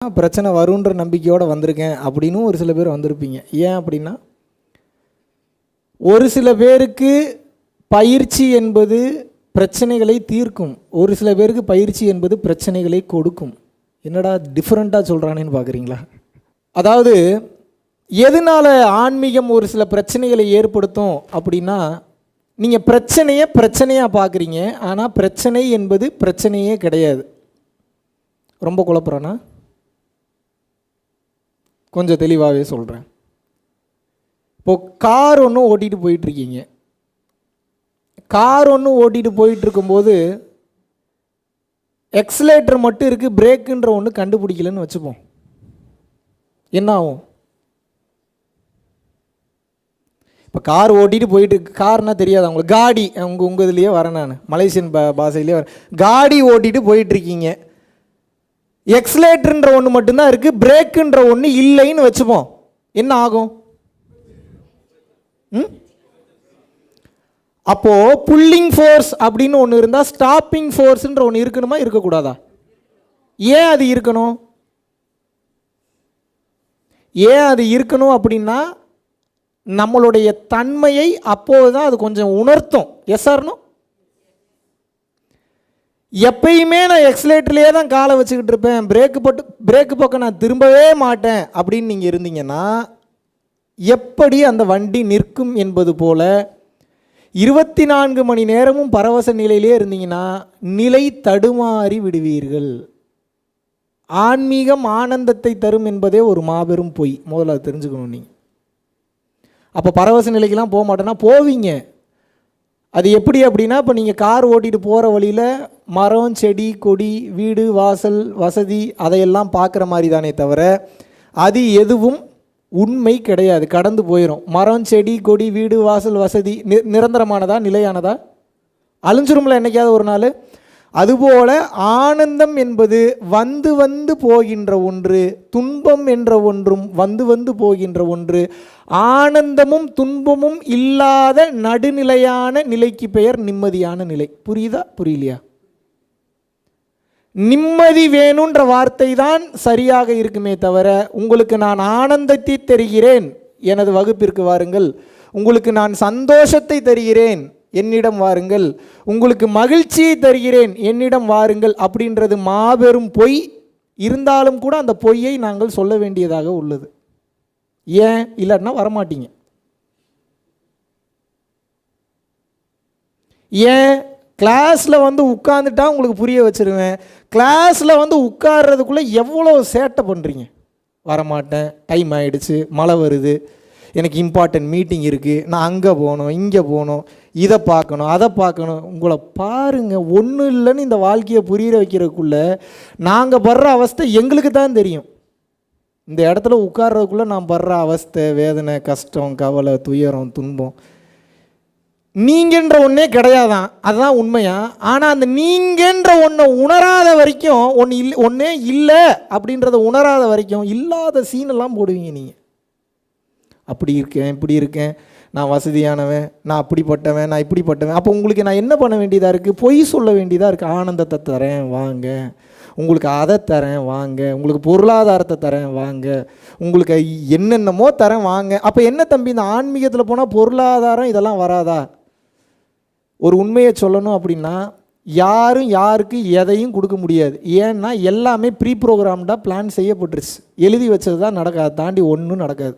பிரச்சனை வருன்ற நம்பிக்கையோடு வந்திருக்கேன் அப்படின்னு ஒரு சில பேர் வந்திருப்பீங்க. ஏன் அப்படின்னா, ஒரு சில பேருக்கு பயிற்சி என்பது பிரச்சனைகளை தீர்க்கும், ஒரு சில பேருக்கு பயிற்சி என்பது பிரச்சனைகளை கொடுக்கும். என்னடா டிஃப்ரெண்ட்டாக சொல்கிறானேன்னு பார்க்குறீங்களா? அதாவது எதனால் ஆன்மீகம் ஒரு சில பிரச்சனைகளை ஏற்படுத்தும் அப்படின்னா, நீங்கள் பிரச்சனையாக பார்க்குறீங்க, ஆனால் பிரச்சனை என்பது பிரச்சனையே கிடையாது. ரொம்ப குழப்பறானா? கொஞ்சம் தெளிவாகவே சொல்கிறேன். இப்போது கார் ஒன்று ஓட்டிகிட்டு போயிட்டுருக்கீங்க. கார் ஒன்று ஓட்டிகிட்டு போயிட்டுருக்கும்போது எக்ஸலேட்டர் மட்டும் இருக்குது, பிரேக்குன்ற ஒன்று கண்டுபிடிக்கலன்னு வச்சுப்போம். என்ன ஆகும்? இப்போ கார் ஓட்டிகிட்டு போயிட்டு, கார்னால் தெரியாது அவங்களுக்கு, காடி, உங்கள் இதுலேயே வரேன், நான் மலேசியன் பாஷையிலே வரேன். காடி ஓட்டிகிட்டு போயிட்டுருக்கீங்க, எக்ஸலேட்டர்ன்ற ஒன்று மட்டும்தான் இருக்குது, பிரேக்குன்ற ஒன்று இல்லைன்னு வச்சுப்போம். என்ன ஆகும்? அப்போது புல்லிங் ஃபோர்ஸ் அப்படின்னு ஒன்று இருந்தால் ஸ்டாப்பிங் ஃபோர்ஸ்ன்ற ஒன்று இருக்கணுமா இருக்கக்கூடாதா? ஏன் அது இருக்கணும்? ஏன் அது இருக்கணும் அப்படின்னா, நம்மளுடைய தன்மையை அப்போது தான் அது கொஞ்சம் உணர்த்தும். Yes or no? எப்பயுமே நான் எக்ஸலேட்டர்லேயே தான் காலை வச்சுக்கிட்டு இருப்பேன், பிரேக்கு பக்கம் நான் திரும்பவே மாட்டேன் அப்படின்னு நீங்கள் இருந்தீங்கன்னா, எப்படி அந்த வண்டி நிற்கும் என்பது போல் 24 மணி நேரமும் பரவச நிலையிலே இருந்தீங்கன்னா நிலை தடுமாறி விடுவீர்கள். ஆன்மீகம் ஆனந்தத்தை தரும் என்பதே ஒரு மாபெரும் பொய். முதல்ல அது தெரிஞ்சுக்கணும். நீங்கள் அப்போ பரவச நிலைக்கெல்லாம் போக மாட்டேன்னா போவீங்க. அது எப்படி அப்படின்னா, இப்போ நீங்கள் கார் ஓட்டிகிட்டு போகிற வழியில் மரம், செடி, கொடி, வீடு, வாசல், வசதி அதையெல்லாம் பார்க்குற மாதிரி தானே தவிர அது எதுவும் உண்மை கிடையாது, கடந்து போயிடும். மரம், செடி, கொடி, வீடு, வாசல், வசதி நிரந்தரமானதா, நிலையானதா? அழிஞ்சிரும்ல என்னைக்காவது ஒரு நாள். அதுபோல் ஆனந்தம் என்பது வந்து வந்து போகின்ற ஒன்று, துன்பம் என்ற ஒன்றும் வந்து வந்து போகின்ற ஒன்று. ஆனந்தமும் துன்பமும் இல்லாத நடுநிலையான நிலைக்கு பெயர் நிம்மதியான நிலை. புரியுதா புரியலையா? நிம்மதி வேணுன்ற வார்த்தை தான் சரியாக இருக்குமே தவிர, உங்களுக்கு நான் ஆனந்தத்தை தருகிறேன், எனது வகுப்பிற்கு வாருங்கள், உங்களுக்கு நான் சந்தோஷத்தை தருகிறேன், என்னிடம் வாருங்கள், உங்களுக்கு மகிழ்ச்சியை தருகிறேன், என்னிடம் வாருங்கள் அப்படின்றது மாபெரும் பொய். இருந்தாலும் கூட அந்த பொய்யை நாங்கள் சொல்ல வேண்டியதாக உள்ளது. ஏன்? இல்லைன்னா வரமாட்டீங்க. ஏன்? கிளாஸில் வந்து உட்காந்துட்டா உங்களுக்கு புரிய வச்சுருவேன், கிளாஸில் வந்து உட்கார்றதுக்குள்ளே எவ்வளோ சேட்டை பண்ணுறீங்க. வரமாட்டேன், டைம் ஆகிடுச்சு, மழை வருது, எனக்கு இம்பார்ட்டன்ட் மீட்டிங் இருக்குது, நான் அங்கே போகணும், இங்கே போகணும், இதை பார்க்கணும், அதை பார்க்கணும். உங்களை பாருங்கள், ஒன்றும் இல்லைன்னு இந்த வாழ்க்கையை புரிய வைக்கிறதுக்குள்ளே நாங்கள் படுற அவஸ்தை எங்களுக்கு தான் தெரியும். இந்த இடத்துல உட்கார்றதுக்குள்ளே நான் படுற அவஸ்தை, வேதனை, கஷ்டம், கவலை, துயரம், துன்பம் நீங்கன்ற ஒன்றே கிடையாதான். அதுதான் உண்மையா? ஆனால் அந்த நீங்கன்ற ஒன்றை உணராத வரைக்கும், ஒன்றே இல்லை அப்படின்றத உணராத வரைக்கும் இல்லாத சீனெல்லாம் போடுவீங்க நீங்கள். அப்படி இருக்கேன், இப்படி இருக்கேன், நான் வசதியானவன், நான் அப்படிப்பட்டவன், நான் இப்படிப்பட்டவன். அப்போ உங்களுக்கு நான் என்ன பண்ண வேண்டியதாக இருக்குது? பொய் சொல்ல வேண்டியதாக இருக்குது. ஆனந்தத்தை தரேன் வாங்க, உங்களுக்கு அதை தரேன் வாங்க, உங்களுக்கு பொருளாதாரத்தை தரேன் வாங்க, உங்களுக்கு என்னென்னமோ தரேன் வாங்க. அப்போ என்ன தம்பி, இந்த ஆன்மீகத்தில் போனால் பொருளாதாரம் இதெல்லாம் வராதா? ஒரு உண்மையை சொல்லணும் அப்படின்னா, யாரும் யாருக்கு எதையும் கொடுக்க முடியாது. ஏன்னா எல்லாமே ப்ரீ ப்ரோக்ராம்டாக பிளான் செய்யப்பட்டுருச்சு, எழுதி வச்சது தான் நடக்காது, தாண்டி ஒன்றும் நடக்காது.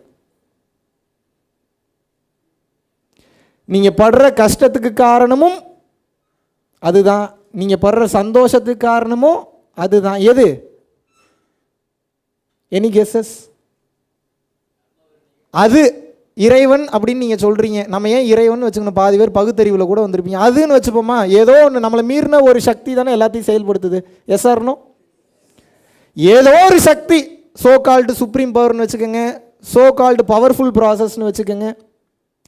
நீங்கள் படுற கஷ்டத்துக்கு காரணமும் அதுதான், நீங்கள் படுற சந்தோஷத்துக்கு காரணமும் அதுதான். எது? Any guesses? அது இறைவன் அப்படின்னு நீங்கள் சொல்கிறீங்க. நம்ம ஏன் இறைவன் வச்சுக்கணும்? பாதி பேர் பகுத்தறிவில் கூட வந்திருப்பீங்க. அதுன்னு வச்சுப்போமா, ஏதோ ஒன்று நம்மளை மீறின ஒரு சக்தி தானே எல்லாத்தையும் செயல்படுத்துது. S or no? ஏதோ ஒரு சக்தி, சோ கால்டு சுப்ரீம் பவர்னு வச்சுக்கோங்க, சோ கால்டு பவர்ஃபுல் ப்ராசஸ்ன்னு வச்சுக்கோங்க,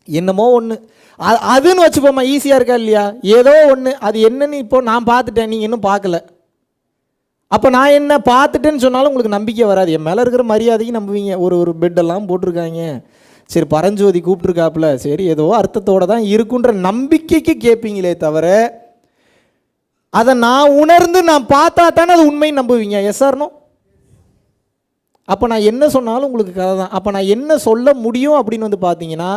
என்னமோ ஒன்று அதுன்னு வச்சுப்போமா. ஈஸியாக இருக்கா இல்லையா? ஏதோ ஒன்று, அது என்னன்னு இப்போ நான் பார்த்துட்டேன், நீங்கள் இன்னும் பார்க்கல. அப்போ நான் என்ன பார்த்துட்டேன்னு சொன்னாலும் உங்களுக்கு நம்பிக்கை வராது. என் மேலே இருக்கிற மரியாதைக்கு நம்புவீங்க. ஒரு பெட்டெல்லாம் போட்டிருக்காங்க, சரி பரஞ்சோதி கூப்பிட்ருக்காப்புல, சரி ஏதோ அர்த்தத்தோடு தான் இருக்குன்ற நம்பிக்கைக்கு கேட்பீங்களே தவிர, அதை நான் உணர்ந்து நான் பார்த்தா தானே அது உண்மைன்னு நம்புவீங்க. S or no? அப்போ நான் என்ன சொன்னாலும் உங்களுக்கு கதை தான். அப்போ நான் என்ன சொல்ல முடியும் அப்படின்னு வந்து பார்த்தீங்கன்னா,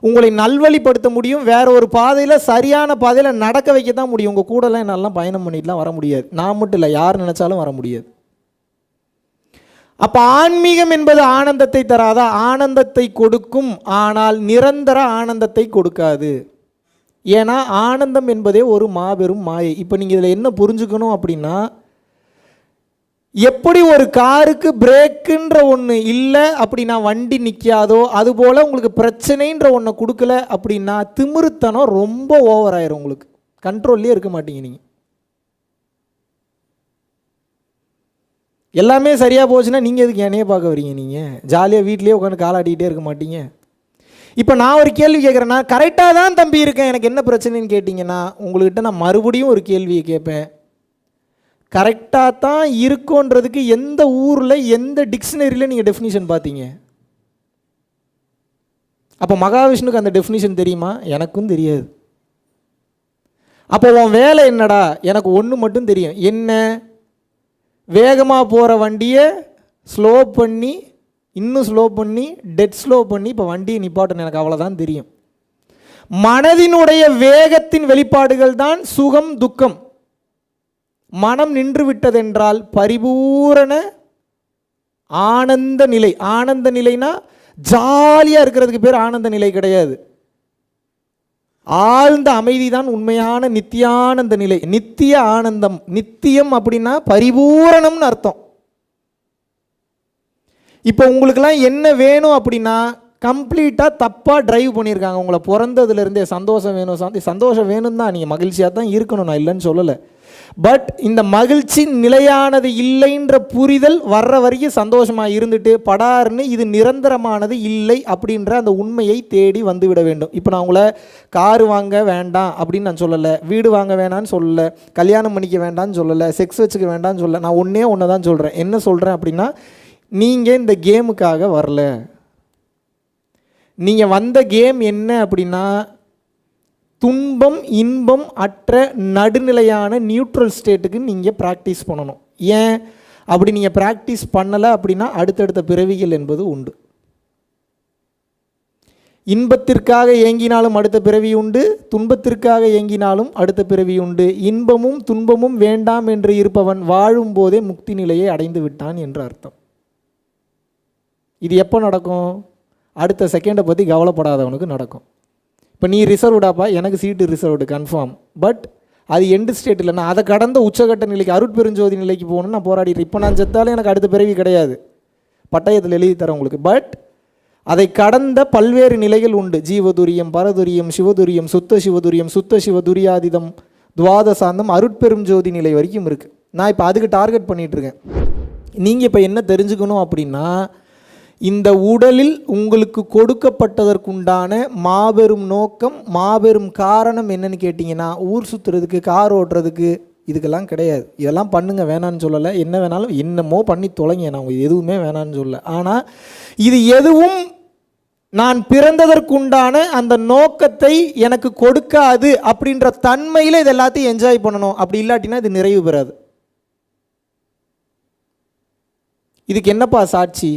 உங்களை நல்வழிப்படுத்த முடியும், வேற ஒரு பாதையில் சரியான பாதையில் நடக்க வைக்க தான் முடியும். உங்கள் கூடலாம் என்னாலாம் பயணம் பண்ணிட்டுலாம் வர முடியாது. நான் மட்டும் இல்லை, யார் நினச்சாலும் வர முடியாது. அப்போ ஆன்மீகம் என்பது ஆனந்தத்தை தராதா? ஆனந்தத்தை கொடுக்கும், ஆனால் நிரந்தர ஆனந்தத்தை கொடுக்காது. ஏன்னா ஆனந்தம் என்பதே ஒரு மாபெரும் மாயை. இப்போ நீங்கள் இதில் என்ன புரிஞ்சுக்கணும் அப்படின்னா, எப்படி ஒரு காருக்கு பிரேக்குன்ற ஒன்று இல்லை அப்படின்னா வண்டி நிற்காதோ, அதுபோல் உங்களுக்கு பிரச்சனைன்ற ஒன்றை கொடுக்கல அப்படின்னா திமிருத்தனம் ரொம்ப ஓவர் ஆயிரும். உங்களுக்கு கண்ட்ரோல்லே இருக்க மாட்டீங்க. நீங்கள் எல்லாமே சரியாக போச்சுன்னா நீங்கள் எதுக்கு என்னையே பார்க்க வரீங்க? நீங்கள் ஜாலியாக வீட்லேயே உட்காந்து காலாட்டிக்கிட்டே இருக்க மாட்டீங்க. இப்போ நான் ஒரு கேள்வி கேட்குறேன்னா, கரெக்டாக தான் தம்பி இருக்கேன், எனக்கு என்ன பிரச்சனைன்னு கேட்டிங்கன்னா, உங்கள்கிட்ட நான் மறுபடியும் ஒரு கேள்வியை கேட்பேன். கரெக்டாக தான் இருக்குன்றதுக்கு எந்த ஊரில் எந்த டிக்ஷனரியில் நீங்கள் டெஃபினிஷன் பார்த்தீங்க? அப்போ மகாவிஷ்ணுக்கு அந்த டெஃபினிஷன் தெரியுமா? எனக்கும் தெரியாது. அப்போ உன் வேலை என்னடா? எனக்கு ஒன்று மட்டும் தெரியும். என்ன? வேகமாக போகிற வண்டியை ஸ்லோ பண்ணி, இன்னும் ஸ்லோ பண்ணி, டெட் ஸ்லோ பண்ணி இப்போ வண்டியை நிப்பாட்டணும். எனக்கு அவ்வளோதான் தெரியும். மனதினுடைய வேகத்தின் வெளிப்பாடுகள் தான் சுகம் துக்கம். மனம் நின்று விட்டதென்றால் பரிபூரண ஆனந்த நிலை. ஆனந்த நிலைனா ஜாலியாக இருக்கிறதுக்கு பேர் ஆனந்த நிலை கிடையாது. ஆழ்ந்த அமைதி தான் உண்மையான நித்தியானந்த நிலை. நித்திய ஆனந்தம். நித்தியம் அப்படின்னா பரிபூரணம்னு அர்த்தம். இப்போ உங்களுக்கெல்லாம் என்ன வேணும் அப்படின்னா, கம்ப்ளீட்டாக தப்பாக ட்ரைவ் பண்ணியிருக்காங்க உங்களை பிறந்ததுலேருந்தே. சந்தோஷம் வேணும், சந்தோஷம் வேணும் தான், நீங்கள் மகிழ்ச்சியாக தான் இருக்கணும், நான் இல்லைன்னு சொல்லலை. பட் இந்த மகிழ்ச்சி நிலையானது இல்லைன்ற புரிதல் வர்ற வரைக்கும் சந்தோஷமாக இருந்துட்டு படார்னு இது நிரந்தரமானது இல்லை அப்படின்ற அந்த உண்மையை தேடி வந்து விட வேண்டும். இப்போ நான் உங்களை காரு வாங்க வேண்டாம் அப்படின்னு நான் சொல்லலை, வீடு வாங்க வேண்டான்னு சொல்லலை, கல்யாணம் பண்ணிக்க வேண்டான்னு சொல்லலை, செக்ஸ் வச்சுக்க வேண்டான்னு சொல்லலை. நான் ஒன்று தான் சொல்கிறேன். என்ன சொல்கிறேன் அப்படின்னா, நீங்கள் இந்த கேமுக்காக வரல. நீங்கள் வந்த கேம் என்ன அப்படின்னா, துன்பம் இன்பம் அற்ற நடுநிலையான நியூட்ரல் ஸ்டேட்டுக்கு நீங்கள் ப்ராக்டிஸ் பண்ணணும். ஏன் அப்படி நீங்கள் ப்ராக்டிஸ் பண்ணலை அப்படின்னா அடுத்தடுத்த பிறவிகள் என்பது உண்டு. இன்பத்திற்காக ஏங்கினாலும் அடுத்த பிறவி உண்டு, துன்பத்திற்காக ஏங்கினாலும் அடுத்த பிறவி உண்டு. இன்பமும் துன்பமும் வேண்டாம் என்று இருப்பவன் வாழும் போதே முக்தி நிலையை அடைந்து விட்டான் என்று அர்த்தம். இது எப்போ நடக்கும்? அடுத்த செகண்டை பற்றி கவலைப்படாதவனுக்கு நடக்கும். இப்போ நீ ரிசர்வ்டாப்பா, எனக்கு சீட்டு ரிசர்வ்டு கன்ஃபார்ம். பட் அது எண்டு ஸ்டேட் இல்லை. நான் அதை கடந்த உச்சகட்ட நிலைக்கு அருட்பெருஞ்சோதி நிலைக்கு போகணுன்னு நான் போராடிட்டு. இப்போ நான் செத்தாலும் எனக்கு அடுத்த பிறவி கிடையாது, பட்டயத்தில் எழுதி தரேன் உங்களுக்கு. பட் அதை கடந்த பல்வேறு நிலைகள் உண்டு. ஜீவதுரியம், பரதுரியம், சிவதுரியம், சுத்த சிவதுரியம், சுத்த சிவதுரியாதிதம், துவாதசாந்தம், அருட்பெருஞ்சோதி நிலை வரைக்கும் இருக்குது. நான் இப்போ அதுக்கு டார்கெட் பண்ணிகிட்ருக்கேன். நீங்கள் இப்போ என்ன தெரிஞ்சுக்கணும் அப்படின்னா, இந்த உடலில் உங்களுக்கு கொடுக்கப்பட்டதற்குண்டான மாபெரும் நோக்கம், மாபெரும் காரணம் என்னன்னு கேட்டிங்கன்னா, ஊர் சுற்றுறதுக்கு, கார் ஓட்டுறதுக்கு, இதுக்கெல்லாம் கிடையாது. இதெல்லாம் பண்ணுங்க, வேணான்னு சொல்லலை. என்ன வேணாலும் என்னமோ பண்ணி தொலைங்க, நான் எதுவுமே வேணான்னு சொல்லலை. ஆனால் இது எதுவும் நான் பிறந்ததற்குண்டான அந்த நோக்கத்தை எனக்கு கொடுக்காது அப்படின்ற தன்மையில் இது எல்லாத்தையும் என்ஜாய் பண்ணணும். அப்படி இல்லாட்டினா இது நிறைவு பெறாது. இதுக்கு என்னப்பா சாட்சி?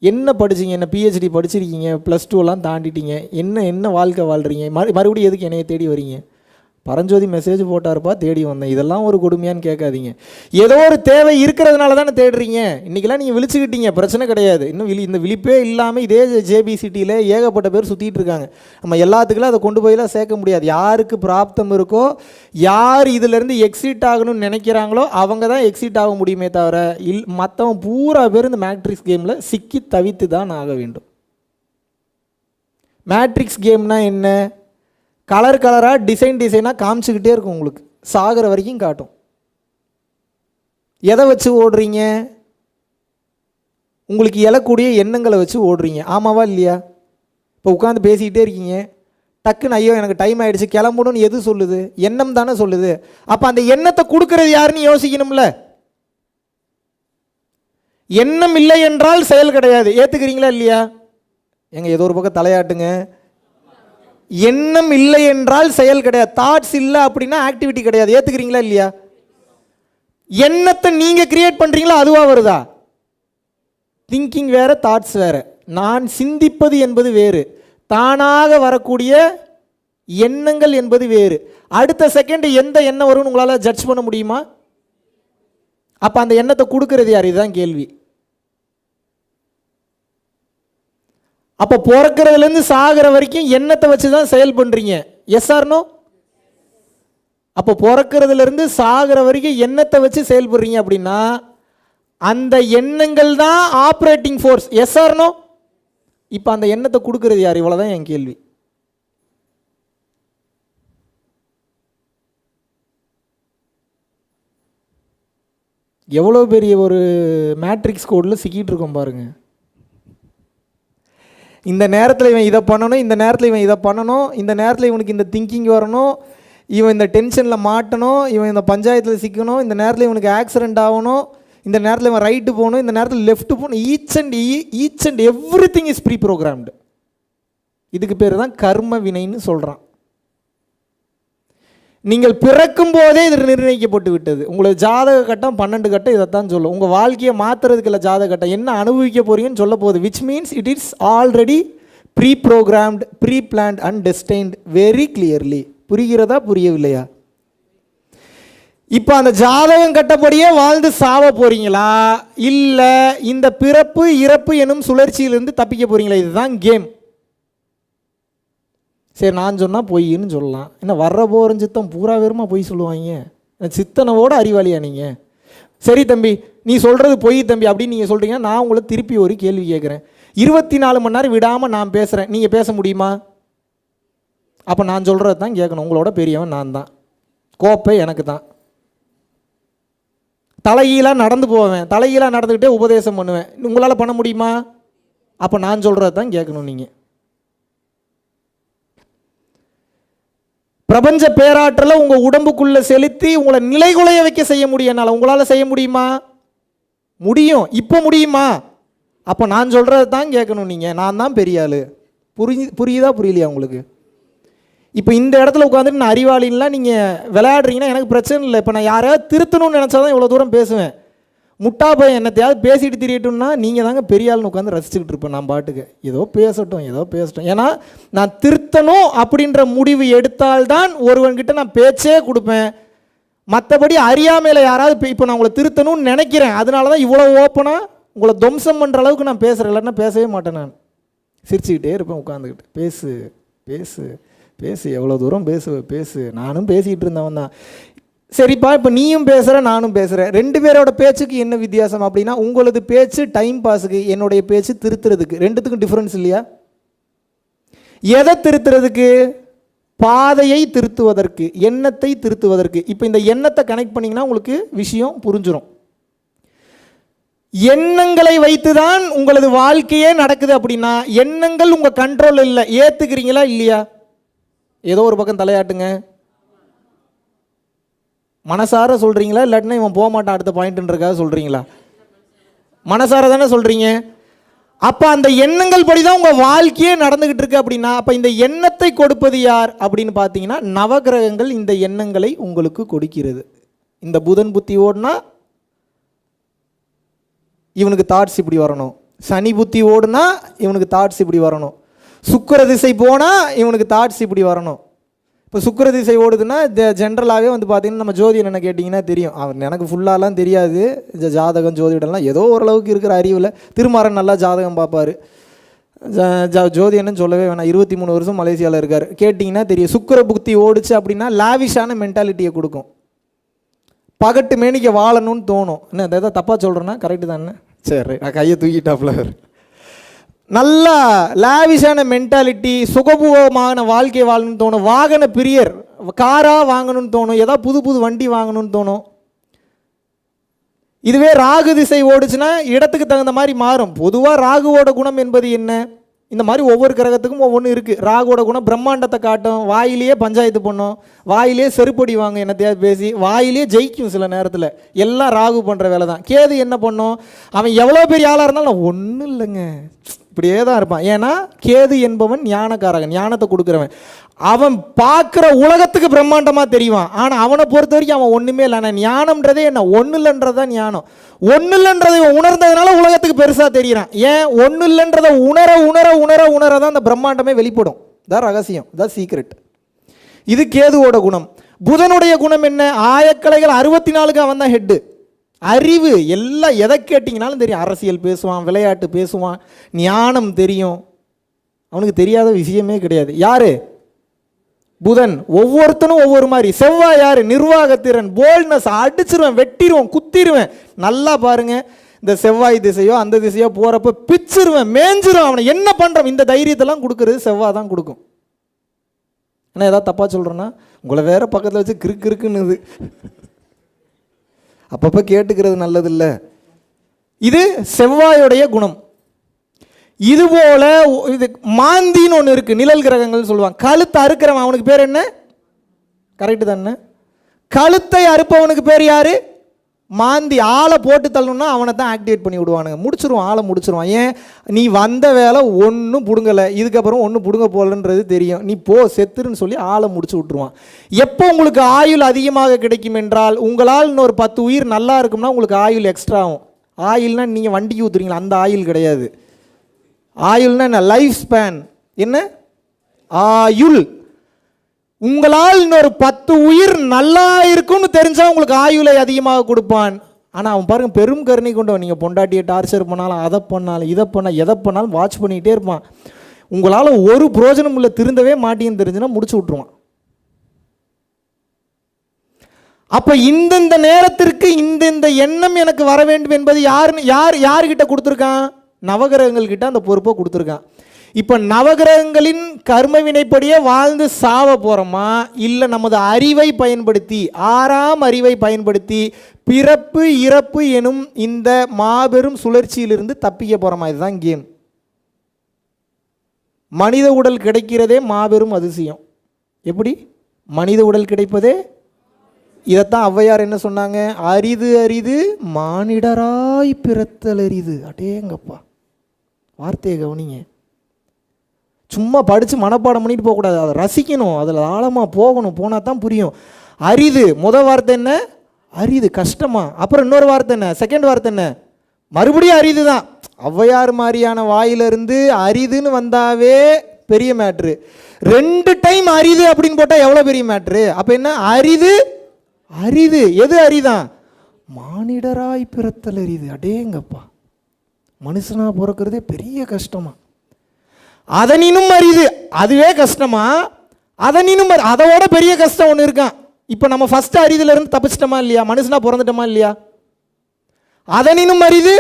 என்ன படிச்சிங்க? என்ன பிஹெச்டி படிச்சிருக்கீங்க, +2 தாண்டிட்டீங்க, என்ன வாழ்க்கை வாழ்கிறீங்க? மறுபடியும் எதுக்கு என்னைய தேடி வரீங்க? பரஞ்சோதி மெசேஜ் போட்டாருப்பா, தேடி வந்தேன். இதெல்லாம் ஒரு கொடுமையான்னு கேட்காதீங்க. ஏதோ ஒரு தேவை இருக்கிறதுனால தானே தேடுறீங்க. இன்றைக்கெல்லாம் நீங்கள் விழிச்சுக்கிட்டீங்க, பிரச்சனை கிடையாது. இன்னும் இந்த விழிப்பே இல்லாமல் இதே ஜேபி சிட்டியில் ஏகப்பட்ட பேர் சுற்றிட்டு இருக்காங்க. நம்ம எல்லாத்துக்கெல்லாம் அதை கொண்டு போயெல்லாம் சேர்க்க முடியாது. யாருக்கு பிராப்தம் இருக்கோ, யார் இதிலேருந்து எக்ஸிட் ஆகணும்னு நினைக்கிறாங்களோ அவங்க தான் எக்ஸிட் ஆக முடியுமே தவிர மற்றவன் பூரா பேர் இந்த மேட்ரிக்ஸ் கேமில் சிக்கி தவித்து தான் ஆக வேண்டும். மேட்ரிக்ஸ் கேம்னா என்ன? கலர் கலராக டிசைனாக காமிச்சிக்கிட்டே இருக்கும். உங்களுக்கு சாகிற வரைக்கும் காட்டும். எதை வச்சு ஓடுறீங்க? உங்களுக்கு எழக்கூடிய எண்ணங்களை வச்சு ஓடுறீங்க. ஆமாவா இல்லையா? இப்போ உட்காந்து பேசிக்கிட்டே இருக்கீங்க, டக்குன்னு ஐயோ எனக்கு டைம் ஆகிடுச்சு கிளம்பணும்னு எது சொல்லுது? எண்ணம் தானே சொல்லுது. அப்போ அந்த எண்ணத்தை கொடுக்கறது யாருன்னு யோசிக்கணும்ல. எண்ணம் இல்லை என்றால் செயல் கிடையாது. ஏற்றுக்கிறீங்களா இல்லையா? எங்க ஏதோ ஒரு பக்கம் தலையாட்டுங்க. எண்ணம் இல்லை என்றால் செயல் கிடையாது. தாட்ஸ் இல்லை அப்படின்னா ஆக்டிவிட்டி கிடையாது. ஏற்றுக்கிறீங்களா இல்லையா? எண்ணத்தை நீங்கள் கிரியேட் பண்ணுறீங்களா, அதுவாக வருதா? திங்கிங் வேறு, தாட்ஸ் வேறு. நான் சிந்திப்பது என்பது வேறு, தானாக வரக்கூடிய எண்ணங்கள் என்பது வேறு. அடுத்த செகண்ட் எந்த எண்ணம் வரும்னு உங்களால் ஜட்ஜ் பண்ண முடியுமா? அப்போ அந்த எண்ணத்தை கொடுக்கறது யார்? இதுதான் கேள்வி. அப்போ பிறக்கிறதுலேருந்து சாகிற வரைக்கும் எண்ணத்தை வச்சு தான் செயல் பண்ணுறீங்க. Yes or no? அப்போ பிறக்கிறதுலேருந்து சாகிற வரைக்கும் எண்ணத்தை வச்சு செயல்படுறீங்க அப்படின்னா அந்த எண்ணங்கள் தான் operating force. Yes or no? இப்போ அந்த எண்ணத்தை கொடுக்கறது யார்? இவ்வளோதான் என் கேள்வி. எவ்வளோ பெரிய ஒரு மேட்ரிக்ஸ் கோடில் சிக்கிட்டு இருக்கோம் பாருங்கள். இந்த நேரத்தில் இவன் இதை பண்ணணும், இந்த நேரத்தில் இவன் இதை பண்ணணும், இந்த நேரத்தில் இவனுக்கு இந்த திங்கிங் வரணும், இவன் இந்த டென்ஷனில் மாட்டணும், இவன் இந்த பஞ்சாயத்தில் சிக்கணும், இந்த நேரத்தில் இவனுக்கு ஆக்சிடெண்ட் ஆகணும், இந்த நேரத்தில் இவன் ரைட்டு போகணும், இந்த நேரத்தில் லெஃப்ட் போகணும். Each and every thing is pre programmed. இதுக்கு பேர் தான் கர்ம வினைன்னு சொல்கிறான். நீங்கள் பிறக்கும் போதே இது நிர்ணயிக்கப்பட்டு விட்டது. உங்களுக்கு ஜாதக கட்டம் 12 கட்டம் இதைத்தான் சொல்லும். உங்கள் வாழ்க்கையை மாற்றுறதுக்கு இல்லை ஜாதக கட்டம், என்ன அனுபவிக்க போறீங்கன்னு சொல்ல போகுது. Which means it is already pre programmed, pre planned and destined very clearly. புரிகிறதா புரியவில்லையா? இப்போ அந்த ஜாதகம் கட்டப்படியே வாழ்ந்து சாவ போறீங்களா, இல்லை இந்த பிறப்பு இறப்பு எனும் சுழற்சியிலிருந்து தப்பிக்க போறீங்களா? இதுதான் கேம். சரி, நான் சொன்னால் பொய்ன்னு சொல்லலாம். என்ன வர்ற போகிற சித்தம் பூரா வெறுமா பொய் சொல்லுவாங்க. சித்தனவோட அறிவாளியா நீங்கள்? சரி தம்பி, நீ சொல்கிறது பொய் தம்பி அப்படின்னு நீங்கள் சொல்கிறீங்க. நான் உங்களை திருப்பி ஒரு கேள்வி கேட்குறேன். 24 மணி நேரம் விடாமல் நான் பேசுகிறேன், நீங்கள் பேச முடியுமா? அப்போ நான் சொல்கிறது தான் கேட்கணும். உங்களோட பெரியவன் நான் தான், கோப்பை எனக்கு தான். தலைகீழாக நடந்து போவேன், தலைகீழாக நடந்துக்கிட்டே உபதேசம் பண்ணுவேன். உங்களால் பண்ண முடியுமா? அப்போ நான் சொல்கிறது தான் கேட்கணும். நீங்கள் பிரபஞ்ச பேராற்றலை உங்கள் உடம்புக்குள்ளே செலுத்தி உங்களை நிலைகுலைய வைக்க செய்ய முடியும். உங்களால் செய்ய முடியுமா? முடியும். இப்போ முடியுமா? அப்போ நான் சொல்கிறது தான் கேட்கணும். நீங்கள் நான் தான் பெரிய ஆள். புரியுதா புரியலையா உங்களுக்கு? இப்போ இந்த இடத்துல உட்காந்துட்டு நான் அறிவாளின்லாம் நீங்கள் விளையாடுறீங்கன்னா எனக்கு பிரச்சனை இல்லை. இப்போ நான் யாரையாவது திருத்தணும்னு நினச்சா தான் இவ்வளோ தூரம் பேசுவேன். முட்டா பையன் என்னத்தையாவது பேசிட்டு திரியட்டும்னா நீங்கள் தாங்க பெரிய ஆள்னு உட்காந்து ரசிச்சுக்கிட்டு இருப்பேன். நான் பாட்டுக்கு ஏதோ பேசட்டும். ஏன்னா நான் திருத்தணும் அப்படின்ற முடிவு எடுத்தால்தான் ஒருவன்கிட்ட நான் பேச்சே கொடுப்பேன். மற்றபடி அறியாமையில் யாராவது இப்போ நான் உங்களை திருத்தணும்னு நினைக்கிறேன், அதனால தான் இவ்வளோ ஓப்பனாக உங்களை துவம்சம் பண்ணுற அளவுக்கு நான் பேசுகிறேன். இல்லைன்னா பேசவே மாட்டேன். நான் சிரிச்சுக்கிட்டே இருப்பேன் உட்காந்துக்கிட்டு. பேசு பேசு பேசு, எவ்வளோ தூரம் பேசு. நானும் பேசிகிட்டு இருந்தவன் தான். சரிப்பா, இப்போ நீயும் பேசுகிற நானும் பேசுகிறேன். 2 பேரோட பேச்சுக்கு என்ன வித்தியாசம் அப்படின்னா, உங்களது பேச்சு டைம் பாஸுக்கு, என்னுடைய பேச்சு திருத்துறதுக்கு. 2த்துக்கும் டிஃப்ரென்ஸ் இல்லையா? எதை திருத்துறதுக்கு? பாதையை திருத்துவதற்கு, எண்ணத்தை திருத்துவதற்கு. இப்போ இந்த எண்ணத்தை கனெக்ட் பண்ணிங்கன்னா உங்களுக்கு விஷயம் புரிஞ்சிடும். எண்ணங்களை வைத்து தான் உங்களது வாழ்க்கையே நடக்குது அப்படின்னா எண்ணங்கள் உங்கள் கண்ட்ரோல் இல்லை. ஏற்றுக்கிறீங்களா இல்லையா? ஏதோ ஒரு பக்கம் தலையாட்டுங்க. மனசார சொல்கிறீங்களா, இல்லாட்டினா இவன் போக மாட்டான் அடுத்த பாயிண்ட்ன்றக்காக சொல்கிறீங்களா? மனசார தானே சொல்கிறீங்க. அப்போ அந்த எண்ணங்கள் படி தான் உங்கள் வாழ்க்கையே நடந்துக்கிட்டு இருக்கு அப்படின்னா அப்போ இந்த எண்ணத்தை கொடுப்பது யார் அப்படின்னு பார்த்தீங்கன்னா நவகிரகங்கள் இந்த எண்ணங்களை உங்களுக்கு கொடுக்கிறது. இந்த புதன் புத்தி ஓடுனா இவனுக்கு தாட்ஸ் இப்படி வரணும், சனி புத்தி ஓடுனா இவனுக்கு தாட்ஸ் இப்படி வரணும், சுக்கிர திசை போனால் இவனுக்கு தாட்ஸ் இப்படி வரணும். இப்போ சுக்கிர திசை ஓடுதுன்னா ஜென்ரலாகவே வந்து பார்த்தீங்கன்னா நம்ம ஜோதிடம் என்ன கேட்டிங்கன்னா தெரியும். அவர் எனக்கு ஃபுல்லாலாம் தெரியாது, ஜாதகம் ஜோதிடம்லாம் ஏதோ ஓரளவுக்கு இருக்கிற அறிவில். திருமாறன் நல்லா ஜாதகம் பார்ப்பார், ஜோதிடம்னு சொல்லவே வேணாம். 23 வருஷம் மலேசியாவில் இருக்கார். கேட்டிங்கன்னா தெரியும். சுக்கிர புக்தி ஓடிச்சு அப்படின்னா லாவிஷான மென்டாலிட்டியை கொடுக்கும். பகட்டு மேனிக்க வாழணும்னு தோணும். என்ன எதாவது தப்பாக சொல்கிறேன்னா கரெக்டு தானே? சரி, நான் கையை தூக்கிட்டாப்புல. நல்லா லாவிஷான மென்டாலிட்டி, சுகபூகமான வாழ்க்கை வாழணும்னு தோணும். வாகன பிரியர், காராக வாங்கணும்னு தோணும், ஏதாவது புது புது வண்டி வாங்கணும்னு தோணும். இதுவே ராகு திசை ஓடுச்சுன்னா இடத்துக்கு தகுந்த மாதிரி மாறும். பொதுவாக ராகுவோட குணம் என்பது என்ன? இந்த மாதிரி ஒவ்வொரு கிரகத்துக்கும் ஒவ்வொன்று இருக்குது. ராகுவோட குணம் பிரம்மாண்டத்தை காட்டும், வாயிலேயே பஞ்சாயத்து பண்ணும், வாயிலே செருப்படி வாங்க என்னத்தையாவது பேசி, வாயிலே ஜெயிக்கும் சில நேரத்தில். எல்லாம் ராகு பண்ணுற வேலை தான். கேது என்ன பண்ணும்? அவன் எவ்வளோ பெரிய ஆளாக இருந்தாலும் ஒன்றும் இல்லைங்க, இப்படியே தான் இருப்பான். ஏன்னா கேது என்பவன் ஞானக்காரகன், ஞானத்தை கொடுக்குறவன். அவன் பார்க்குற உலகத்துக்கு பிரம்மாண்டமாக தெரிவான். ஆனால் அவனை பொறுத்த வரைக்கும் அவன் ஒன்றுமே இல்லை. ஆனால் ஞானம்ன்றதே என்ன, ஒன்றும் இல்லைன்றதான் ஞானம். ஒன்றும் இல்லைன்றதை உணர்ந்ததுனால உலகத்துக்கு பெருசாக தெரிகிறான். ஏன், ஒன்றும் இல்லைன்றதை உணர உணர உணர உணர தான் அந்த பிரம்மாண்டமே வெளிப்படும். இதான் ரகசியம், இதான் சீக்ரெட். இது கேதுவோட குணம். புதனுடைய குணம் என்ன, ஆயக்கலைகள் 64க்கு அவன் தான் ஹெட்டு. அறிவு எல்லாம் எதை கேட்டிங்கனாலும் தெரியும். அரசியல் பேசுவான், விளையாட்டு பேசுவான், ஞானம் தெரியும். அவனுக்கு தெரியாத விஷயமே கிடையாது. யாரு, புதன். ஒவ்வொருத்தனும் ஒவ்வொரு மாதிரி. செவ்வாய் யாரு, நிர்வாகத்திறன், போல்ட்னஸ், அடிச்சிருவேன், வெட்டிடுவேன், குத்திடுவேன். நல்லா பாருங்க, இந்த செவ்வாய் திசையோ அந்த திசையோ போகிறப்ப பிச்சிருவேன், மேஞ்சிருவேன். அவனை என்ன பண்ணுறோம், இந்த தைரியத்தெல்லாம் கொடுக்குறது செவ்வாய் தான் கொடுக்கும். ஆனால் ஏதாவது தப்பாக சொல்கிறேன்னா, உங்களை வேற பக்கத்தில் வச்சு கிறுக்கு இருக்குன்னுது, அப்பப்போ கேட்டுக்கிறது நல்லதில்ல. இது செவ்வாயுடைய குணம். இதுபோல இது மாந்தின்னு ஒன்று இருக்குது, நிழல் கிரகங்கள் சொல்லுவாங்க. கழுத்தை அறுக்கிறவன் அவனுக்கு பேர் என்ன, கரெக்டு தானே? கழுத்தை அறுப்பவனுக்கு பேர் யார், மாந்தி. ஆளை போட்டு தள்ளணும்னா அவனை தான் ஆக்டிவேட் பண்ணி விடுவானுங்க, முடிச்சிருவான், ஆளை முடிச்சிருவான். ஏன், நீ வந்த வேலை ஒன்றும் பிடுங்கலை, இதுக்கப்புறம் ஒன்றும் பிடுங்க போகலன்றது தெரியும், நீ போ செத்துருன்னு சொல்லி ஆளை முடிச்சு விட்ருவான். எப்போ உங்களுக்கு ஆயுள் அதிகமாக கிடைக்கும் என்றால், உங்களால் இன்னொரு 10 உயிர் நல்லா இருக்கும்னா உங்களுக்கு ஆயுள் எக்ஸ்ட்ரா ஆகும். ஆயுள்னா நீங்கள் வண்டிக்கு ஊற்றுறீங்களா, அந்த ஆயுள் கிடையாது. ஆயுள்னா என்ன, லைஃப் ஸ்பேன். என்ன ஆயுள், உங்களால் இன்னொரு 10 உயிர் நல்லா இருக்கும்னு தெரிஞ்சா உங்களுக்கு ஆயுளை அதிகமாக கொடுப்பான். ஆனால் அவன் பாருங்க, பெரும் கருணை கொண்டவன். நீங்கள் பொண்டாட்டியை டார்ச்சர் பண்ணாலும், அதை பண்ணாலும், இதை பண்ணால், எதை பண்ணாலும் வாட்ச் பண்ணிக்கிட்டே இருப்பான். உங்களால் ஒரு புரோஜனம் இல்லை, திருந்தவே மாட்டேன்னு தெரிஞ்சுன்னா முடிச்சு விட்ருவான். அப்போ இந்தந்த நேரத்திற்கு இந்தந்த எண்ணம் எனக்கு வர வேண்டும் என்பது யார்கிட்ட கொடுத்துருக்கான், நவகிரகங்கள் கிட்ட அந்த பொறுப்பை கொடுத்துருக்கான். இப்போ நவகிரகங்களின் கர்ம வினைப்படியே வாழ்ந்து சாவ போகிறோமா, இல்லை நமது அறிவை பயன்படுத்தி, 6ஆம் அறிவை பயன்படுத்தி பிறப்பு இறப்பு எனும் இந்த மாபெரும் சுழற்சியிலிருந்து தப்பிக்க போகிறோமா? இதுதான் கேம். மனித உடல் கிடைக்கிறதே மாபெரும் அதிசயம். எப்படி மனித உடல் கிடைப்பதே, இதைத்தான் ஔவையார் என்ன சொன்னாங்க, அரிது அரிது மானிடராய் பிறத்தல் அரிது. அடேங்கப்பா, வார்த்தையை கவனிங்க. சும்மா படித்து மனப்பாடம் பண்ணிட்டு போகக்கூடாது, அதை ரசிக்கணும், அதில் ஆழமாக போகணும், போனால் தான் புரியும். அரிது, முதல் வார்த்தை என்ன, அரிது, கஷ்டமா. அப்புறம் இன்னொரு வார்த்தை என்ன, செகண்ட் வார்த்தை என்ன, மறுபடியும் அரிது தான். ஔவையார் மாதிரியான வாயிலிருந்து அரிதுன்னு வந்தாவே பெரிய மேட்ரு. 2 டைம் அரிது அப்படின்னு போட்டால் எவ்வளோ பெரிய மேட்ரு. அப்போ என்ன, அரிது அரிது, எது அரிதான், மானிடராய் பிறத்தல் அரிது. அடேங்கப்பா, மனுஷனாக பிறக்கிறதே பெரிய கஷ்டமா. அதனினும் அரிது, அதுவே கஷ்டமா. அதனினும் அதோட பெரிய கஷ்டம் ஒன்று இருக்கான். இப்போ நம்ம ஃபர்ஸ்ட் அரிதுல இருந்து தப்பிச்சிட்டோமா இல்லையா, மனுஷனா பிறந்துட்டோமா இல்லையா. அதனினும் அரிது,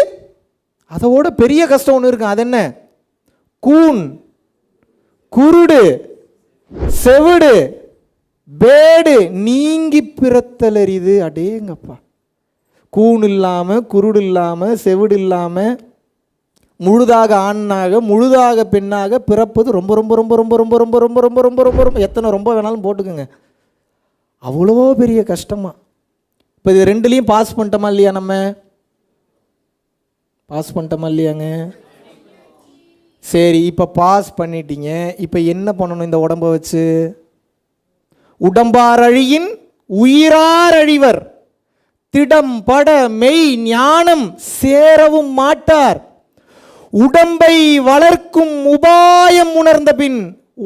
அதோட பெரிய கஷ்டம் ஒன்று இருக்கான். அது என்ன, கூன், குருடு, செவிடு, பேடு நீங்கி பிறத்தல் அரிது. அடேங்கப்பா, கூன் இல்லாமல், குருடு இல்லாமல், செவிடு இல்லாமல், முழுதாக ஆணாக முழுதாக பெண்ணாக பிறப்பது ரொம்ப ரொம்ப ரொம்ப ரொம்ப ரொம்ப ரொம்ப ரொம்ப ரொம்ப ரொம்ப ரொம்ப ரொம்ப எத்தனை ரொம்ப வேணாலும் போட்டுக்கோங்க, அவ்வளோ பெரிய கஷ்டமா. இப்போ இது 2லையும் பாஸ் பண்ணிட்டோமா இல்லையா, நம்ம பாஸ் பண்ணிட்டோமா இல்லையாங்க. சரி, இப்போ பாஸ் பண்ணிட்டீங்க. இப்போ என்ன பண்ணணும் இந்த உடம்பை வச்சு, உடம்பார் அழியின் உயிரார் அழிவர், திடம் பட மெய் ஞானம் சேரவும் மாட்டார், உடம்பை வளர்க்கும் உபாயம் உணர்ந்த பின்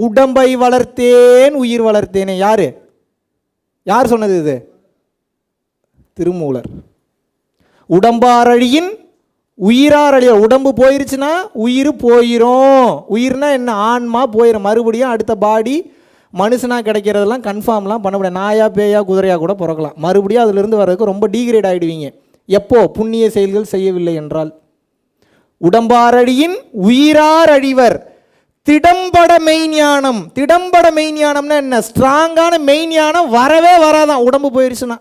உடம்பை வளர்த்தேன் உயிர் வளர்த்தேனே. யாரு யார் சொன்னது இது, திருமூலர். உடம்பார் அழியின் உயிரார் அழிய, உடம்பு போயிருச்சுன்னா உயிர் போயிரும். உயிர்னா என்ன, ஆன்மா போயிடும், மறுபடியும் அடுத்த பாடி மனுஷனாக கிடைக்கிறதெல்லாம் கன்ஃபார்ம்லாம் பண்ண முடியாது. நாயா பேயா குதிரையாக கூட பிறக்கலாம், மறுபடியும் அதிலிருந்து வர்றதுக்கு ரொம்ப டீக்ரேட் ஆகிடுவீங்க. எப்போ, புண்ணிய செயல்கள் செய்யவில்லை என்றால். உடம்பாரடியின் உயிரார் அழிவர், திடம்பட மெய்ஞானம். திடம்பட மெய்ஞானம்னா என்ன, ஸ்ட்ராங்கான மெய்ஞானம் வரவே வராதான் உடம்பு போயிடுச்சுன்னா.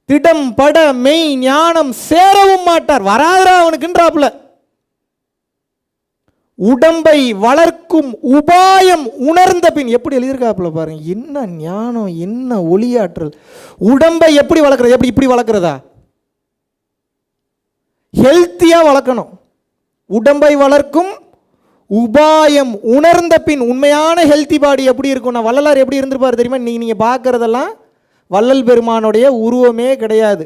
திடம் பட மெய் ஞானம் சேரவும் மாட்டார், வராதரா அவனுக்குன்றாப்புல. உடம்பை வளர்க்கும் உபாயம் உணர்ந்த பின், எப்படி எழுதியிருக்காப்புல பாருங்க, என்ன ஞானம், என்ன ஒளியாற்றல். உடம்பை எப்படி வளர்க்குறது, எப்படி இப்படி வளர்க்குறதா, ஹெல்த்தியாக வளர்க்கணும். உடம்பை வளர்க்கும் உபாயம் உணர்ந்த பின். உண்மையான ஹெல்த்தி பாடி எப்படி இருக்கும்னா, வள்ளலார் எப்படி இருந்திருப்பார் தெரியுமா? நீங்கள் பார்க்குறதெல்லாம் வள்ளல் பெருமானுடைய உருவமே கிடையாது.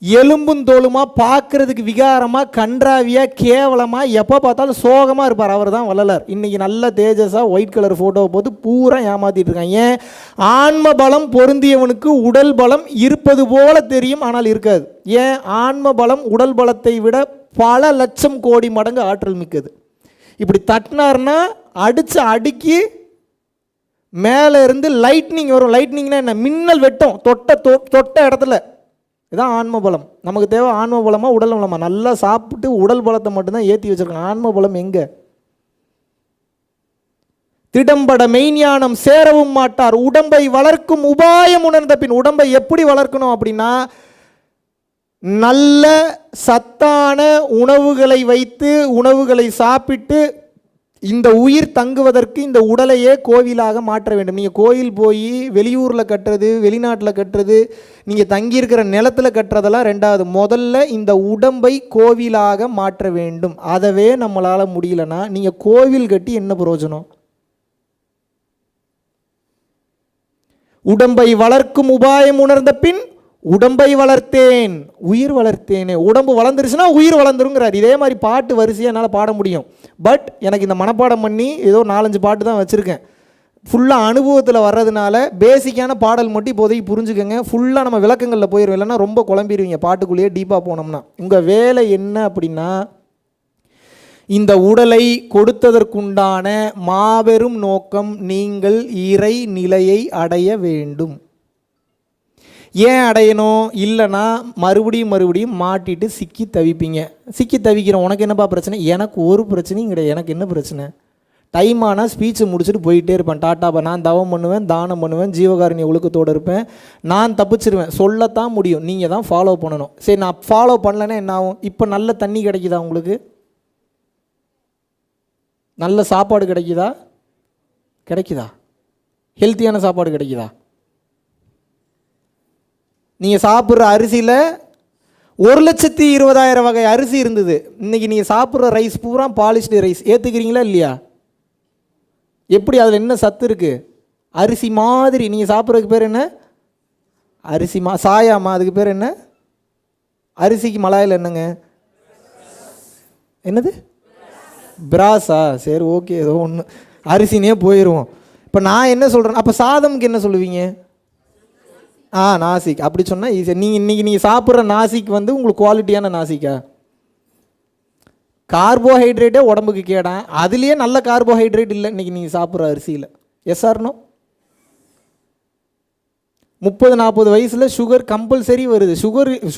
எலும்பும் தோலுமா, பார்க்குறதுக்கு விகாரமாக, கன்றாவியாக, கேவலமாக, எப்போ பார்த்தாலும் சோகமாக இருப்பார். அவர் தான் வள்ளலார். இன்றைக்கி நல்ல தேஜஸாக ஒயிட் கலர் ஃபோட்டோவை போட்டு பூரா ஏமாற்றிட்டு இருக்காங்க. ஏன்? ஆன்ம பலம் பொருந்தியவனுக்கு உடல் பலம் இருப்பது போல தெரியும், ஆனால் இருக்காது. ஏன்? ஆன்ம பலம் உடல் பலத்தை விட பல லட்சம் கோடி மடங்கு ஆற்றல் மிக்கது. இப்படி தட்டினார்னா அடித்து அடுக்கி மேலே இருந்து லைட்னிங் வரும். லைட்னிங்னா என்ன? மின்னல் வெட்டும் தொட்ட இடத்துல. இதுதான் ஆன்ம பலம். நமக்கு தேவை ஆன்ம பலமா உடல் பலமா? நல்லா சாப்பிட்டு உடல் பலத்தை மட்டும்தான் ஏற்றி வச்சிருக்காங்க. ஆன்ம பலம் எங்க? திடம்பட மெய்ஞானம் சேரவும் மாட்டார், உடம்பை வளர்க்கும் உபாயம் உணர்ந்த பின். உடம்பை எப்படி வளர்க்கணும் அப்படின்னா, நல்ல சத்தான உணவுகளை வைத்து உணவுகளை சாப்பிட்டு இந்த உயிர் தங்குவதற்கு இந்த உடலையே கோவிலாக மாற்ற வேண்டும். நீங்கள் கோயில் போய் வெளியூரில் கட்டுறது, வெளிநாட்டில் கட்டுறது, நீங்கள் தங்கியிருக்கிற நிலத்தில் கட்டுறதெல்லாம் ரெண்டாவது. முதல்ல இந்த உடம்பை கோவிலாக மாற்ற வேண்டும். அதவே நம்மளால் முடியலன்னா நீங்கள் கோவில் கட்டி என்ன பிரயோஜனம்? உடம்பை வளர்க்கும் உபாயம் உணர்ந்த பின் உடம்பை வளர்த்தேன், உயிர் வளர்த்தேனே. உடம்பு வளர்ந்துருச்சுன்னா உயிர் வளர்ந்துருங்கிறார். இதே மாதிரி பாட்டு வரிசையாக என்னால் பாட முடியும். பட் எனக்கு இந்த மனப்பாடம் பண்ணி ஏதோ 4-5 பாட்டு தான் வச்சுருக்கேன். ஃபுல்லாக அனுபவத்தில் வர்றதுனால பேசிக்கான பாடல் மட்டும் இப்போதைக்கு புரிஞ்சுக்கோங்க. ஃபுல்லாக நம்ம விளக்கங்களில் போயிடும், இல்லைன்னா ரொம்ப குழம்பிடுவீங்க பாட்டுக்குள்ளேயே டீப்பாக போனோம்னா. உங்கள் வேலை என்ன அப்படின்னா, இந்த உடலை கொடுத்ததற்குண்டான மாபெரும் நோக்கம் நீங்கள் இறை நிலையை அடைய வேண்டும். ஏன் அடையணும்? இல்லைன்னா மறுபடியும் மாட்டிட்டு சிக்கி தவிப்பீங்க. சிக்கி தவிக்கிறோம். உனக்கு என்னப்பா பிரச்சனை? எனக்கு ஒரு பிரச்சனையும் கிடையாது. எனக்கு என்ன பிரச்சனை? டைம் ஆனால் ஸ்பீச்சை முடிச்சுட்டு போயிட்டே இருப்பேன். டாட்டாப்பா, நான் தவம் பண்ணுவேன், தானம் பண்ணுவேன், ஜீவகாருண்ய ஒழுக்கத்தோடு இருப்பேன், நான் தப்பிச்சிருவேன். சொல்லத்தான் முடியும், நீங்கள் தான் ஃபாலோ பண்ணணும். சரி, நான் ஃபாலோ பண்ணலைன்னா என்ன ஆகும்? இப்போ நல்ல தண்ணி கிடைக்குதா உங்களுக்கு? நல்ல சாப்பாடு கிடைக்குதா? ஹெல்த்தியான சாப்பாடு கிடைக்குதா? நீங்கள் சாப்பிட்ற அரிசியில் 1,20,000 வகை அரிசி இருந்தது. இன்றைக்கி நீங்கள் சாப்பிட்ற ரைஸ் பூரா பாலிஷ்டு ரைஸ். ஏற்றுக்கிறீங்களா இல்லையா? எப்படி? அதில் என்ன சத்து இருக்குது? அரிசி மாதிரி. நீங்கள் சாப்பிட்றதுக்கு பேர் என்ன? அரிசி சாயாமா? அதுக்கு பேர் என்ன? அரிசிக்கு மலாயில் என்னங்க? என்னது? பிராஸா? சரி, ஓகே, ஏதோ ஒன்று. அரிசினே போயிடுவோம். இப்போ நான் என்ன சொல்கிறேன்? அப்போ சாதம்க்கு என்ன சொல்லுவீங்க? நாசிக். அப்படி சொன்னால் ஈஸியாக. நீங்கள் சாப்பிட்ற நாசிக் உங்களுக்கு குவாலிட்டியான நாசிக்கா? கார்போஹைட்ரேட்டே உடம்புக்கு கேடா. அதுலேயே நல்ல கார்போஹைட்ரேட் இல்லை இன்றைக்கி நீங்கள் சாப்பிட்ற அரிசியில். S or no? 30-40 வயசில் சுகர் கம்பல்சரி வருது.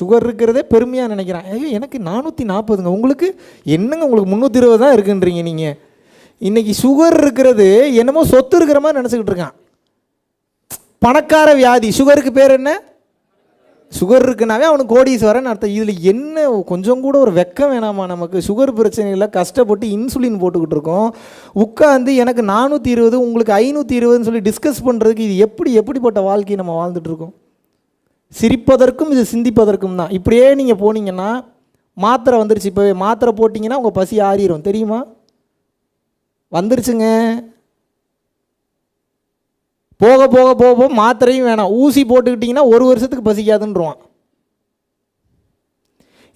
சுகர் இருக்கிறதே பெருமையாக நினைக்கிறேன். ஐயோ, எனக்கு 440ங்க, உங்களுக்கு என்னங்க, உங்களுக்கு 320 தான் இருக்குன்றீங்க. நீங்கள் இன்றைக்கி சுகர் இருக்கிறது என்னமோ சொத்து இருக்கிற மாதிரி நினச்சிக்கிட்டு இருக்கான். பணக்கார வியாதி. சுகருக்கு பேர் என்ன? சுகர் இருக்குனாவே அவனுக்கு கோடீஸ்வரன் அர்த்தம். இதில் என்ன கொஞ்சம் கூட ஒரு வெக்கம் வேணாமா நமக்கு? சுகர் பிரச்சனையில் கஷ்டப்பட்டு இன்சுலின் போட்டுக்கிட்டு இருக்கோம். உட்காந்து எனக்கு 420 உங்களுக்கு 520ன்னு சொல்லி டிஸ்கஸ் பண்ணுறதுக்கு இது எப்படிப்பட்ட வாழ்க்கையை நம்ம வாழ்ந்துட்டுருக்கோம்? சிரிப்பதற்கும் இது சிந்திப்பதற்கும் தான். இப்படியே நீங்கள் போனீங்கன்னா, மாத்திரை வந்துருச்சு. இப்போவே மாத்திரை போட்டிங்கன்னா உங்கள் பசி ஆறிடும், தெரியுமா? வந்துருச்சுங்க. போக போக போக போக மாத்திரையும் வேணாம், ஊசி போட்டுக்கிட்டிங்கன்னா 1 வருஷத்துக்கு பசிக்காதுன்றான்.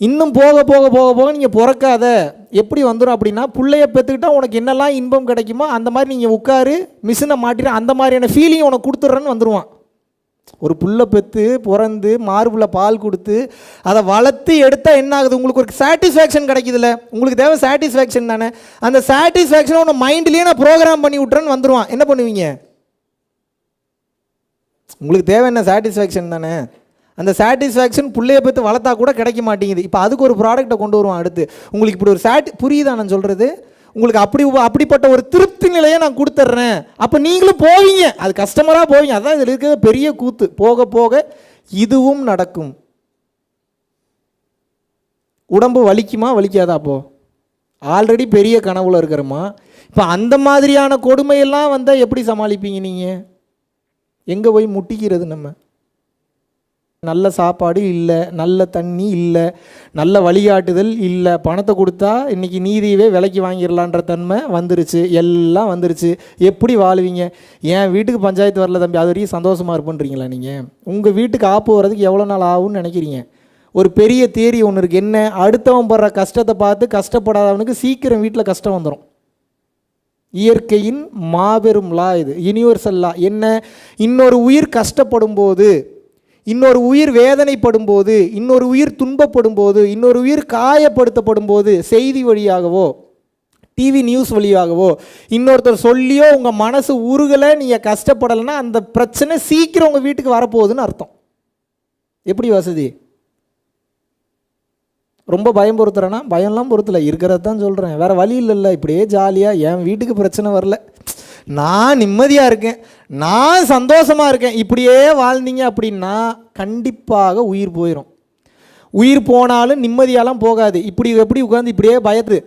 இன்னும் போக போக போக போக நீங்கள் பிறக்காத எப்படி வந்துடும் அப்படின்னா, பிள்ளைய பெற்றுக்கிட்டால் உனக்கு என்னெல்லாம் இன்பம் கிடைக்குமோ அந்த மாதிரி நீங்கள் உட்காரு, மிஷினை மாட்டிட்டு அந்த மாதிரியான ஃபீலிங் உனக்கு கொடுத்துட்றேன்னு வந்துடுவான். ஒரு புல்லை பெற்று பிறந்து மார்புல பால் கொடுத்து அதை வளர்த்து எடுத்தால் என்ன ஆகுது? உங்களுக்கு ஒரு சாட்டிஸ்ஃபேக்ஷன் கிடைக்குதுல்ல. உங்களுக்கு தேவை சாட்டிஸ்ஃபேக்ஷன் தானே. அந்த சாட்டிஸ்ஃபேக்ஷனை உன்னை மைண்ட்லேயே நான் ப்ரோக்ராம் பண்ணி விட்றேன்னு வந்துடுவான். என்ன பண்ணுவீங்க? உங்களுக்கு தேவை என்ன? சாட்டிஸ்ஃபேக்ஷன் தானே. அந்த சாட்டிஸ்ஃபேக்ஷன் பிள்ளைய பற்றி வளர்த்தா கூட கிடைக்க மாட்டேங்குது. இப்போ அதுக்கு ஒரு ப்ராடக்ட்டை கொண்டு வருவான் அடுத்து. உங்களுக்கு இப்படி ஒரு புரியுதா நான் சொல்கிறது? உங்களுக்கு அப்படிப்பட்ட ஒரு திருப்தி நிலையை நான் கொடுத்துட்றேன். அப்போ நீங்களும் போவீங்க, அது கஸ்டமராக போவீங்க. அதான் இதில் இருக்கிற பெரிய கூத்து. போக போக இதுவும் நடக்கும். உடம்பு வலிக்குமா வலிக்காதா? அப்போது ஆல்ரெடி பெரிய கனவுல இருக்கிறோமா? இப்போ அந்த மாதிரியான கொடுமையெல்லாம் வந்தால் எப்படி சமாளிப்பீங்க? நீங்கள் எங்கே போய் முட்டிக்கிறது? நம்ம நல்ல சாப்பாடு இல்லை, நல்ல தண்ணி இல்லை, நல்ல வழிகாட்டுதல் இல்லை. பணத்தை கொடுத்தா இன்றைக்கி நீதியவே விலைக்கு வாங்கிடலான்ற தன்மை வந்துருச்சு, எல்லாம் வந்துருச்சு. எப்படி வாழ்வீங்க? என் வீட்டுக்கு பஞ்சாயத்து வரல தம்பி, அது வரைக்கும் சந்தோஷமாக இருப்பேன்றீங்களா? நீங்கள் உங்கள் வீட்டுக்கு ஆப்பு வர்றதுக்கு எவ்வளோ நாள் ஆகும்னு நினைக்கிறீங்க? ஒரு பெரிய தேரி ஒன்று இருக்குது. என்ன? அடுத்தவன் படுற கஷ்டத்தை பார்த்து கஷ்டப்படாதவனுக்கு சீக்கிரம் வீட்டில் கஷ்டம் வந்துடும். இயற்கையின் மாபெரும் லா இது, யூனிவர்சல் லா. என்ன? இன்னொரு உயிர் கஷ்டப்படும் போது, இன்னொரு உயிர் வேதனைப்படும் போது, இன்னொரு உயிர் துன்பப்படும் போது, இன்னொரு உயிர் காயப்படுத்தப்படும் போது, செய்தி வழியாகவோ டிவி நியூஸ் வழியாகவோ இன்னொருத்தர் சொல்லியோ உங்கள் மனசு உருகலை, நீங்கள் கஷ்டப்படலைன்னா அந்த பிரச்சனை சீக்கிரம் உங்கள் வீட்டுக்கு வரப்போகுதுன்னு அர்த்தம். எப்படி வசதி? ரொம்ப பயம் பொறுத்துறேன்னா பயம்லாம் பொறுத்தலை, இருக்கிறது தான் சொல்கிறேன், வேறு வழி இல்லைல்ல. இப்படியே ஜாலியாக என் வீட்டுக்கு பிரச்சனை வரல, நான் நிம்மதியாக இருக்கேன், நான் சந்தோஷமாக இருக்கேன், இப்படியே வாழ்ந்தீங்க அப்படின்னா கண்டிப்பாக உயிர் போயிடும். உயிர் போனாலும் நிம்மதியாலாம் போகாது. இப்படி எப்படி உட்காந்து இப்படியே பயத்து,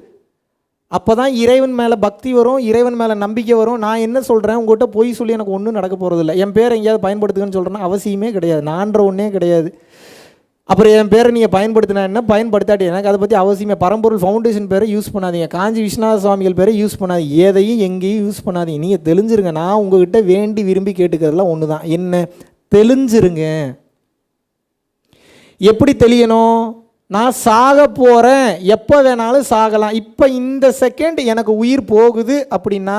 அப்போ தான் இறைவன் மேலே பக்தி வரும், இறைவன் மேலே நம்பிக்கை வரும். நான் என்ன சொல்கிறேன், உங்கள்கிட்ட பொய் சொல்லி எனக்கு ஒன்றும் நடக்க போகிறதில்ல. என் பேரை எங்கேயாவது பயன்படுத்துங்கன்னு சொல்கிறேன்னா அவசியமே கிடையாது, நான்ற ஒன்றே கிடையாது. அப்புறம் என் பேரை நீங்கள் பயன்படுத்தினா என்ன, பயன்படுத்தாட்டி எனக்கு அதை பற்றி அவசியமே. பரம்பொருள் ஃபவுண்டேஷன் பேரை யூஸ் பண்ணாதீங்க, காஞ்சி விஸ்வநாத சுவாமிகள் பேரை யூஸ் பண்ணாதீங்க, எதையும் எங்கேயும் யூஸ் பண்ணாதீங்க. நீங்கள் தெளிஞ்சிருங்க. நான் உங்கள்கிட்ட வேண்டி விரும்பி கேட்டுக்கிறதுலாம் ஒன்று தான், என்ன? தெளிஞ்சிருங்க. எப்படி தெளியணும்? நான் சாக போகிறேன், எப்போ வேணாலும் சாகலாம், இப்போ இந்த செகண்ட் எனக்கு உயிர் போகுது அப்படின்னா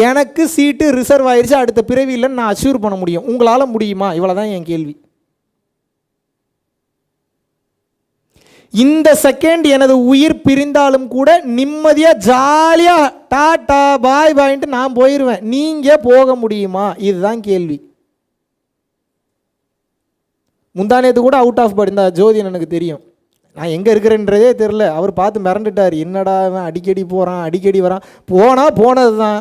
எனக்கு சீட்டு ரிசர்வ் ஆயிடுச்சு, அடுத்த பிறவியில் நான் அஷ்யூர் பண்ண முடியும். உங்களால் முடியுமா? இவ்வளோ தான் என் கேள்வி. இந்த செகண்ட் எனது உயிர் பிரிந்தாலும் கூட நிம்மதியாக ஜாலியாக டாட்டா பாய் பாயின்ட்டு நான் போயிடுவேன், நீங்கள் போக முடியுமா? இதுதான் கேள்வி. முந்தானேத்து கூட அவுட் ஆஃப் பாடி இந்த ஜோதி எனக்கு தெரியும், நான் எங்கே இருக்கிறேன்றதே தெரில. அவர் பார்த்து மிரண்டுட்டார், என்னடா அவன் அடிக்கடி போகிறான் அடிக்கடி வரான். போனால் போனது தான்,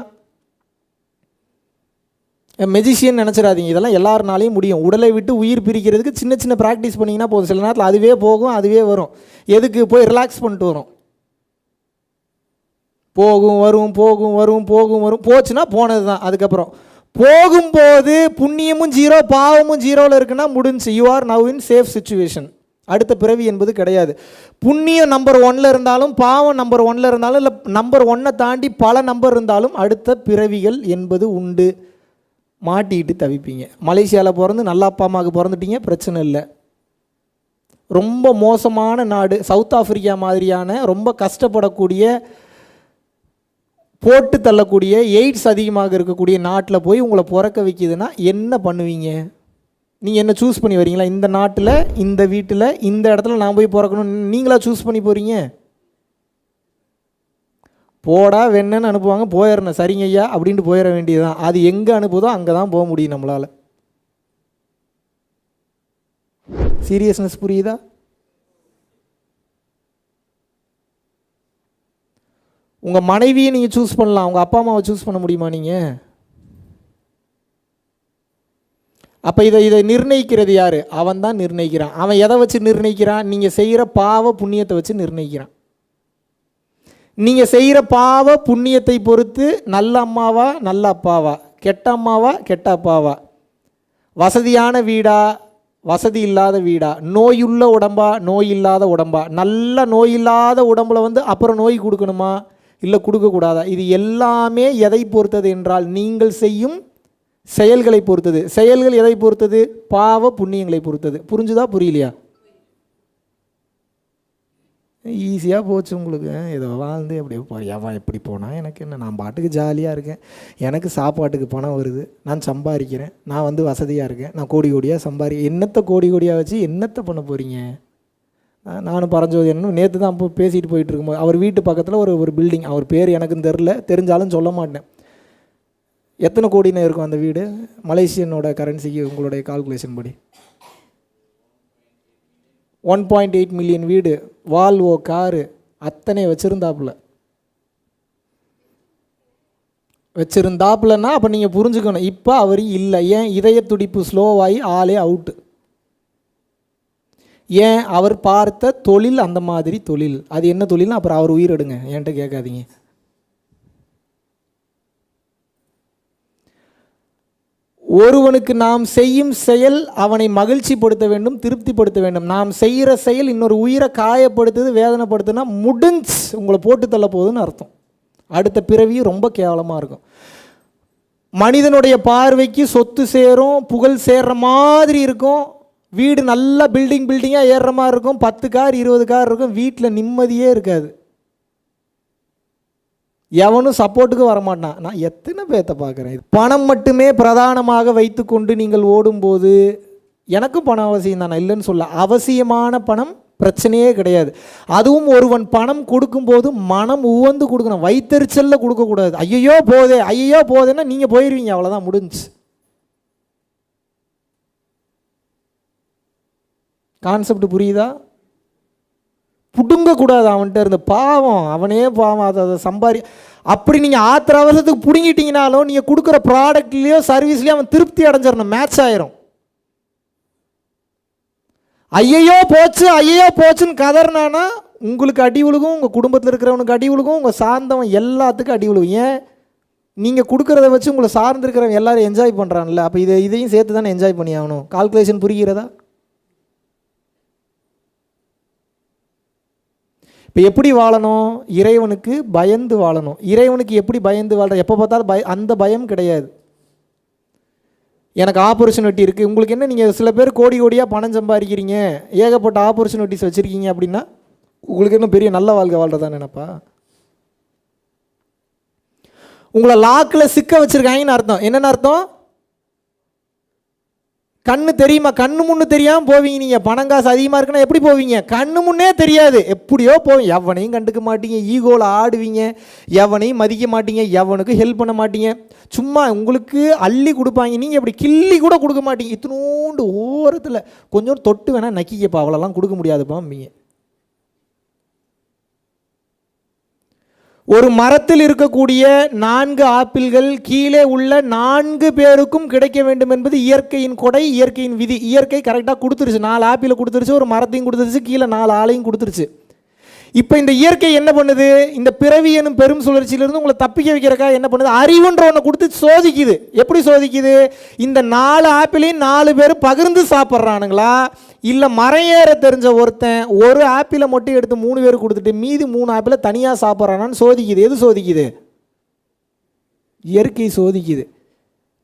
மெஜிஷியன் நினச்சிடாதீங்க. இதெல்லாம் எல்லாருனாலையும் முடியும். உடலை விட்டு உயிர் பிரிக்கிறதுக்கு சின்ன சின்ன ப்ராக்டிஸ் பண்ணிங்கன்னா போதும், சில நேரத்தில் அதுவே போகும், அதுவே வரும். எதுக்கு? போய் ரிலாக்ஸ் பண்ணிட்டு வரும். போகும் வரும், போகும் வரும், போகும் வரும், போச்சுன்னா போனது தான். அதுக்கப்புறம் போகும்போது புண்ணியமும் ஜீரோ பாவமும் ஜீரோவில் இருக்குன்னா முடிஞ்சு, you are now in safe situation. அடுத்த பிறவி என்பது கிடையாது. புண்ணியம் நம்பர் 1 இருந்தாலும் பாவம் நம்பர் 1 இருந்தாலும் இல்லை நம்பர் 1 தாண்டி பல நம்பர் இருந்தாலும் அடுத்த பிறவிகள் என்பது உண்டு. மாட்டிக்கிட்டு தவிப்பீங்க. மலேசியாவில் பிறந்து நல்ல அப்பா அம்மாவுக்கு பிறந்துட்டீங்க, பிரச்சனை இல்லை. ரொம்ப மோசமான நாடு சவுத் ஆஃப்ரிக்கா மாதிரியான ரொம்ப கஷ்டப்படக்கூடிய, போட்டு தள்ளக்கூடிய, எய்ட்ஸ் அதிகமாக இருக்கக்கூடிய நாட்டில் போய் உங்களை பிறக்க வைக்கிதுன்னா என்ன பண்ணுவீங்க? நீங்கள் என்ன சூஸ் பண்ணி வரீங்களா? இந்த நாட்டில், இந்த வீட்டில், இந்த இடத்துல நான் போய் பிறக்கணும்னு நீங்களா சூஸ் பண்ணி போகிறீங்க? போடா வெண்ணன்னு அனுப்புவாங்க, போயிடணும், சரிங்க ஐயா அப்படின்ட்டு போயிட வேண்டியது தான். அது எங்கே அனுப்புதோ அங்கே தான் போக முடியும் நம்மளால். சீரியஸ்னஸ் புரியுதா? உங்கள் மனைவியை நீங்கள் சூஸ் பண்ணலாம், உங்கள் அப்பா அம்மாவை சூஸ் பண்ண முடியுமா நீங்கள்? அப்போ இதை நிர்ணயிக்கிறது யார்? அவன் தான் நிர்ணயிக்கிறான். அவன் எதை வச்சு நிர்ணயிக்கிறான்? நீங்கள் செய்கிற பாவ புண்ணியத்தை வச்சு நிர்ணயிக்கிறான். நீங்கள் செய்கிற பாவ புண்ணியத்தை பொறுத்து நல்ல அம்மாவா நல்ல அப்பாவா, கெட்ட அம்மாவா கெட்ட அப்பாவா, வசதியான வீடா வசதி இல்லாத வீடா, நோயுள்ள உடம்பா நோய் இல்லாத உடம்பா, நல்ல நோய் இல்லாத உடம்புல அப்புறம் நோய் கொடுக்கணுமா இல்லை கொடுக்கக்கூடாதா? இது எல்லாமே எதை பொறுத்தது என்றால் நீங்கள் செய்யும் செயல்களை பொறுத்தது. செயல்கள் எதை பொறுத்தது? பாவ புண்ணியங்களை பொறுத்தது. புரிஞ்சுதா புரியலையா? ஈஸியாக போச்சு உங்களுக்கு. ஏதோ வாழ்ந்து அப்படியே எவன் எப்படி போனால் எனக்கு என்ன, நான் பாட்டுக்கு ஜாலியாக இருக்கேன், எனக்கு சாப்பாட்டுக்கு பணம் வருது, நான் சம்பாதிக்கிறேன், நான் வசதியாக இருக்கேன், நான் கோடி கோடியாக என்னத்தை கோடி கோடியாக வச்சு என்னத்தை பண்ண போகிறீங்க? நானும் பரஞ்சோதி என்ன நேற்று தான் அப்போ பேசிட்டு போயிட்டு இருக்கும்போது அவர் வீட்டு பக்கத்தில் ஒரு பில்டிங், அவர் பேர் எனக்கும் தெரிஞ்சாலும் சொல்ல மாட்டேன். எத்தனை கோடின்னு இருக்கும் அந்த வீடு? மலேசியனோட கரன்சிக்கு உங்களுடைய கால்குலேஷன் படி 1.8 மில்லியன் வீடு, வால்வோ காரு அத்தனை வச்சுருந்தாப்புலன்னா அப்போ நீங்கள் புரிஞ்சுக்கணும், இப்போ அவர் இல்லை. ஏன்? இதய துடிப்பு ஸ்லோவாகி ஆளே அவுட்டு. ஏன்? அவர் பார்த்த தொழில் அந்த மாதிரி தொழில். அது என்ன தொழில்னா அப்புறம் அவர் உயிர் எடுங்க, என்கிட்ட கேட்காதீங்க. ஒருவனுக்கு நாம் செய்யும் செயல் அவனை மகிழ்ச்சிப்படுத்த வேண்டும், திருப்திப்படுத்த வேண்டும். நாம் செய்கிற செயல் இன்னொரு உயிரை காயப்படுத்துது, வேதனைப்படுத்துனா முடிஞ்சு உங்களை போட்டு தள்ள போகுதுன்னு அர்த்தம். அடுத்த பிறவியும் ரொம்ப கேவலமாக இருக்கும். மனிதனுடைய பார்வைக்கு சொத்து சேரும், புகழ் சேர்ற மாதிரி இருக்கும், வீடு நல்லா பில்டிங்காக ஏறுற மாதிரி இருக்கும், 10 கார் 20 கார் இருக்கும், வீட்டில் நிம்மதியே இருக்காது, எவனும் சப்போர்ட்டுக்கு வரமாட்டான். நான் எத்தனை பேர்த்த பார்க்குறேன். இது பணம் மட்டுமே பிரதானமாக வைத்து கொண்டு நீங்கள் ஓடும்போது, எனக்கும் பணம் அவசியம் தான், நான் இல்லைன்னு சொல்ல, அவசியமான பணம் பிரச்சனையே கிடையாது. அதுவும் ஒருவன் பணம் கொடுக்கும்போது மனம் உவந்து கொடுக்கணும், வைத்தறிச்சலில் கொடுக்கக்கூடாது. ஐயோ போதேன்னா நீங்கள் போயிடுவீங்க, அவ்வளோதான், முடிஞ்சு. கான்செப்ட் புரியுதா? புடுங்கக்கூடாது அவன்கிட்ட இருந்து, பாவம், அவனே பாவம், அதை சம்பாரி. அப்படி நீங்கள் ஆத்திர அவசரத்துக்கு பிடுங்கிட்டீங்கனாலும் நீங்கள் கொடுக்குற ப்ராடக்ட்லேயோ சர்வீஸ்லேயோ அவன் திருப்தி அடைஞ்சிடணும், மேட்ச் ஆயிரும். ஐயையோ போச்சுன்னு கதறினானா உங்களுக்கு அடி விழுகும், உங்கள் குடும்பத்தில் இருக்கிறவனுக்கு அடி விழுகும், உங்கள் சார்ந்தவன் எல்லாத்துக்கும் அடி விழுகும். ஏன்? நீங்கள் கொடுக்குறத வச்சு உங்களை சார்ந்திருக்கிறவன் எல்லாரும் என்ஜாய் பண்ணுறான்ல, அப்போ இதையும் சேர்த்து தானே என்ஜாய் பண்ணி ஆகணும். கால்குலேஷன் புரிகிறதா? இப்போ எப்படி வாழணும்? இறைவனுக்கு பயந்து வாழணும். இறைவனுக்கு எப்படி பயந்து வாழ்ற? எப்போ பார்த்தாலும் அந்த பயம் கிடையாது. எனக்கு ஆப்பர்ச்சுனிட்டி இருக்குது, உங்களுக்கு என்ன, நீங்கள் சில பேர் கோடியாக பணம் சம்பாதிக்கிறீங்க, ஏகப்பட்ட ஆப்பர்ச்சுனிட்டிஸ் வச்சுருக்கீங்க அப்படின்னா உங்களுக்கு என்ன பெரிய நல்ல வாழ்க்கை வாழ்றதா நினைப்பா? உங்களை லாக்கில் சிக்க வச்சுருக்காங்கன்னு அர்த்தம். என்னென்ன அர்த்தம்? கண்ணு தெரியுமா? கண்ணு முன்னு தெரியாமல் போவீங்க. நீங்கள் பணம் காசு அதிகமாக இருக்குன்னா எப்படி போவீங்க? கண்ணு முன்னே தெரியாது, எப்படியோ போவீங்க. எவனையும் கண்டுக்க மாட்டீங்க, ஈகோவில் ஆடுவீங்க, எவனையும் மதிக்க மாட்டீங்க, எவனுக்கும் ஹெல்ப் பண்ண மாட்டீங்க. சும்மா உங்களுக்கு அள்ளி கொடுப்பாங்க, நீங்கள் இப்படி கிள்ளி கூட கொடுக்க மாட்டீங்க. இத்தினோண்டு ஓரத்தில் கொஞ்சம் தொட்டு வேணால் நக்கிக்கப்பா, அவ்வளோலாம் கொடுக்க முடியாதுப்பாம்பீங்க. ஒரு மரத்தில் இருக்கக்கூடிய 4 ஆப்பிள்கள் கீழே உள்ள 4 பேருக்கும் கிடைக்க வேண்டும் என்பது இயற்கையின் கொடை, இயற்கையின் விதி. இயற்கை கரெக்டாக கொடுத்துருச்சு, 4 ஆப்பிளை கொடுத்துருச்சு, ஒரு மரத்தையும் கொடுத்துருச்சு, கீழே 4 ஆளையும் கொடுத்துருச்சு. இப்போ இந்த இயற்கை என்ன பண்ணுது? இந்த பிறவி எனும் பெரும் சுழற்சியிலிருந்து உங்களை தப்பிக்க வைக்கிறக்கா என்ன பண்ணுது? அறிவுன்ற ஒன்று கொடுத்து சோதிக்குது. எப்படி சோதிக்குது? இந்த 4 ஆப்பிளையும் 4 பேர் பகிர்ந்து சாப்பிட்றானுங்களா, இல்லை மரம் ஏற தெரிஞ்ச ஒருத்தன் ஒரு ஆப்பிளை மட்டும் எடுத்து 3 பேர் கொடுத்துட்டு மீதி 3 ஆப்பிளை தனியாக சாப்பிட்றானான்னு சோதிக்குது. எது சோதிக்குது? இயற்கை சோதிக்குது.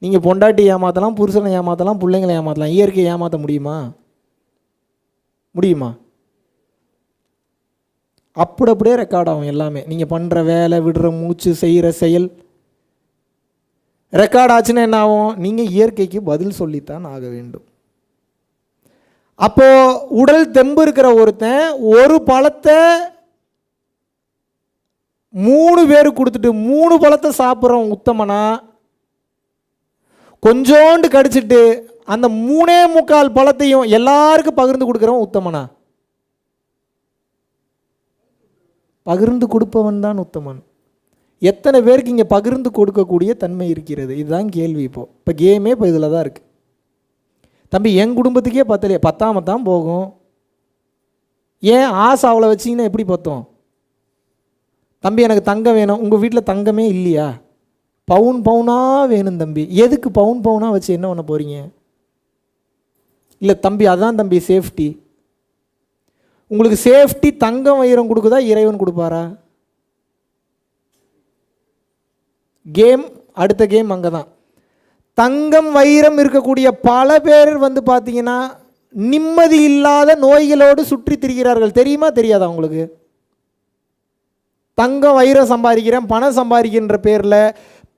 நீங்கள் பொண்டாட்டி ஏமாற்றலாம், புருஷனை ஏமாற்றலாம், பிள்ளைங்களை ஏமாற்றலாம், இயற்கையை ஏமாற்ற முடியுமா? முடியுமா? அப்படியே ரெக்கார்ட் ஆகும் எல்லாமே. நீங்கள் பண்ணுற வேலை, விடுற மூச்சு, செய்கிற செயல் ரெக்கார்ட் ஆச்சுன்னா என்ன ஆகும்? நீங்கள் இயற்கைக்கு பதில் சொல்லித்தான் ஆக வேண்டும். அப்போ உடல் தெம்பு இருக்கிற ஒருத்தன் ஒரு பழத்தை 3 பேருக்கு கொடுத்துட்டு 3 பழத்தை சாப்பிட்றவன் உத்தமனா, கொஞ்சோண்டு கடிச்சிட்டு அந்த 3.25 பழத்தையும் எல்லாருக்கும் பகிர்ந்து கொடுக்குறவன் உத்தமனா? பகிர்ந்து கொடுப்பவன் தான் உத்தமன். எத்தனை பேருக்கு இங்கே பகிர்ந்து கொடுக்கக்கூடிய தன்மை இருக்கிறது? இதுதான் கேள்வி. இப்போ கேமே இப்போ இதில் தான் இருக்குது. தம்பி, என் குடும்பத்துக்கே பத்தலையே, பத்தாமல் தான் போகும். ஏன் ஆசை அவ்வளோ வச்சிங்கன்னா எப்படி பத்தோம்? தம்பி, எனக்கு தங்கம் வேணும். உங்கள் வீட்டில் தங்கமே இல்லையா? பவுனாக வேணும் தம்பி. எதுக்கு பவுனாக வச்சு என்ன பண்ண போகிறீங்க? இல்லை தம்பி, அதான் தம்பி சேஃப்டி. உங்களுக்கு சேஃப்டி தங்கம் வைரம் கொடுக்குதா, இறைவன் கொடுப்பாரா? கேம், அடுத்த கேம் அங்கே தான். தங்கம் வைரம் இருக்கக்கூடிய பல பேர் பார்த்தீங்கன்னா நிம்மதி இல்லாத நோய்களோடு சுற்றி திரிகிறார்கள். தெரியுமா தெரியாதா உங்களுக்கு? தங்கம் வைரம் சம்பாதிக்கிறேன், பணம் சம்பாதிக்கின்ற பேரில்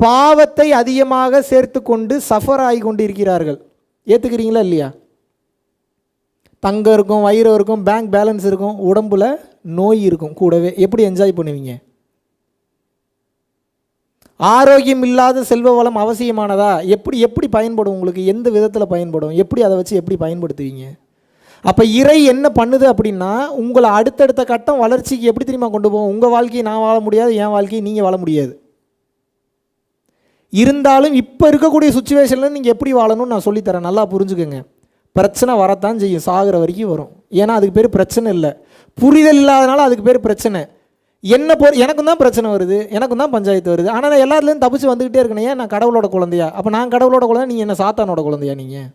பாவத்தை அதிகமாக சேர்த்து கொண்டு சஃபர் ஆகி கொண்டு இருக்கிறார்கள். ஏற்றுக்கிறீங்களா இல்லையா? தங்கம் இருக்கும், வைரம் இருக்கும், பேங்க் பேலன்ஸ் இருக்கும், உடம்புல நோய் இருக்கும் கூடவே. எப்படி என்ஜாய் பண்ணுவீங்க? ஆரோக்கியம் இல்லாத செல்வ வளம் அவசியமானதா? எப்படி பயன்படும் உங்களுக்கு? எந்த விதத்தில் பயன்படும்? எப்படி அதை வச்சு எப்படி பயன்படுத்துவீங்க? அப்போ இறை என்ன பண்ணுது அப்படின்னா, உங்களை அடுத்தடுத்த கட்டம் வளர்ச்சிக்கு எப்படி தெரியுமா கொண்டு போகும்? உங்கள் வாழ்க்கையை நான் வாழ முடியாது, என் வாழ்க்கையை நீங்கள் வாழ முடியாது. இருந்தாலும் இப்போ இருக்கக்கூடிய சுச்சுவேஷனில் நீங்கள் எப்படி வாழணும்னு நான் சொல்லித்தரேன், நல்லா புரிஞ்சுக்கோங்க. பிரச்சனை வரத்தான் செய்யும், சாகிற வரைக்கும் வரும். ஏன்னா அதுக்கு பேர் பிரச்சனை இல்லை, புரிதல் இல்லாதனால அதுக்கு பேர் பிரச்சனை. எனக்கும் தான் பிரச்சனை வருது, எனக்கும் தான் பஞ்சாயத்து வருது. ஆனால் நான் எல்லாத்துலேயும் தப்பிச்சு வந்துக்கிட்டே இருக்கேன். ஏன் நான் கடவுளோட குழந்தையா? அப்போ நான் கடவுளோட குழந்தை, நீங்கள் என்ன சாத்தானோட குழந்தையா? நீங்கள்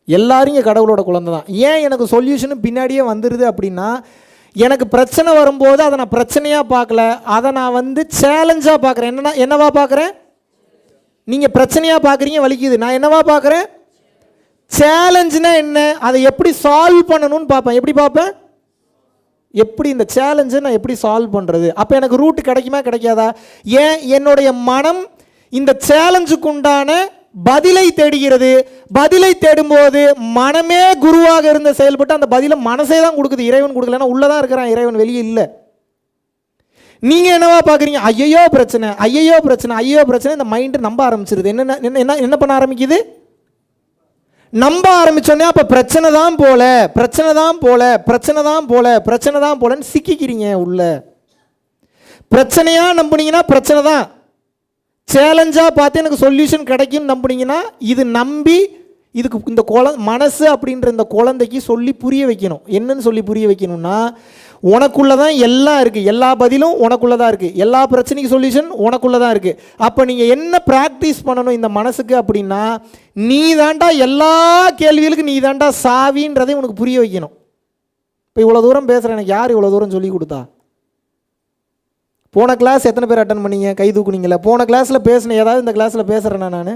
எல்லாரும் இங்கே கடவுளோட குழந்தை தான். ஏன் எனக்கு சொல்யூஷனும் பின்னாடியே வந்துடுது அப்படின்னா, எனக்கு பிரச்சனை வரும்போது அதை நான் பிரச்சனையாக பார்க்கல, அதை நான் சேலஞ்சாக பார்க்குறேன். என்னவா பார்க்குறேன்? நீங்கள் பிரச்சனையாக பார்க்குறீங்க, வலிக்குது. நான் என்னவா பார்க்குறேன்? சேலஞ்சுனா என்ன? அதை எப்படி சால்வ் பண்ணணும்னு பார்ப்பேன். எப்படி பார்ப்பேன்? எப்படி இந்த சேலஞ்சை நான் எப்படி சால்வ் பண்ணுறது? அப்போ எனக்கு ரூட் கிடைக்குமா கிடைக்காதா? ஏன் என்னுடைய மனம் இந்த சேலஞ்சுக்கு உண்டான பதிலை தேடுகிறது. பதிலை தேடும்போது மனமே குருவாக இருந்த செயல்பட்டு அந்த பதிலை மனசே தான் கொடுக்குது, இறைவன் கொடுக்கலன்னா உள்ளதான் இருக்கிறான், இறைவன் வெளியே இல்லை. நீங்கள் என்னவா பார்க்குறீங்க? ஐயோ பிரச்சனை, ஐயோ பிரச்சனை, ஐயோ பிரச்சனை. இந்த மைண்டு நம்ப ஆரம்பிச்சிருது. என்ன பண்ண ஆரம்பிக்குது? நம்ப ஆரம்பிச்சோன்னே அப்போ பிரச்சனை தான் போல, பிரச்சனை தான் போல, பிரச்சனை தான் போல, பிரச்சனை தான் போலன்னு சிக்கிக்கிறீங்க உள்ள. பிரச்சனையாக நம்புனீங்கன்னா பிரச்சனை தான், சேலஞ்சாக பார்த்து எனக்கு சொல்யூஷன் கிடைக்கும்னு நம்புனீங்கன்னா இது நம்பி இதுக்கு இந்த மனசு அப்படின்ற இந்த குழந்தைக்கு சொல்லி புரிய வைக்கணும். என்னன்னு சொல்லி புரிய வைக்கணும்னா, உனக்குள்ளே தான் எல்லாம் இருக்குது, எல்லா பதிலும் உனக்குள்ளே தான் இருக்குது, எல்லா பிரச்சனைக்கு சொல்யூஷன் உனக்குள்ளே தான் இருக்குது. அப்போ நீங்கள் என்ன ப்ராக்டிஸ் பண்ணணும் இந்த மனசுக்கு அப்படின்னா, நீ தாண்டா எல்லா கேள்விகளுக்கும் நீ தாண்டா சாவின்றதை உனக்கு புரிய வைக்கணும். இப்போ இவ்வளோ தூரம் பேசுகிறேன், எனக்கு யார் இவ்வளோ தூரம் சொல்லி கொடுத்தா? போன கிளாஸ் எத்தனை பேர் அட்டன் பண்ணீங்க? கை தூக்குனீங்களே. போன கிளாஸில் பேசினேன், ஏதாவது இந்த கிளாஸில் பேசுகிறேன்னா நான்?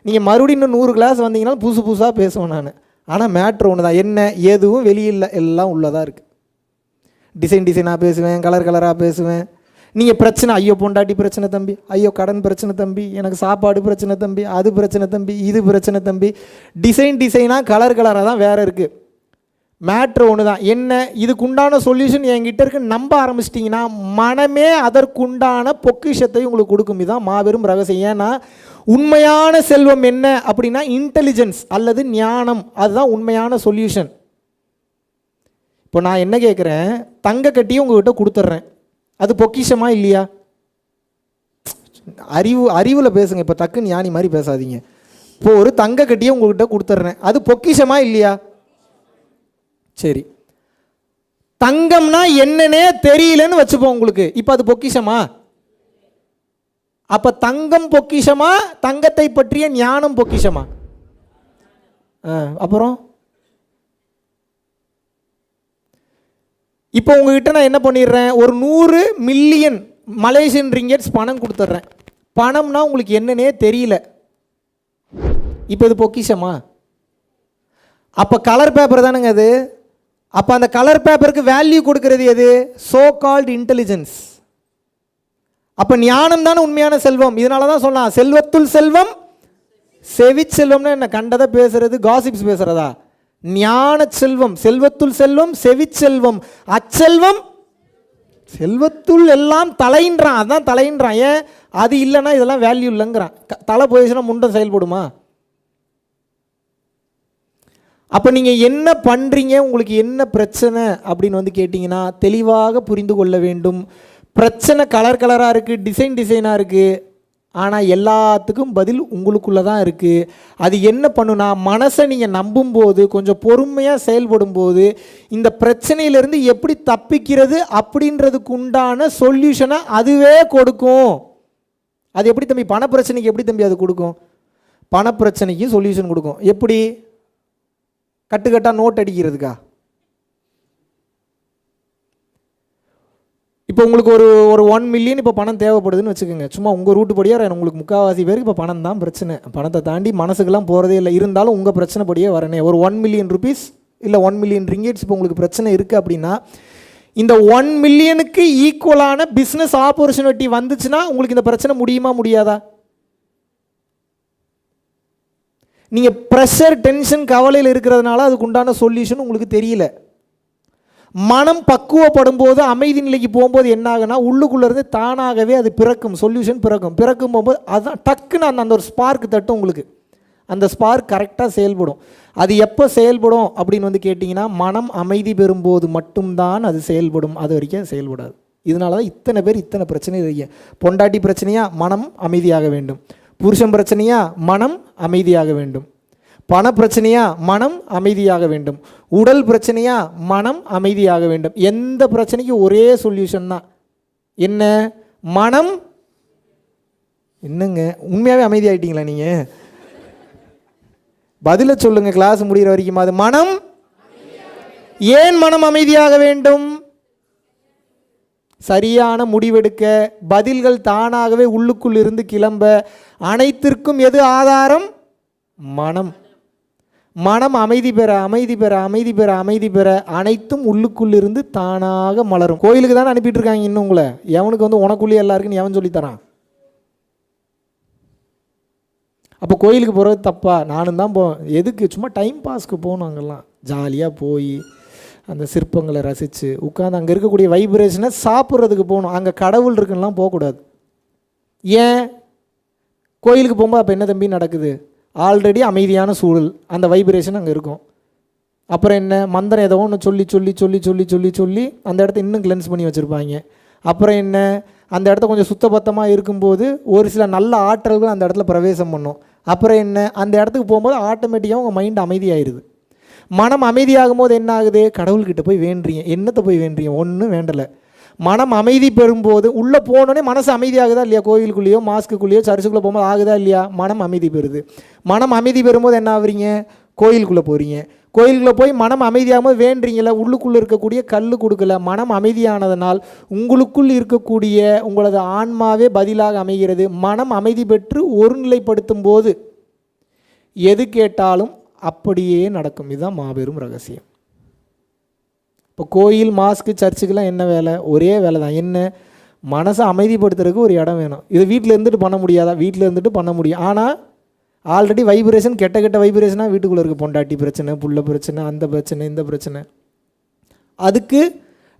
நீங்கள் மறுபடியும் இன்னும் 100 கிளாஸ் வந்தீங்கன்னா புதுசாக பேசுவேன் நான். ஆனால் மேட்ரு ஒன்று தான், என்ன எதுவும் வெளியில் எல்லாம் உள்ளதாக இருக்குது. டிசைனாக பேசுவேன், கலராக பேசுவேன். நீங்கள் பிரச்சனை, ஐயோ பொண்டாட்டி பிரச்சனை தம்பி, ஐயோ கடன் பிரச்சனை தம்பி, எனக்கு சாப்பாடு பிரச்சனை தம்பி, அது பிரச்சனை தம்பி, இது பிரச்சனை தம்பி. டிசைனாக கலராக தான் வேறு இருக்குது. மேட்ரு ஒன்று தான், என்ன இதுக்குண்டான சொல்யூஷன் என்கிட்ட இருக்கு நம்ப ஆரம்பிச்சிட்டிங்கன்னா மனமே அதற்குண்டான பொக்கிஷத்தை உங்களுக்கு கொடுக்கும். இதுதான் மாபெரும் ரகசியம். ஏன்னா உண்மையான செல்வம் என்ன அப்படின்னா இன்டெலிஜென்ஸ் அல்லது ஞானம். அதுதான் உண்மையான சொல்யூஷன். இப்போ நான் என்ன கேட்குறேன், தங்க கட்டியும் உங்கள்கிட்ட கொடுத்துட்றேன், அது பொக்கிஷமா இல்லையா? அறிவில் பேசுங்க, இப்போ டக்குன்னு ஞானி மாதிரி பேசாதீங்க. இப்போ ஒரு தங்க கட்டியை உங்கள்கிட்ட கொடுத்துட்றேன், அது பொக்கிஷமா இல்லையா? சரி, தங்கம்னா என்னன்னே தெரியலன்னு வச்சுப்போம் உங்களுக்கு, இப்போ அது பொக்கிஷமா? அப்போ தங்கம் பொக்கிஷமா, தங்கத்தை பற்றிய ஞானம் பொக்கிஷமா? அப்புறம் இப்போ உங்ககிட்ட நான் என்ன பண்ணிடுறேன், ஒரு 100 மில்லியன் மலேசியன் ரிங்கெட்ஸ் பணம் கொடுத்துட்றேன். பணம்னா உங்களுக்கு என்னன்னே தெரியல, இப்போ இது பொக்கிஷமா? அப்போ கலர் பேப்பர் தானுங்க அது. அப்போ அந்த கலர் பேப்பருக்கு வேல்யூ கொடுக்கறது எது? So called intelligence. அப்போ ஞானம் தானே உண்மையான செல்வம். இதனால தான் சொல்லலாம் செல்வத்துள் செல்வம் செவிச்செல்வம்னா என்ன? கண்டதை பேசுறது, காசிப்ஸ் பேசுறதா? ஞான செல்வம், செல்வத்துள் செல்வம் செவிச்செல்வம். அச்செல்வம் செல்வத்துள் எல்லாம் தலைன்றான், அதான் தலைன்றான். ஏன்? அது இல்லைன்னா இதெல்லாம் வேல்யூ இல்லைங்கிறான். தலை போயிடுச்சுன்னா முண்டம் செயல்படுமா? அப்போ நீங்கள் என்ன பண்ணுறீங்க, உங்களுக்கு என்ன பிரச்சனை அப்படின்னு கேட்டிங்கன்னா தெளிவாக புரிந்து கொள்ள வேண்டும். பிரச்சனை கலராக இருக்குது, டிசைனாக இருக்குது, ஆனால் எல்லாத்துக்கும் பதில் உங்களுக்குள்ளே தான் இருக்குது. அது என்ன பண்ணுனா, மனசை நீங்கள் நம்பும்போது, கொஞ்சம் பொறுமையாக செயல்படும் போது இந்த பிரச்சனையிலேருந்து எப்படி தப்பிக்கிறது அப்படின்றதுக்கு உண்டான சொல்யூஷனை அதுவே கொடுக்கும். அது எப்படி தம்பி? பணப்பிரச்சனைக்கு எப்படி தம்பி அது கொடுக்கும்? பணப்பிரச்சனைக்கு சொல்யூஷன் கொடுக்கும். எப்படி? கட்டுக்கட்டாக நோட் அடிக்கிறதுக்கா? இப்போ உங்களுக்கு ஒரு 1 மில்லியன் இப்போ பணம் தேவைப்படுதுன்னு வச்சுக்கோங்க. சும்மா உங்கள் ரூட்டு படியாக உங்களுக்கு முக்கால்வாசி பேருக்கு இப்போ பணம் தான் பிரச்சனை. பணத்தை தாண்டி மனசுக்கெல்லாம் போகிறதே இல்லை. இருந்தாலும் உங்கள் பிரச்சனை படியே வரனே. ஒரு 1 மில்லியன் ருபீஸ் இல்லை 1 மில்லியன் ரிங்கெட்ஸ் இப்போ உங்களுக்கு பிரச்சனை இருக்குது அப்படின்னா, இந்த 1 மில்லியனுக்கு ஈக்குவலான பிஸ்னஸ் ஆப்பர்ச்சுனிட்டி வந்துச்சுன்னா உங்களுக்கு இந்த பிரச்சனை முடியுமா முடியாதா? நீங்கள் ப்ரெஷர், டென்ஷன், கவலையில் இருக்கிறதுனால அதுக்கு உண்டான சொல்யூஷன் உங்களுக்கு தெரியல. மனம் பக்குவப்படும் போது, அமைதி நிலைக்கு போகும்போது என்ன ஆகுனா, உள்ளுக்குள்ளேருந்து தானாகவே அது பிறக்கும், சொல்யூஷன் பிறக்கும் போகும்போது அதுதான் டக்குன்னு அந்த ஒரு ஸ்பார்க் தட்டும் உங்களுக்கு. அந்த ஸ்பார்க் கரெக்டாக செயல்படும். அது எப்போ செயல்படும் அப்படின்னு கேட்டிங்கன்னா, மனம் அமைதி பெறும்போது மட்டும்தான் அது செயல்படும். அது வரைக்கும் செயல்படாது. இதனால தான் இத்தனை பேர் இத்தனை பிரச்சனை இருக்கு. பொண்டாட்டி பிரச்சனையா, மனம் அமைதியாக வேண்டும். புருஷன் பிரச்சனையா, மனம் அமைதியாக வேண்டும். பண பிரச்சனையா, மனம் அமைதியாக வேண்டும். உடல் பிரச்சனையா, மனம் அமைதியாக வேண்டும். எந்த பிரச்சனைக்கும் ஒரே சொல்யூஷன் தான். என்ன? மனம். என்னங்க உண்மையாகவே அமைதியாகிட்டீங்களா நீங்கள்? பதில சொல்லுங்க கிளாஸ் முடிகிற வரைக்கும். அது மனம். ஏன் மனம் அமைதியாக வேண்டும்? சரியான முடிவெடுக்க, பதில்கள் தானாகவே உள்ளுக்குள் இருந்து கிளம்ப. அனைத்திற்கும் எது ஆதாரம்? மனம். மனம் அமைதி பெற அமைதி பெற அமைதி பெற அமைதி பெற அனைத்தும் உள்ளுக்குள் இருந்து தானாக மலரும். கோயிலுக்கு தானே அனுப்பிட்டு இருக்காங்க இன்னும் உங்களை. எவனுக்கு வந்து உனக்குள்ளே எல்லாம் இருக்குன்னு எவன் சொல்லித்தரான்? அப்போ கோயிலுக்கு போகிறது தப்பா? நானும் தான் எதுக்கு? சும்மா டைம் பாஸ்க்கு போகணும். அங்கெல்லாம் ஜாலியாக போய் அந்த சிற்பங்களை ரசித்து உட்காந்து அங்கே இருக்கக்கூடிய வைப்ரேஷனை சாப்பிட்றதுக்கு போகணும். அங்கே கடவுள் இருக்குன்னெலாம் போகக்கூடாது. ஏன்? கோயிலுக்கு போகும்போது அப்போ என்ன தம்பி நடக்குது? ஆல்ரெடி அமைதியான சூழல், அந்த வைப்ரேஷன் அங்கே இருக்கும். அப்புறம் என்ன? மந்திரம் ஏதோ ஒன்று சொல்லி சொல்லி சொல்லி சொல்லி சொல்லி சொல்லி அந்த இடத்த இன்னும் கிளென்ஸ் பண்ணி வச்சுருப்பாங்க. அப்புறம் என்ன? அந்த இடத்த கொஞ்சம் சுத்தபத்தமாக இருக்கும்போது ஒரு சில நல்ல ஆற்றல்கள் அந்த இடத்துல பிரவேசம் பண்ணும். அப்புறம் என்ன? அந்த இடத்துக்கு போகும்போது ஆட்டோமேட்டிக்காக உங்கள் மைண்ட் அமைதியாகிடுது. மனம் அமைதியாகும் போது என்ன ஆகுது? கடவுள்கிட்ட போய் வேண்டுறீங்க. என்னத்தை போய் வேண்டுறீங்க? ஒன்றும் வேண்டலை. மனம் அமைதி பெறும்போது உள்ளே போனோடனே மனசு அமைதியாகுதா இல்லையா? கோயிலுக்குள்ளேயோ மாஸ்க்குள்ளேயோ சர்ச்சுக்குள்ளே போகும்போது ஆகுதா இல்லையா? மனம் அமைதி பெறுது. மனம் அமைதி பெறும்போது என்ன ஆகுறீங்க? கோயிலுக்குள்ளே போகிறீங்க. கோயிலுக்குள்ளே போய் மனம் அமைதியாகும் போது வேண்டுறீங்கள, உள்ளுக்குள்ளே இருக்கக்கூடிய கல் கொடுக்கல. மனம் அமைதியானதனால் உங்களுக்குள் இருக்கக்கூடிய உங்களது ஆன்மாவே பதிலாக அமைகிறது. மனம் அமைதி பெற்று ஒருநிலைப்படுத்தும் போது எது கேட்டாலும் அப்படியே நடக்கும். இதுதான் மாபெரும் ரகசியம். இப்போ கோயில் மாஸ்க்கு சர்ச்சுக்கெல்லாம் என்ன வேலை? ஒரே வேலை தான். என்ன? மனசை அமைதிப்படுத்துறதுக்கு ஒரு இடம் வேணும். இது வீட்டில் இருந்துட்டு பண்ண முடியாதா? வீட்டில் இருந்துட்டு பண்ண முடியும். ஆனால் ஆல்ரெடி வைப்ரேஷன், கெட்ட கெட்ட வைப்ரேஷனாக வீட்டுக்குள்ளே இருக்குது. பொண்டாட்டி பிரச்சனை, புள்ள பிரச்சனை, அந்த பிரச்சனை, இந்த பிரச்சனை. அதுக்கு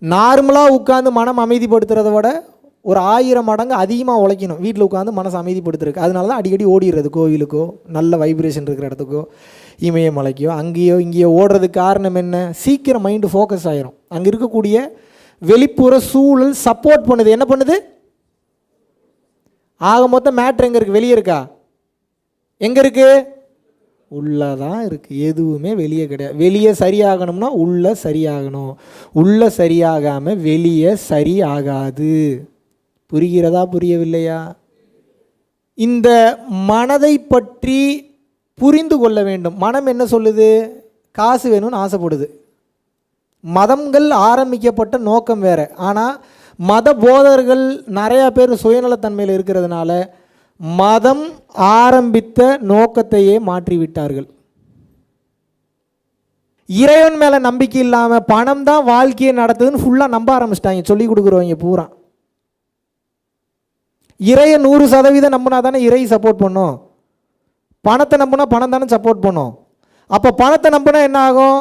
நார்மலாக உட்காந்து மனம் அமைதிப்படுத்துறத விட ஒரு 1000 மடங்கு அதிகமாக உழைக்கணும் வீட்டில் உட்காந்து மனசை அமைதிப்படுத்துறதுக்கு. அதனால தான் அடிக்கடி ஓடிடுறது கோவிலுக்கோ, நல்ல வைப்ரேஷன் இருக்கிற இடத்துக்கோ, இமயமலைக்கோ, அங்கேயோ இங்கேயோ ஓடுறதுக்கு காரணம் என்ன? சீக்கிரம் மைண்டு ஃபோக்கஸ் ஆகிரும். அங்கே இருக்கக்கூடிய வெளிப்புற சூழல் சப்போர்ட் பண்ணுது. என்ன பண்ணுது? ஆக மொத்தம் மேட்ரு எங்கே இருக்குது? வெளியே இருக்கா? எங்கே இருக்குது? உள்ளே தான் இருக்குது. எதுவுமே வெளியே கிடையாது. வெளியே சரியாகணும்னா உள்ளே சரியாகணும். உள்ளே சரியாகாமல் வெளியே சரியாகாது. புரிகிறதா? புரியவில்லையா? இந்த மனதை பற்றி புரிந்து கொள்ள வேண்டும். மனம் என்ன சொல்லுது? காசு வேணும்னு ஆசைப்படுது. மதங்கள் ஆரம்பிக்கப்பட்ட நோக்கம் வேறு. ஆனால் மத போதர்கள் நிறையா பேர் சுயநலத்தன்மையில் இருக்கிறதுனால மதம் ஆரம்பித்த நோக்கத்தையே மாற்றிவிட்டார்கள். இறைவன் மேலே நம்பிக்கை இல்லாமல் பணம் தான் வாழ்க்கையை நடத்துதுன்னு ஃபுல்லாக நம்ப ஆரம்பிச்சிட்டாங்க. சொல்லி கொடுக்குறவங்க பூரா இறையை 100% நம்பினா தானே இறை சப்போர்ட் பண்ணும். பணத்தை நம்பினா பணம் தானே சப்போர்ட் பண்ணும். அப்போ பணத்தை நம்பினா என்ன ஆகும்?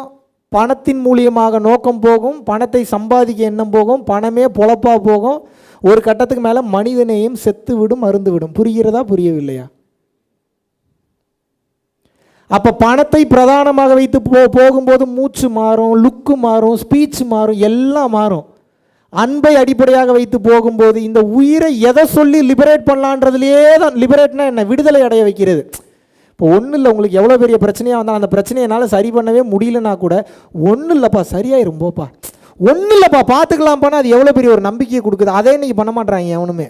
பணத்தின் மூலியமாக நோக்கம் போகும், பணத்தை சம்பாதிக்க எண்ணம் போகும், பணமே பொழப்பாக போகும். ஒரு கட்டத்துக்கு மேலே மனிதனையும் செத்து விடும், மருந்து விடும். புரிகிறதா? புரியவில்லையா? அப்போ பணத்தை பிரதானமாக வைத்து போகும்போது மூச்சு மாறும், லுக்கு மாறும், ஸ்பீச் மாறும், எல்லாம் மாறும். அன்பை அடிப்படையாக வைத்து போகும்போது இந்த உயிரை எதை சொல்லி லிபரேட் பண்ணலான்றதுலேயே தான். லிபரேட்னா என்ன? விடுதலை அடைய வைக்கிறது. இப்போ ஒன்றும் இல்லை, உங்களுக்கு எவ்வளோ பெரிய பிரச்சனையாக வந்தால் அந்த பிரச்சனையை என்னால் சரி பண்ணவே முடியலன்னா கூட ஒன்றும் இல்லைப்பா, சரியாயிரும் போப்பா, ஒன்றும் இல்லைப்பா, பார்த்துக்கலாம்ப்பானா அது எவ்வளோ பெரிய ஒரு நம்பிக்கையை கொடுக்குது. அதே இன்றைக்கி பண்ண மாட்டாங்க எவனுமே.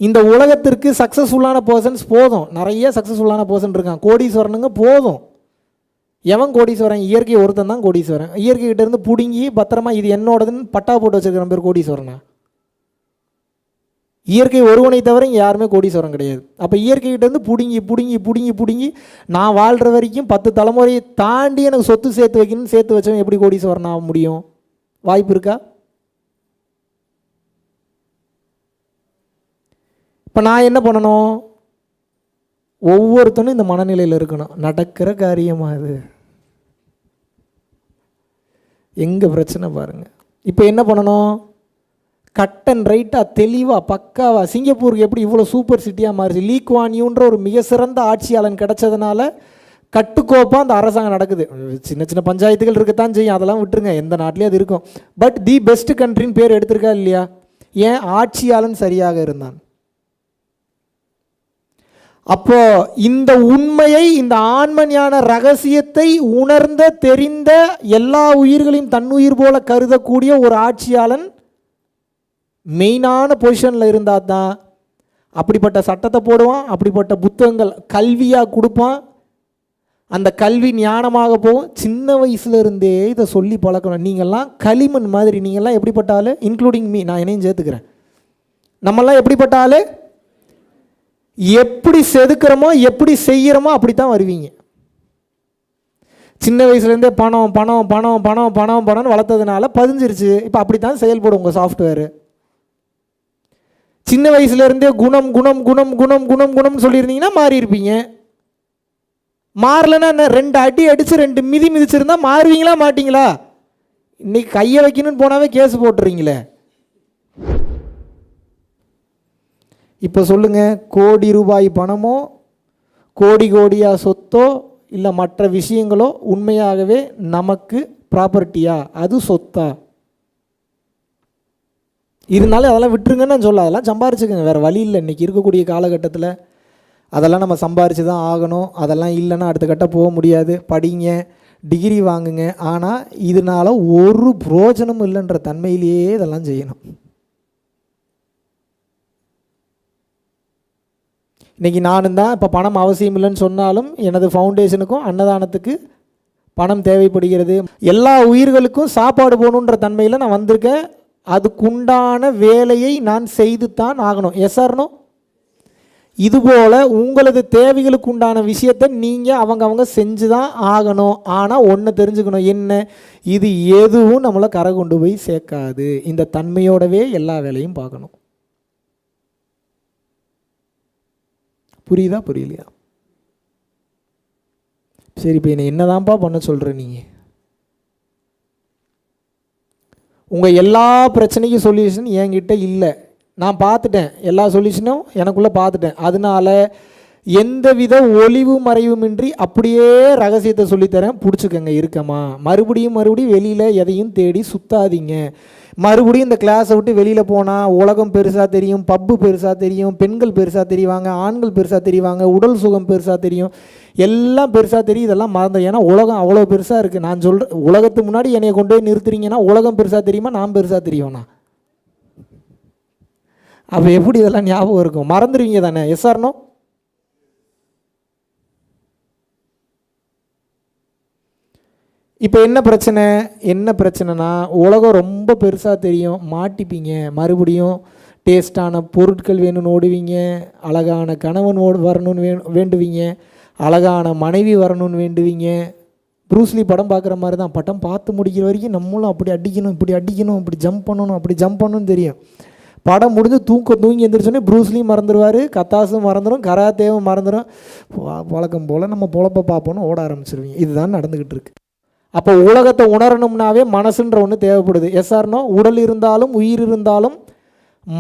இந்த உலகத்திற்கு சக்ஸஸ்ஃபுல்லான பர்சன்ஸ் போதும். நிறைய சக்ஸஸ்ஃபுல்லான பர்சன் இருக்கான். கோடீஸ்வரனுங்க போதும். எவன் கோடீஸ்வரன்? இயற்கை ஒருத்தன் தான் கோடீஸ்வரன். இயற்கைகிட்ட இருந்து பிடுங்கி பத்திரமா இது என்னோடதுன்னு பட்டா போட்டு வச்சுருக்கிற பேர் கோடீஸ்வரனா? இயற்கை ஒருவனை தவிர இங்கே யாருமே கோடீஸ்வரன் கிடையாது. அப்போ இயற்கைகிட்டேருந்து பிடுங்கி பிடுங்கி பிடுங்கி பிடுங்கி நான் வாழ்கிற வரைக்கும் 10 தலைமுறையை தாண்டி எனக்கு சொத்து சேர்த்து வைக்கணும்னு சேர்த்து வச்சவன் எப்படி கோடீஸ்வரன் ஆக முடியும்? வாய்ப்பு இருக்கா? இப்போ நான் என்ன பண்ணணும்? ஒவ்வொருத்தனும் இந்த மனநிலையில் இருக்கணும். நடக்கிற காரியமாக அது எங்கே பிரச்சனை பாருங்கள். இப்போ என்ன பண்ணணும்? கட் அண்ட் ரைட்டாக தெளிவாக பக்காவாக. சிங்கப்பூருக்கு எப்படி இவ்வளோ சூப்பர் சிட்டியாக மாறிச்சு? லீ குவான் யூன்ற ஒரு மிக சிறந்த ஆட்சியாளன் கிடைச்சதுனால கட்டுக்கோப்பாக அந்த அரசாங்கம் நடக்குது. சின்ன சின்ன பஞ்சாயத்துகள் இருக்கத்தான் செய்யும், அதெல்லாம் விட்டுருங்க, எந்த நாட்டிலையும் அது இருக்கும். பட் தி பெஸ்ட் கண்ட்ரின்னு பேர் எடுத்திருக்கா இல்லையா? ஏன்? ஆட்சியாளன் சரியாக இருந்தான். அப்போ இந்த உண்மையை, இந்த ஆன்மஞான ரகசியத்தை உணர்ந்த தெரிந்த எல்லா உயிர்களையும் தன்னுயிர் போல கருதக்கூடிய ஒரு ஆட்சியாளன் மெயினான பொசிஷனில் இருந்தால் தான் அப்படிப்பட்ட சட்டத்தை போடுவான், அப்படிப்பட்ட புத்தகங்கள் கல்வியாக கொடுப்பான். அந்த கல்வி ஞானமாக போகும். சின்ன வயசுலேருந்தே இதை சொல்லி பழக்கணும். நீங்கள்லாம் களிமண் மாதிரி, நீங்கள்லாம் எப்படிப்பட்ட ஆள், இன்க்ளூடிங் மீ, நான் என்னையும் சேர்த்துக்கிறேன். நம்மெல்லாம் எப்படிப்பட்ட ஆள், எப்படி செதுக்கிறோமோ எப்படி செய்கிறோமோ அப்படி தான் வருவீங்க. சின்ன வயசுலேருந்தே பணம் பணம் பணம் பணம் பணம் பணம்னு வளர்த்ததுனால பதிஞ்சிருச்சு. இப்போ அப்படி தான் செயல்படும் உங்கள் சாஃப்ட்வேரு. சின்ன வயசுலேருந்தே குணம் குணம் குணம் குணம் குணம் குணம்னு சொல்லியிருந்தீங்கன்னா மாறி இருப்பீங்க. மாறலைன்னா என்ன, 2 அடி அடித்து 2 மிதி மிதிச்சிருந்தா மாறுவீங்களா மாட்டிங்களா? இன்னைக்கு கையை வைக்கணும்னு போனாவே கேஸ் போட்டுறீங்களே. இப்போ சொல்லுங்கள், கோடி ரூபாய் பணமோ கோடி கோடியாக சொத்தோ இல்லை மற்ற விஷயங்களோ உண்மையாகவே நமக்கு ப்ராப்பர்ட்டியா, அது சொத்தா? இருந்தாலும் அதெல்லாம் விட்டுருங்கன்னு நான் சொல்ல, அதெல்லாம் சம்பாரிச்சுக்கோங்க, வேறு வழி இல்லை. இன்றைக்கி இருக்கக்கூடிய காலகட்டத்தில் அதெல்லாம் நம்ம சம்பாரித்து தான் ஆகணும். அதெல்லாம் இல்லைன்னா அடுத்த கட்டம் போக முடியாது. படிங்க, டிகிரி வாங்குங்க, ஆனால் இதனால் ஒரு புரோஜனமும் இல்லைன்ற தன்மையிலேயே இதெல்லாம் செய்யணும். இன்றைக்கி நானும் தான் இப்போ பணம் அவசியம் இல்லைன்னு சொன்னாலும் எனது ஃபவுண்டேஷனுக்கும் அன்னதானத்துக்கு பணம் தேவைப்படுகிறது. எல்லா உயிர்களுக்கும் சாப்பாடு போகணுன்ற தன்மையில் நான் வந்திருக்கேன். அதுக்குண்டான வேலையை நான் செய்து தான் ஆகணும். Yes or no? இதுபோல் உங்களது தேவைகளுக்கு உண்டான விஷயத்தை நீங்கள் அவங்க செஞ்சு தான் ஆகணும். ஆனால் ஒன்று தெரிஞ்சுக்கணும், என்ன, இது எதுவும் நம்மளை கரை கொண்டு போய் சேர்க்காது. இந்த தன்மையோடவே எல்லா வேலையும் பார்க்கணும். புரியுதா புரியலையா? சரி, இப்போ என்னை என்னதான்ப்பா பண்ண சொல்கிற நீங்கள்? உங்கள் எல்லா பிரச்சனைக்கும் சொல்யூஷன் என்கிட்ட இல்லை. நான் பார்த்துட்டேன், எல்லா சொல்யூஷனும் எனக்குள்ளே பார்த்துட்டேன். அதனால எந்தவித ஒளிவு மறைவுமின்றி அப்படியே ரகசியத்தை சொல்லித்தரேன், பிடிச்சிக்கங்க இருக்கமா. மறுபடியும் வெளியில் எதையும் தேடி சுத்தாதீங்க. மறுபடியும் இந்த கிளாஸை விட்டு வெளியில் போனால் உலகம் பெருசாக தெரியும், பப்பு பெருசாக தெரியும், பெண்கள் பெருசாக தெரிவாங்க, ஆண்கள் பெருசாக தெரிவாங்க, உடல் சுகம் பெருசாக தெரியும், எல்லாம் பெருசாக தெரியும். இதெல்லாம் மறந்து, ஏன்னா உலகம் அவ்வளோ பெருசாக இருக்குது. நான் சொல்கிறேன், உலகத்துக்கு முன்னாடி என்னை கொண்டு போய் நிறுத்துறீங்கன்னா உலகம் பெருசாக தெரியுமா, நான் பெருசாக தெரியும்ண்ணா? அப்போ எப்படி இதெல்லாம் ஞாபகம் இருக்கும்? மறந்துடுவீங்க தானே? Yes or no? இப்போ என்ன பிரச்சனைனா உலகம் ரொம்ப பெருசாக தெரியும், மாட்டிப்பீங்க. மறுபடியும் டேஸ்டான பொருட்கள் வேணும்னு ஓடுவீங்க, அழகான கணவன் வரணும்னு வேண்டுவீங்க, அழகான மனைவி வரணும்னு வேண்டுவீங்க. ப்ரூஸ்லி படம் பார்க்குற மாதிரி தான். படம் பார்த்து முடிக்கிற வரைக்கும் நம்மளும் அப்படி அடிக்கணும், இப்படி அடிக்கணும், இப்படி ஜம்ப் பண்ணணும், அப்படி ஜம்ப் பண்ணணும்னு தெரியும். படம் முடிஞ்சு தூங்கி எந்திரிச்சோன்னே ப்ரூஸ்லியும் மறந்துடுவார், கத்தாசும் மறந்துடும், கராத்தேவும் மறந்துடும். வழக்கம் போல் நம்ம பொழப்பை பார்ப்போன்னு ஓட ஆரம்பிச்சிருவீங்க. இதுதான் நடந்துக்கிட்டு இருக்கு. அப்போ உலகத்தை உணரணும்னாவே மனசுன்ற ஒன்று தேவைப்படுது. Yes or no? உடல் இருந்தாலும் உயிர் இருந்தாலும்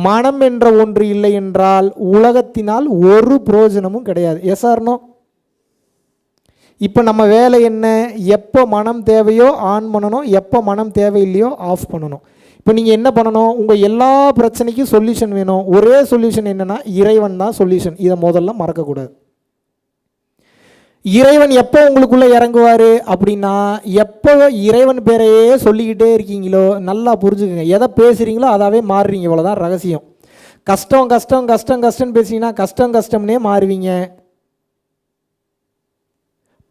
மனம் என்ற ஒன்று இல்லை என்றால் உலகத்தினால் ஒரு பிரயோஜனமும் கிடையாது. Yes or no? இப்போ நம்ம வேலை என்ன? எப்போ மனம் தேவையோ ஆன் பண்ணணும், எப்போ மனம் தேவையில்லையோ ஆஃப் பண்ணணும். இப்போ நீங்கள் என்ன பண்ணணும்? உங்கள் எல்லா பிரச்சனைக்கும் சொல்யூஷன் வேணும். ஒரே சொல்யூஷன் என்னென்னா இறைவன் தான் சொல்யூஷன். இதை முதல்ல மறக்கக்கூடாது. இறைவன் எப்போ உங்களுக்குள்ளே இறங்குவார் அப்படின்னா, எப்போ இறைவன் பேரையே சொல்லிக்கிட்டே இருக்கீங்களோ, நல்லா புரிஞ்சுக்கோங்க, எதை பேசுகிறீங்களோ அதாவே மாறுறீங்க. இவ்வளோதான் ரகசியம். கஷ்டம் கஷ்டம் கஷ்டம் கஷ்டம்னு பேசிங்கன்னா கஷ்டம்னே மாறுவீங்க.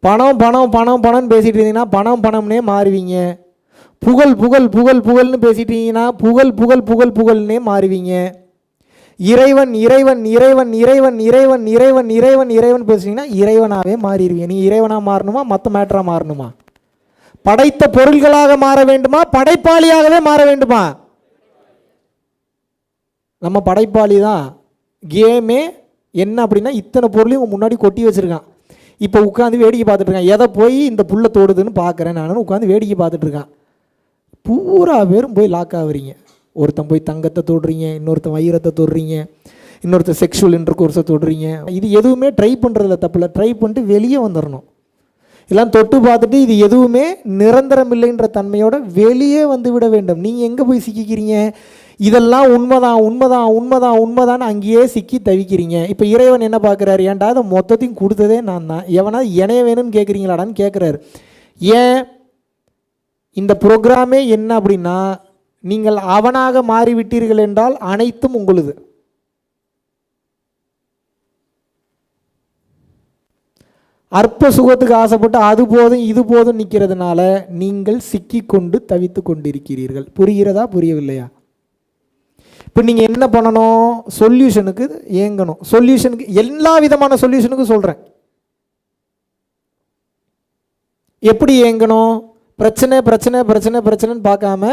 பணம் பணம் பணம் பணம்னு பேசிகிட்டு இருந்தீங்கன்னா பணம்னே மாறுவீங்க. புகழ் புகழ் புகழ் புகழ்னு பேசிட்டீங்கன்னா புகழ்னே மாறுவீங்க. இறைவன் இறைவன் இறைவன் இறைவன் இறைவன் இறைவன் இறைவன் இறைவன் பேசுனீங்கன்னா இறைவனாகவே மாறிடுவீங்க. நீ இறைவனாக மாறணுமா, மற்ற மேட்டராக மாறணுமா? படைத்த பொருள்களாக மாற வேண்டுமா, படைப்பாளியாகவே மாற வேண்டுமா? நம்ம படைப்பாளி தான். கேமே என்ன அப்படின்னா, இத்தனை பொருளையும் முன்னாடி கொட்டி வச்சுருக்கான். இப்போ உட்காந்து வேடிக்கை பார்த்துட்டு இருக்கான். எதை போய் இந்த புல்ல தோடுதுன்னு பார்க்குறேன் நான், உட்காந்து வேடிக்கை பார்த்துட்டு இருக்கான். பூரா பேரும் போய் லாக் ஆகுறீங்க. ஒருத்தன் போய் தங்கத்தை தொடுறீங்க, இன்னொருத்தன் வைரத்தை தொடுறீங்க, இன்னொருத்தர் செக்ஷுவல் இன்டர்கோர்ஸை தொடுறீங்க. இது எதுவுமே ட்ரை பண்ணுறதுல தப்பில்லை. ட்ரை பண்ணிட்டு வெளியே வந்துடணும். இதெல்லாம் தொட்டு பார்த்துட்டு இது எதுவுமே நிரந்தரம் இல்லைன்ற தன்மையோட வெளியே வந்து விட வேண்டும். நீங்கள் எங்கே போய் சிக்கிக்கிறீங்க? இதெல்லாம் உண்மைதான் உண்மைதான் உண்மைதான் உண்மைதான் அங்கேயே சிக்கி தவிக்கிறீங்க. இப்போ இறைவன் என்ன பார்க்குறாரு, ஏன்டா அதை மொத்தத்தையும் கொடுத்ததே நான் தான், எவனா இணைய வேணும்னு கேட்குறீங்களாடான்னு கேட்குறாரு. ஏன் இந்த ப்ரோக்ராமே என்ன அப்படின்னா, நீங்கள் அவனாக மாறிவிட்டீர்கள் என்றால் அனைத்தும் உங்களுது. அற்ப சுகத்துக்கு ஆசைப்பட்டு அது போதும் இது போதும் நிற்கிறதுனால நீங்கள் சிக்கி கொண்டு தவித்து கொண்டிருக்கிறீர்கள். புரிகிறதா புரியவில்லையா? இப்போ நீங்கள் என்ன பண்ணணும், சொல்யூஷனுக்கு ஏங்கணும். சொல்யூஷனுக்கு எல்லா விதமான சொல்யூஷனுக்கும் சொல்கிறேன். எப்படி ஏங்கணும், பிரச்சனை பிரச்சனை பிரச்சனை பிரச்சனைன்னு பார்க்காம,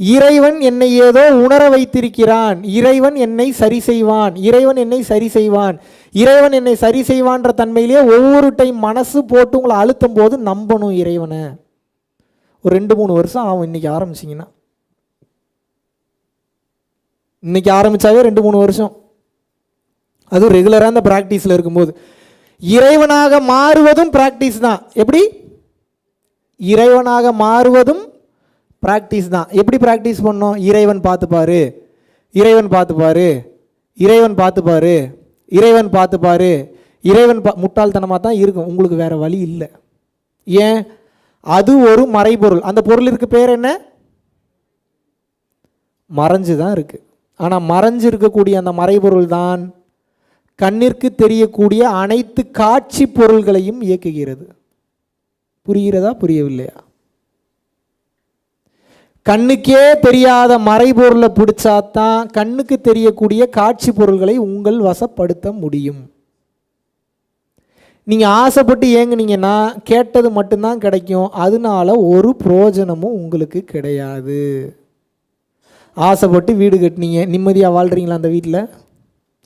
இறைவன் என்னை ஏதோ உணர வைத்திருக்கிறான், இறைவன் என்னை சரி செய்வான், இறைவன் என்னை சரி செய்வான், இறைவன் என்னை சரி செய்வான்ற தன்மையிலேயே ஒவ்வொரு டைம் மனசு போட்டு உங்களை அழுத்தும் போது நம்பணும் இறைவனை. ஒரு 2-3 வருஷம் ஆகும். இன்றைக்கி ஆரம்பிச்சிங்கன்னா, இன்றைக்கி ஆரம்பித்தாவே 2-3 வருஷம், அதுவும் ரெகுலராக அந்த ப்ராக்டிஸில் இருக்கும்போது. இறைவனாக மாறுவதும் ப்ராக்டிஸ் தான். எப்படி இறைவனாக மாறுவதும் ப்ராக்டிஸ் தான். எப்படி ப்ராக்டிஸ் பண்ணோம், இறைவன் பார்த்துப்பாரு, இறைவன் பார்த்துப்பாரு, இறைவன் பார்த்துப்பாரு, இறைவன் பார்த்துப்பாரு, இறைவன் முட்டாள்தனமாக தான் இருக்கும், உங்களுக்கு வேறு வழி இல்லை. ஏன், அது ஒரு மறைபொருள். அந்த பொருளிற்கு பேர் என்ன, மறைஞ்சு தான் இருக்குது. ஆனால் மறைஞ்சு இருக்கக்கூடிய அந்த மறைபொருள் தான் கண்ணிற்கு தெரியக்கூடிய அனைத்து காட்சி பொருள்களையும் இயக்குகிறது. புரிகிறதா புரியவில்லையா? கண்ணுக்கே தெரியாத மறைபொருளை பிடிச்சாதான் கண்ணுக்கு தெரியக்கூடிய காட்சி பொருள்களை உங்கள் வசப்படுத்த முடியும். நீங்கள் ஆசைப்பட்டு ஏங்குனீங்கன்னா கேட்டது மட்டும்தான் கிடைக்கும், அதனால ஒரு பிரயோஜனமும் உங்களுக்கு கிடையாது. ஆசைப்பட்டு வீடு கட்டினீங்க, நிம்மதியாக வாழ்கிறீங்களா? அந்த வீட்டில்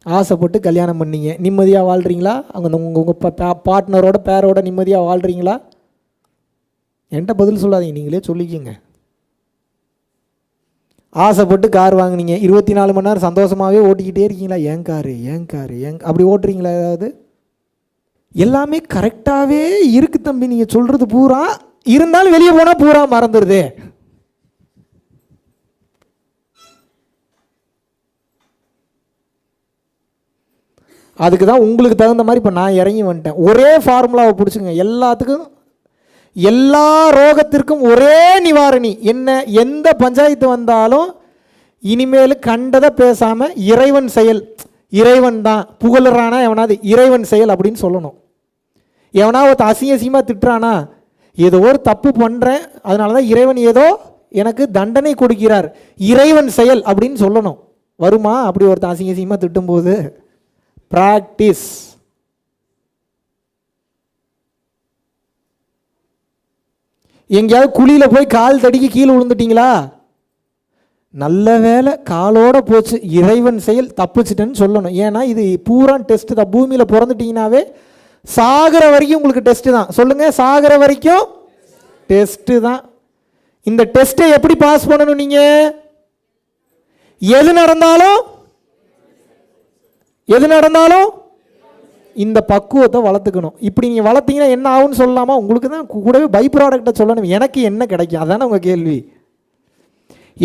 ஆசைப்பட்டு கல்யாணம் பண்ணீங்க, நிம்மதியாக வாழ்கிறீங்களா? அங்கே உங்கள் பார்ட்னரோட பேரோட நிம்மதியாக வாழ்கிறீங்களா? என்கிட்ட பதில் சொல்லாதீங்க, நீங்களே சொல்லிக்கோங்க. ஆசைப்பட்டு கார் வாங்கினீங்க, 24 மணி நேரம் சந்தோஷமாகவே ஓட்டிக்கிட்டே இருக்கீங்களா? ஏன் காரு ஏன் காரு ஏன் அப்படி ஓட்டுறீங்களா? ஏதாவது எல்லாமே கரெக்டாகவே இருக்கு தம்பி, நீங்கள் சொல்கிறது பூரா இருந்தாலும் வெளியே போனால் பூரா மறந்துடுது. அதுக்கு தான் உங்களுக்கு தகுந்த மாதிரி இப்போ நான் இறங்கி வந்துட்டேன். ஒரே ஃபார்முலாவை பிடிச்சிங்க, எல்லாத்துக்கும் எல்லா ரோகத்திற்கும் ஒரே நிவாரணி என்ன. எந்த பஞ்சாயத்து வந்தாலும் இனிமேல் கண்டதை பேசாமல் இறைவன் செயல், இறைவன் தான் புகழறானா எவனாவது இறைவன் செயல் அப்படின்னு சொல்லணும். எவனா ஒரு அசிங்கமாக திட்டுறானா, ஏதோ ஒரு தப்பு பண்ணுறேன் அதனால தான் இறைவன் ஏதோ எனக்கு தண்டனை கொடுக்கிறார், இறைவன் செயல் அப்படின்னு சொல்லணும். வருமா அப்படி ஒருத்தன் அசிங்கமாக திட்டும்போது? ப்ராக்டிஸ். எங்கேயாவது குழியில் போய் கால் தடிக்கி கீழே விழுந்துட்டீங்களா? நல்ல வேலை காலோட போச்சு, இறைவன் செயல், தப்பிச்சிட்டேன்னு சொல்லணும். ஏன்னா இது பூரா டெஸ்ட்டு தான். பூமியில் பிறந்துட்டீங்கன்னாவே சாகிற வரைக்கும் உங்களுக்கு டெஸ்ட்டு தான். சொல்லுங்கள், சாகிற வரைக்கும் டெஸ்ட்டு தான். இந்த டெஸ்ட்டை எப்படி பாஸ் பண்ணணும்? நீங்கள் எது நடந்தாலும் இந்த பக்குவத்தை வளர்த்துக்கணும். இப்படி நீங்கள் வளர்த்தீங்கன்னா என்ன ஆகும்னு சொல்லலாமா? உங்களுக்கு தான் கூடவே பை ப்ராடக்டை சொல்லணும். எனக்கு என்ன கிடைக்கும், அதானே உங்கள் கேள்வி.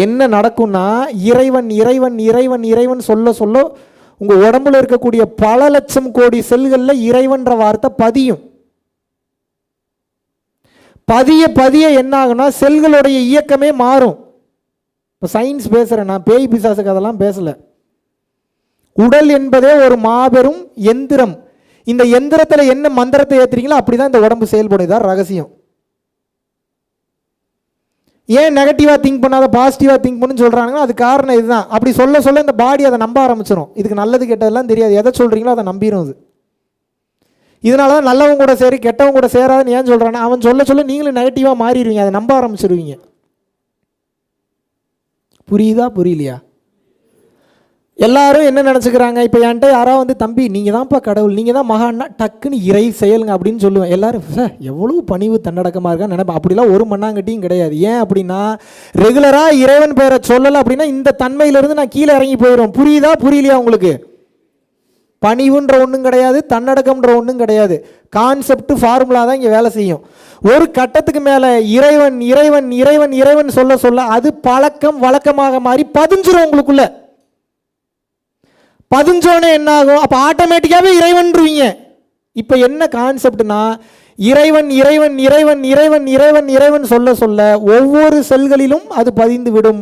என்ன நடக்கும்னா, இறைவன் இறைவன் இறைவன் இறைவன் சொல்ல சொல்ல உங்கள் உடம்புல இருக்கக்கூடிய பல லட்சம் கோடி செல்களில் இறைவன்ற வார்த்தை பதியும். பதிய பதிய என்ன ஆகும்னா செல்களுடைய இயக்கமே மாறும். இப்போ சயின்ஸ் பேசுகிறேன் நான், பேய் பிசாசுக்கு அதெல்லாம் பேசலை. உடல் என்பதே ஒரு மாபெரும் எந்திரம். இந்த எந்திரத்தில் என்ன மந்திரத்தை ஏற்றுறீங்களோ அப்படி தான் இந்த உடம்பு செயல்படும். இதான் ரகசியம். ஏன் நெகட்டிவாக திங்க் பண்ணாத பாசிட்டிவாக திங்க் பண்ணுன்னு சொல்கிறாங்கன்னா அது காரணம் இதுதான். அப்படி சொல்ல சொல்ல இந்த பாடி அதை நம்ப ஆரம்பிச்சிடும். இதுக்கு நல்லது கெட்டதெல்லாம் தெரியாது, எதை சொல்கிறீங்களோ அதை நம்பிடும் அது. இதனால தான் நல்லவங்க கூட சரி கெட்டவங்க கூட சேராதுன்னு ஏன் சொல்கிறான்னா, அவன் சொல்ல சொல்ல நீங்களும் நெகட்டிவாக மாறிடுவீங்க, அதை நம்ப ஆரம்பிச்சிடுவீங்க. புரியுதா புரியலையா? எல்லாரும் என்ன நினச்சிக்கிறாங்க, இப்போ என்கிட்ட யாராவது வந்து தம்பி நீங்கள் தான்ப்பா கடவுள், நீங்கள் தான் மகான்னா டக்குன்னு இறை செயலுங்க அப்படின்னு சொல்லுவேன். எல்லோரும் சார் எவ்வளோ பணிவு தன்னடக்கமாக இருக்கான்னு நினைப்பேன். அப்படிலாம் ஒரு மண்ணாங்கட்டியும் கிடையாது. ஏன் அப்படின்னா, ரெகுலராக இறைவன் பேரை சொல்லலை அப்படின்னா இந்த தன்மையிலேருந்து நான் கீழே இறங்கி போயிடும். புரியுதா புரியலையா உங்களுக்கு? பணிவுன்ற ஒன்றும் கிடையாது, தன்னடக்கம்ன்ற ஒன்றும் கிடையாது. கான்செப்ட் ஃபார்முலா தான் இங்கே வேலை செய்யும். ஒரு கட்டத்துக்கு மேலே இறைவன் இறைவன் இறைவன் இறைவன் சொல்ல சொல்ல அது பழக்கம் வழக்கமாக மாறி பதிஞ்சிரும் உங்களுக்குள்ள. பதிஞ்சோன்னே என்ன ஆகும்? அப்போ ஆட்டோமேட்டிக்காகவே இறைவன்றுவீங்க. இப்போ என்ன கான்செப்ட்னா, இறைவன் இறைவன் இறைவன் இறைவன் இறைவன் இறைவன் சொல்ல சொல்ல ஒவ்வொரு செல்களிலும் அது பதிந்து விடும்.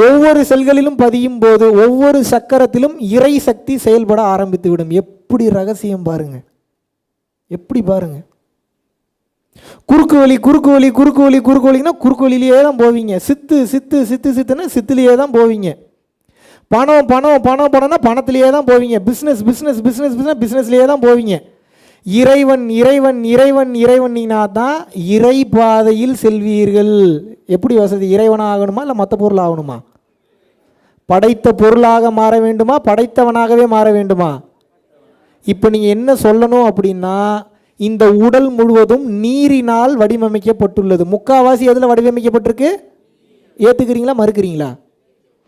ஒவ்வொரு செல்களிலும் பதியும் போது ஒவ்வொரு சக்கரத்திலும் இறை சக்தி செயல்பட ஆரம்பித்து விடும். எப்படி ரகசியம் பாருங்க, எப்படி பாருங்க. குறுக்கு வழி குறுக்கு வழி குறுக்கு வழி குறுக்கு வழின்னா குறுக்கு வழியிலேயே தான் போவீங்க. சித்து சித்து சித்து சித்துன்னா சித்துலேயே தான் போவீங்க. பணம் பணம் பணம் பணம்னா பணத்திலேயே தான் போவீங்க. பிஸ்னஸ் பிஸ்னஸ் பிஸ்னஸ் பிஸ்னஸ் பிஸ்னஸ்லேயே தான் போவீங்க. இறைவன் இறைவன் இறைவன் இறைவன்னா தான் இறை பாதையில் செல்வீர்கள். எப்படி வசதி? இறைவனாக ஆகணுமா இல்லை மற்ற பொருள் ஆகணுமா? படைத்த பொருளாக மாற வேண்டுமா, படைத்தவனாகவே மாற வேண்டுமா? இப்போ நீங்கள் என்ன சொல்லணும் அப்படின்னா, இந்த உடல் முழுவதும் நீரினால் வடிவமைக்கப்பட்டுள்ளது. முக்காவாசி எதில் வடிவமைக்கப்பட்டிருக்கு? ஏற்றுக்கிறீங்களா மறுக்கிறீங்களா?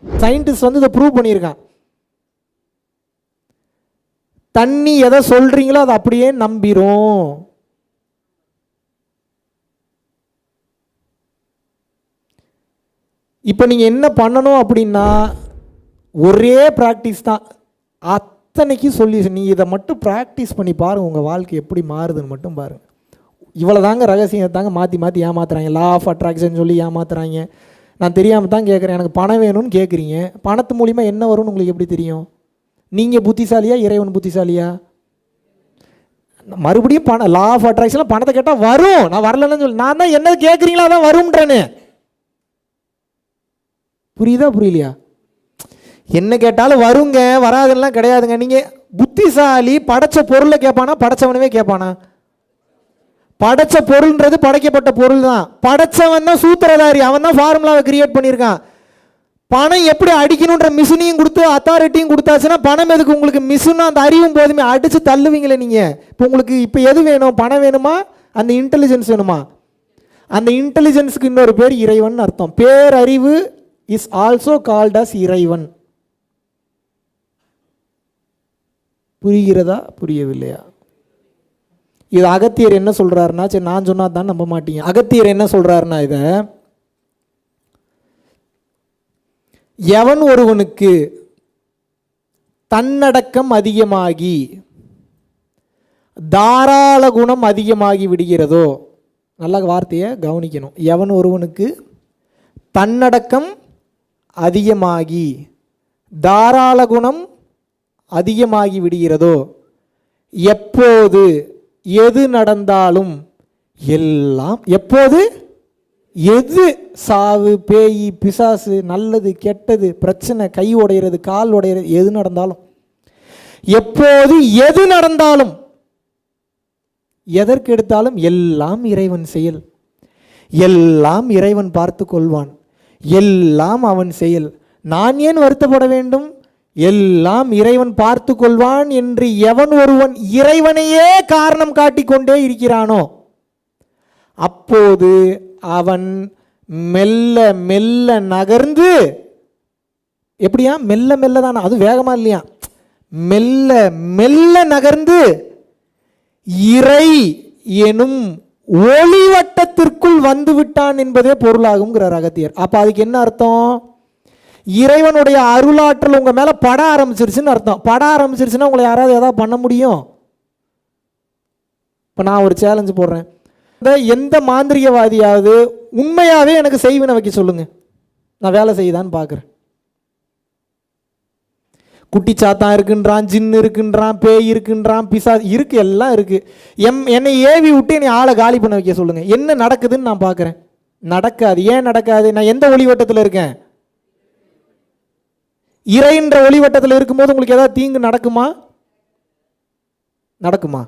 சயின்டிஸ்ட் வந்து இதை ப்ரூவ் பண்ணியிருக்கான். தண்ணி எதை சொல்றீங்களோ அதை அப்படியே நம்பிரும். இப்போ நீங்கள் என்ன பண்ணணும் அப்படின்னா, ஒரே ப்ராக்டிஸ் தான், அத்தனைக்கு சொல்யூஷன். நீங்கள் இதை மட்டும் ப்ராக்டிஸ் பண்ணி பாருங்கள், உங்கள் வாழ்க்கை எப்படி மாறுதுன்னு மட்டும் பாருங்கள். இவ்வளோ தாங்க ரகசியம் தாங்க. மாற்றி மாற்றி ஏமாத்துறாங்க. லா ஆஃப் அட்ராக்ஷன் சொல்லி ஏமாத்துறாங்க. நான் தெரியாமல் தான் கேட்குறேன். எனக்கு பணம் வேணும்னு கேட்குறீங்க. பணத்து மூலிமா என்ன வரும்னு உங்களுக்கு எப்படி தெரியும்? நீங்கள் புத்திசாலியா இறைவன் புத்திசாலியா? மறுபடியும் பணம், லா ஆஃப் அட்ராக்ஷனில் பணத்தை கேட்டால் வரும். நான் வரலன்னு சொல்லி, நான் தான் என்ன கேட்குறீங்களா அதான் வரும்ன்றேன்னு. புரியுதா புரியலையா? என்ன கேட்டாலும் வருங்க, வராதுலாம் கிடையாதுங்க. நீங்கள் புத்திசாலி படைச்ச பொருளை கேட்பானா படைச்சவனவே கேட்பானா? படைச்ச பொருள்ன்றது படைக்கப்பட்ட பொருள் தான். படைச்சவன் தான் சூத்திரதாரி, அவன் தான் ஃபார்முலாவை கிரியேட் பண்ணியிருக்கான். பணம் எப்படி அடிக்கணுன்ற மிஷினையும் கொடுத்து அத்தாரிட்டியும் கொடுத்தாச்சுன்னா பணம் எதுக்கு உங்களுக்கு? மிஷினும் அந்த அறிவும் போதுமே, அடித்து தள்ளுவீங்களே நீங்கள். இப்போ உங்களுக்கு இப்போ எது வேணும்? பணம் வேணுமா, அந்த இன்டெலிஜென்ஸ் வேணுமா? அந்த இன்டெலிஜென்ஸுக்கு இன்னொரு பேர் இறைவன் அர்த்தம். பேரறிவு இஸ் ஆல்சோ கால்ட் அஸ் இறைவன். புரிகிறதா புரியவில்லையா? இது அகத்தியர் என்ன சொல்றாருன்னா, சரி நான் சொன்னா தான் நம்ப மாட்டீங்க. அகத்தியர் என்ன சொல்றாருன்னா, இதை எவன் ஒருவனுக்கு தன்னடக்கம் அதிகமாகி தாராள குணம் அதிகமாகி விடுகிறதோ, நல்ல வார்த்தையை கவனிக்கணும். எவன் ஒருவனுக்கு தன்னடக்கம் அதிகமாகி தாராள குணம் அதிகமாகி விடுகிறதோ, எப்போது எது நடந்தாலும் எல்லாம், எப்போது எது, சாவு பேய் பிசாசு நல்லது கெட்டது பிரச்சனை, கை உடையிறது கால் உடையிறது, எது நடந்தாலும், எப்போது எது நடந்தாலும், எதற்கு எடுத்தாலும் எல்லாம் இறைவன் செயல், எல்லாம் இறைவன் பார்த்து கொள்வான், எல்லாம் அவன் செயல், நான் ஏன் வருத்தப்பட வேண்டும், எல்லாம் இறைவன் பார்த்து கொள்வான் என்று எவன் ஒருவன் இறைவனையே காரணம் காட்டிக்கொண்டே இருக்கிறானோ, அப்போது அவன் மெல்ல மெல்ல நகர்ந்து, எப்படியா மெல்ல மெல்ல தானே, அது வேகமா இல்லையா, மெல்ல மெல்ல நகர்ந்து இறை எனும் ஒளிவட்டத்திற்குள் வந்து விட்டான் என்பதே பொருளாகும்ங்கிறார் அகத்தியர். அப்ப அதுக்கு என்ன அர்த்தம்? இறைவனுடைய அருளாற்றல் உங்க மேல பட ஆரம்பிச்சிருச்சுன்னு அர்த்தம். பட ஆரம்பிச்சிருச்சுன்னா உங்களை யாராவது ஏதாவது பண்ண முடியும்? இப்ப நான் ஒரு சேலஞ்சு போடுறேன், எந்த மாந்திரிகவாதியாவது உண்மையாவே எனக்கு செய்வினை வைக்க சொல்லுங்க, நான் வேலை செய்யுதான்னு பார்க்குறேன். குட்டி சாத்தான் இருக்குன்றான், ஜின்னு இருக்குன்றான், பேய் இருக்குன்றான், பிசா இருக்கு, எல்லாம் இருக்கு. என்னை ஏவி விட்டு என்னை ஆளை காலி பண்ண வைக்க சொல்லுங்க, என்ன நடக்குதுன்னு நான் பார்க்குறேன். நடக்காது. ஏன் நடக்காது? நான் எந்த ஒளிவட்டத்தில் இருக்கேன்? இறைன்ற ஒளிவட்டத்தில் இருக்கும்போது உங்களுக்கு ஏதாவது தீங்கு நடக்குமா? நடக்குமா?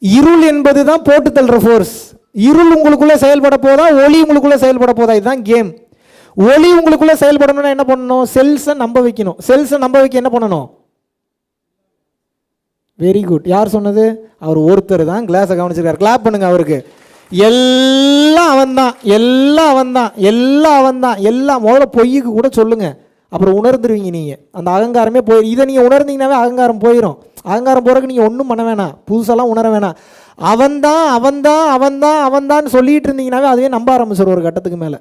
இருள் என்பதுதான் போட்டு தள்ளுற ஃபோர்ஸ். இருள் உங்களுக்குள்ள செயல்பட போதா, ஒளி உங்களுக்குள்ள செயல்பட போதா? இதுதான் கேம். ஒளி உங்களுக்குள்ள செயல்படணும்னா என்ன பண்ணணும்? செல்ஸை நம்ப வைக்கணும். செல்ஸை நம்ப வைக்க என்ன பண்ணணும்? Very good. யார் சொன்னது? அவர் ஒருத்தர் தான் கிளாஸை கவனிச்சிருக்காரு. கிளாப் பண்ணுங்க அவருக்கு. எல்லாம் அவன் தான், எல்லாம் அவன் தான், எல்லாம் அவன் தான், எல்லாம். முதல்ல பொய்யுக்கு கூட சொல்லுங்க, அப்புறம் உணர்ந்துருவீங்க நீங்கள். அந்த அகங்காரமே போயிடும். இதை நீங்கள் உணர்ந்தீங்கன்னாவே அகங்காரம் போயிடும். அகங்காரம் போகிறதுக்கு நீங்கள் ஒன்றும் பண்ண வேணாம், புதுசெல்லாம் உணர வேணாம். அவன்தான் அவன்தான் அவன்தான் அவன்தான் சொல்லிகிட்டு இருந்தீங்கன்னாவே அதுவே நம்ப ஆரம்பிச்சிடும் ஒரு கட்டத்துக்கு மேலே.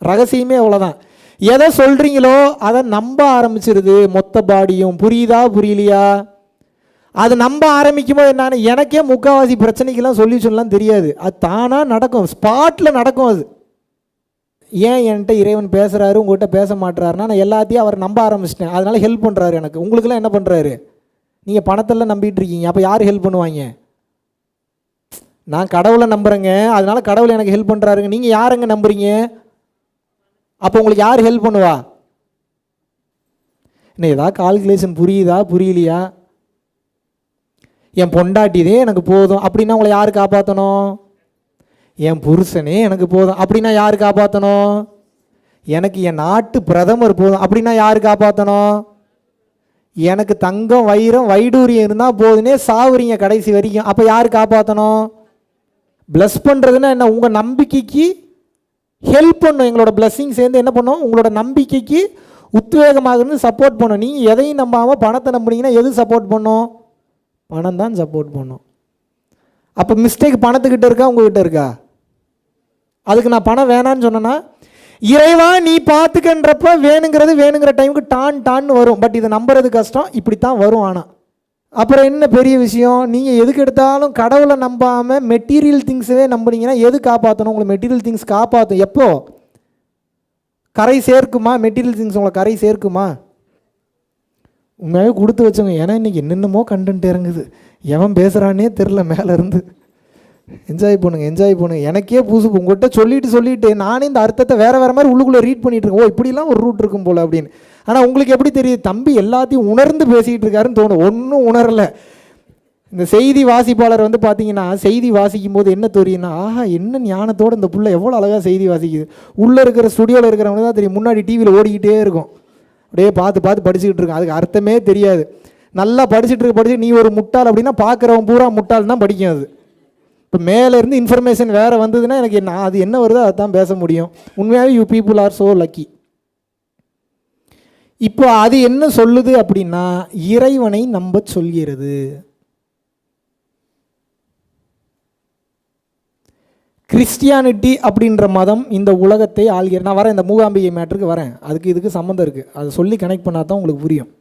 ரகசியமே அவ்வளோதான். எதை சொல்கிறீங்களோ அதை நம்ப ஆரம்பிச்சிருது மொத்த பாடியும். புரியுதா புரியலையா? அது நம்ப ஆரம்பிக்கும் போது என்னன்னு, எனக்கே முக்கால்வாசி பிரச்சனைக்கெல்லாம் சொல்யூஷன்லாம் தெரியாது. அது தானாக நடக்கும், ஸ்பாட்டில் நடக்கும். அது ஏன் என்கிட்ட இறைவன் பேசுகிறாரு உங்கள்கிட்ட பேச மாட்டுறாருன்னா, நான் எல்லாத்தையும் அவர் நம்ப ஆரம்பிச்சிட்டேன், அதனால் ஹெல்ப் பண்ணுறாரு எனக்கு. உங்களுக்கெல்லாம் என்ன பண்ணுறாரு? நீங்கள் பணத்தெல்லாம் நம்பிட்டு இருக்கீங்க, அப்போ யார் ஹெல்ப் பண்ணுவாங்க? நான் கடவுளை நம்புகிறேங்க, அதனால கடவுளை எனக்கு ஹெல்ப் பண்ணுறாருங்க. நீங்கள் யாருங்க நம்புறீங்க? அப்போ உங்களுக்கு யார் ஹெல்ப் பண்ணுவா? என்ன ஏதாவது கால்குலேஷன் புரியுதா புரியலையா? என் பொண்டாட்டிதே எனக்கு போதும் அப்படின்னா உங்களை யார் காப்பாற்றணும்? என் புருஷனே எனக்கு போதும் அப்படின்னா யார் காப்பாற்றணும்? எனக்கு என் நாட்டு பிரதமர் போதும் அப்படின்னா யார் காப்பாற்றணும்? எனக்கு தங்கம் வைரம் வைடூரியம் இருந்தால் போதுன்னே சாவுறீங்க கடைசி வரைக்கும், அப்போ யார் காப்பாற்றணும்? ப்ளஸ் பண்ணுறதுன்னா என்ன? உங்கள் நம்பிக்கைக்கு ஹெல்ப் பண்ணும். எங்களோட பிளஸ்ஸிங் சேர்ந்து என்ன பண்ணும்? உங்களோட நம்பிக்கைக்கு உத்வேகமாக இருந்து சப்போர்ட் பண்ணும். நீங்கள் எதையும் நம்பாமல் பணத்தை நம்புனீங்கன்னா எது சப்போர்ட் பண்ணும்? பணம் தான் சப்போர்ட் பண்ணும். அப்போ மிஸ்டேக் பணத்துக்கிட்ட இருக்கா உங்ககிட்ட இருக்கா? அதுக்கு நான் பணம் வேணான்னு சொன்னேன்னா, இறைவா நீ பார்த்துக்கன்றப்ப வேணுங்கிறது வேணுங்கிற டைமுக்கு டான்னு வரும். பட் இதை நம்புறது கஷ்டம், இப்படித்தான் வரும். ஆனால் அப்புறம் என்ன பெரிய விஷயம்? நீங்கள் எதுக்கு எடுத்தாலும் கடவுளை நம்பாமல் மெட்டீரியல் திங்ஸவே நம்புனீங்கன்னா எது காப்பாற்றணும்? உங்களை மெட்டீரியல் திங்ஸ் காப்பாற்றும். எப்போ கரை சேர்க்குமா? மெட்டீரியல் திங்ஸ் உங்களை கரை சேர்க்குமா? உண்மையாகவே கொடுத்து வச்சோங்க. ஏன்னா இன்றைக்கி என்னென்னமோ கண்டென்ட் இறங்குது, எவன் பேசுகிறானே தெரில. மேலேருந்து என்ஜாய் பண்ணுங்க. எனக்கே புதுசு. உங்கள்கிட்ட சொல்லிட்டு நானே இந்த அர்த்தத்தை வேறு மாதிரி உள்ளுக்குள்ளே ரீட் பண்ணிகிட்டு இருக்கேன். ஓ இப்படிலாம் ஒரு ரூட் இருக்கும் போல் அப்படின்னு. ஆனால் உங்களுக்கு எப்படி தெரியுது? தம்பி எல்லாத்தையும் உணர்ந்து பேசிக்கிட்டு இருக்காருன்னு தோணும். ஒன்றும் உணரலை. இந்த செய்தி வாசிப்பாளர் பார்த்தீங்கன்னா, செய்தி வாசிக்கும் போது என்ன தெரியும்னா, ஆஹா என்ன ஞானத்தோடு இந்த புள்ள எவ்வளோ அழகாக செய்தி வாசிக்குது. உள்ளே இருக்கிற ஸ்டுடியோவில் இருக்கிறவங்க தான் தெரியும். முன்னாடி டிவியில் ஓடிக்கிட்டே இருக்கும், அப்படியே பார்த்து படிச்சுக்கிட்டு இருக்கும். அதுக்கு அர்த்தமே தெரியாது. நல்லா படிச்சுட்டு நீ ஒரு முட்டாள் அப்படின்னா பார்க்குறவன் பூரா முட்டாள் தான் படிக்கும். அது இப்போ மேலேருந்து இன்ஃபர்மேஷன் வேறு வந்ததுன்னா எனக்கு என்ன அது என்ன வருதோ அதுதான் பேச முடியும். உண்மையாகவே you people are so lucky. இப்போ அது என்ன சொல்லுது அப்படின்னா, இறைவனை நம்ப சொல்கிறது. கிறிஸ்டியானிட்டி அப்படின்ற மதம் இந்த உலகத்தை ஆள்கிறது. நான் வரேன், இந்த மூகாம்பிகை மேட்டருக்கு வரேன். அதுக்கு இதுக்கு சம்மந்தம் இருக்குது, அதை சொல்லி கனெக்ட் பண்ணால் தான் உங்களுக்கு புரியும்.